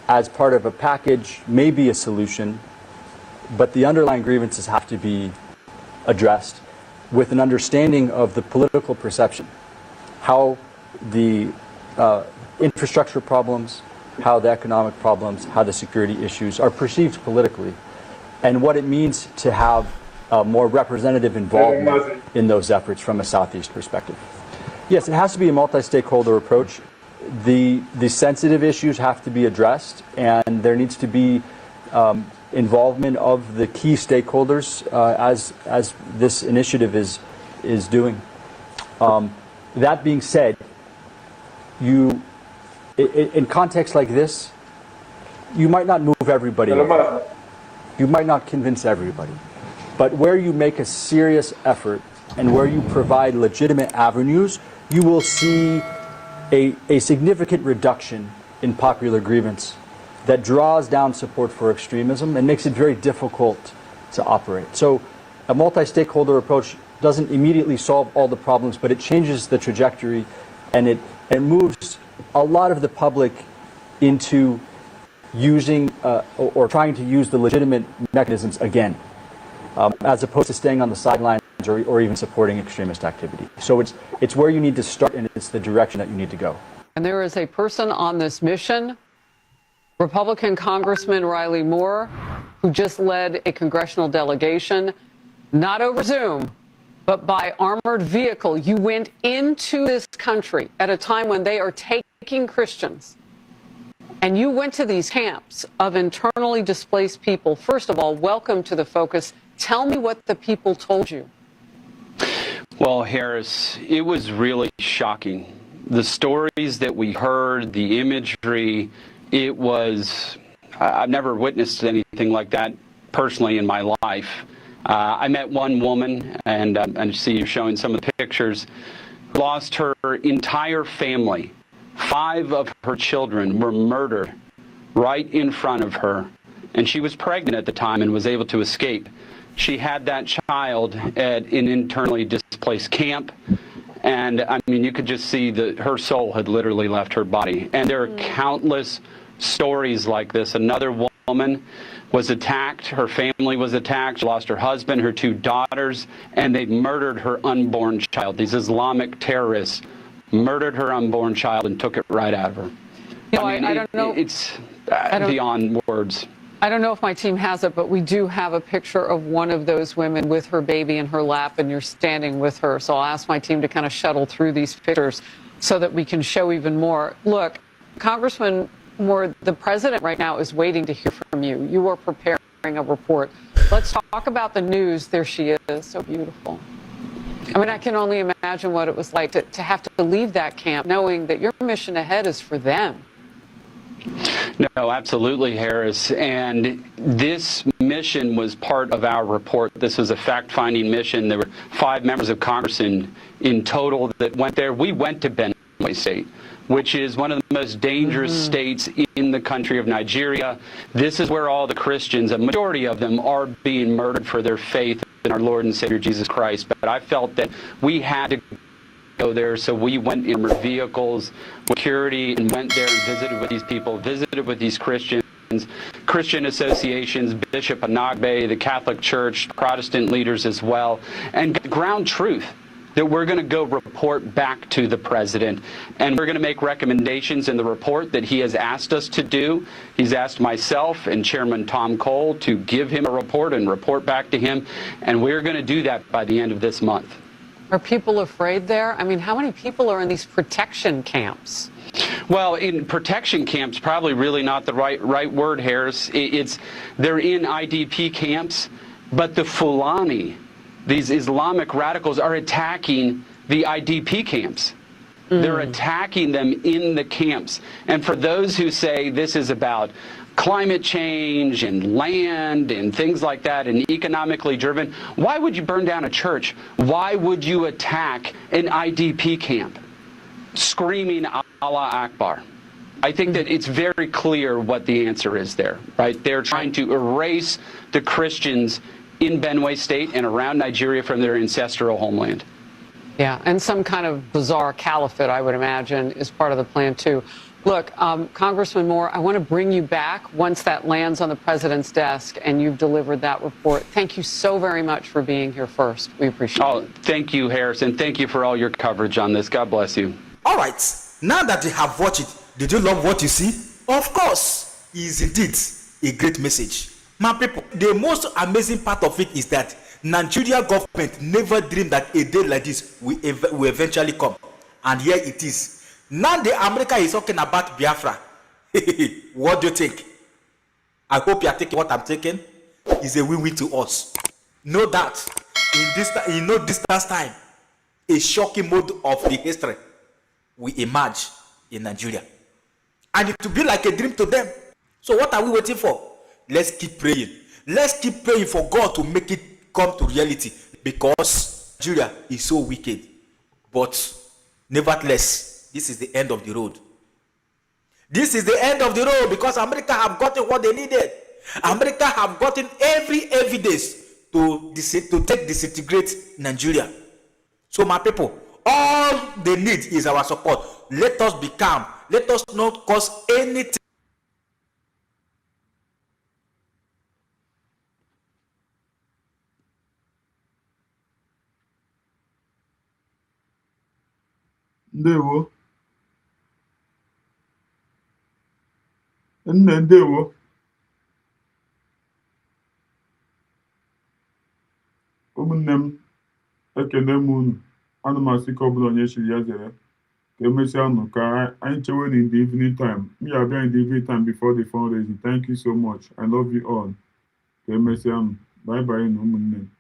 J: as part of a package may be a solution, but the underlying grievances have to be addressed with an understanding of the political perception, how the infrastructure problems, how the economic problems, how the security issues are perceived politically, and what it means to have more representative involvement in those efforts from a Southeast perspective. Yes, it has to be a multi-stakeholder approach. The sensitive issues have to be addressed, and there needs to be involvement of the key stakeholders as this initiative is doing. That being said, in contexts like this, you might not move everybody over. You might not convince everybody. But where you make a serious effort and where you provide legitimate avenues, you will see a significant reduction in popular grievance that draws down support for extremism and makes it very difficult to operate. So a multi-stakeholder approach doesn't immediately solve all the problems, but it changes the trajectory, and it moves a lot of the public into using or trying to use the legitimate mechanisms again, as opposed to staying on the sidelines or even supporting extremist activity. So it's where you need to start, and it's the direction that you need to go.
U: And there is a person on this mission, Republican Congressman Riley Moore, who just led a congressional delegation, not over Zoom, but by armored vehicle. You went into this country at a time when they are taking Christians, and you went to these camps of internally displaced people. First of all, welcome to The Focus. Tell me what the people told you.
M: Well, Harris, it was really shocking. The stories that we heard, the imagery, it was, I've never witnessed anything like that personally in my life. I met one woman, and I see you showing some of the pictures, who lost her entire family. 5 of her children were murdered right in front of her, and she was pregnant at the time and was able to escape. She had that child at an internally displaced camp, and I mean, you could just see that her soul had literally left her body. And there are countless stories like this. Another woman was attacked, her family was attacked, she lost her husband, her 2 daughters, and they murdered her unborn child. These Islamic terrorists murdered her unborn child and took it right out of her.
U: You know, I don't know.
M: It's beyond words.
U: I don't know if my team has it, but we do have a picture of one of those women with her baby in her lap, and you're standing with her. So I'll ask my team to kind of shuttle through these pictures so that we can show even more. Look, Congressman Moore, the president right now is waiting to hear from you. You are preparing a report. Let's talk about the news. There she is, so beautiful. I mean, I can only imagine what it was like to have to leave that camp knowing that your mission ahead is for them.
M: No, absolutely, Harris. And this mission was part of our report. This was a fact-finding mission. There were 5 members of Congress in total that went there. We went to Benue State, which is one of the most dangerous states in the country of Nigeria. This is where all the Christians, a majority of them, are being murdered for their faith in our Lord and Savior Jesus Christ. But I felt that we had to go there, so we went in our vehicles with security and went there and visited with these people, visited with these Christians, Christian associations, Bishop Anagbe, the Catholic Church, Protestant leaders as well, and ground truth that we're going to go report back to the president, and we're going to make recommendations in the report that he has asked us to do. He's asked myself and Chairman Tom Cole to give him a report and report back to him, and we're going to do that by the end of this month.
U: Are people afraid there? I mean, how many people are in these protection camps?
M: Well, in protection camps, probably really not the right word, Harris. They're in IDP camps, but the Fulani, these Islamic radicals, are attacking the IDP camps. They're attacking them in the camps. And for those who say this is about climate change and land and things like that and economically driven, why would you burn down a church? Why would you attack an IDP camp? Screaming Allah Akbar. I think that it's very clear what the answer is there, right? They're trying to erase the Christians in Benue State and around Nigeria from their ancestral homeland.
U: Yeah, and some kind of bizarre caliphate, I would imagine, is part of the plan, too. Look, Congressman Moore, I want to bring you back once that lands on the president's desk and you've delivered that report. Thank you so very much for being here first. We appreciate it.
M: Thank you, Harrison. Thank you for all your coverage on this. God bless you.
S: All right, now that you have watched it, did you love what you see? Of course, it is indeed a great message. My people, the most amazing part of it is that Nigeria government never dreamed that a day like this will eventually come. And here it is. Now the America is talking about Biafra. What do you think? I hope you are taking what I'm taking. It's a win-win to us. Know that in no distance time, a shocking mode of the history will emerge in Nigeria. And it will be like a dream to them. So what are we waiting for? Let's keep praying. Let's keep praying for God to make it come to reality, because Nigeria is so wicked. But nevertheless, this is the end of the road. This is the end of the road, because America have gotten what they needed. America have gotten every evidence to disintegrate Nigeria. So my people, all they need is our support. Let us be calm. Let us not cause anything.
H: Ndewo. Ndewo. Ụmụnne m, ekene m unu. Ana m asị ka ọ bụla onye chiri ya zere. Ka emesịa unu ka anyị chewe in the evening time. M ga-abịa in the evening time before the fundraising. Thank you so much. I love you all. Ka emesịa unu. Bye bye na ụmụnne m.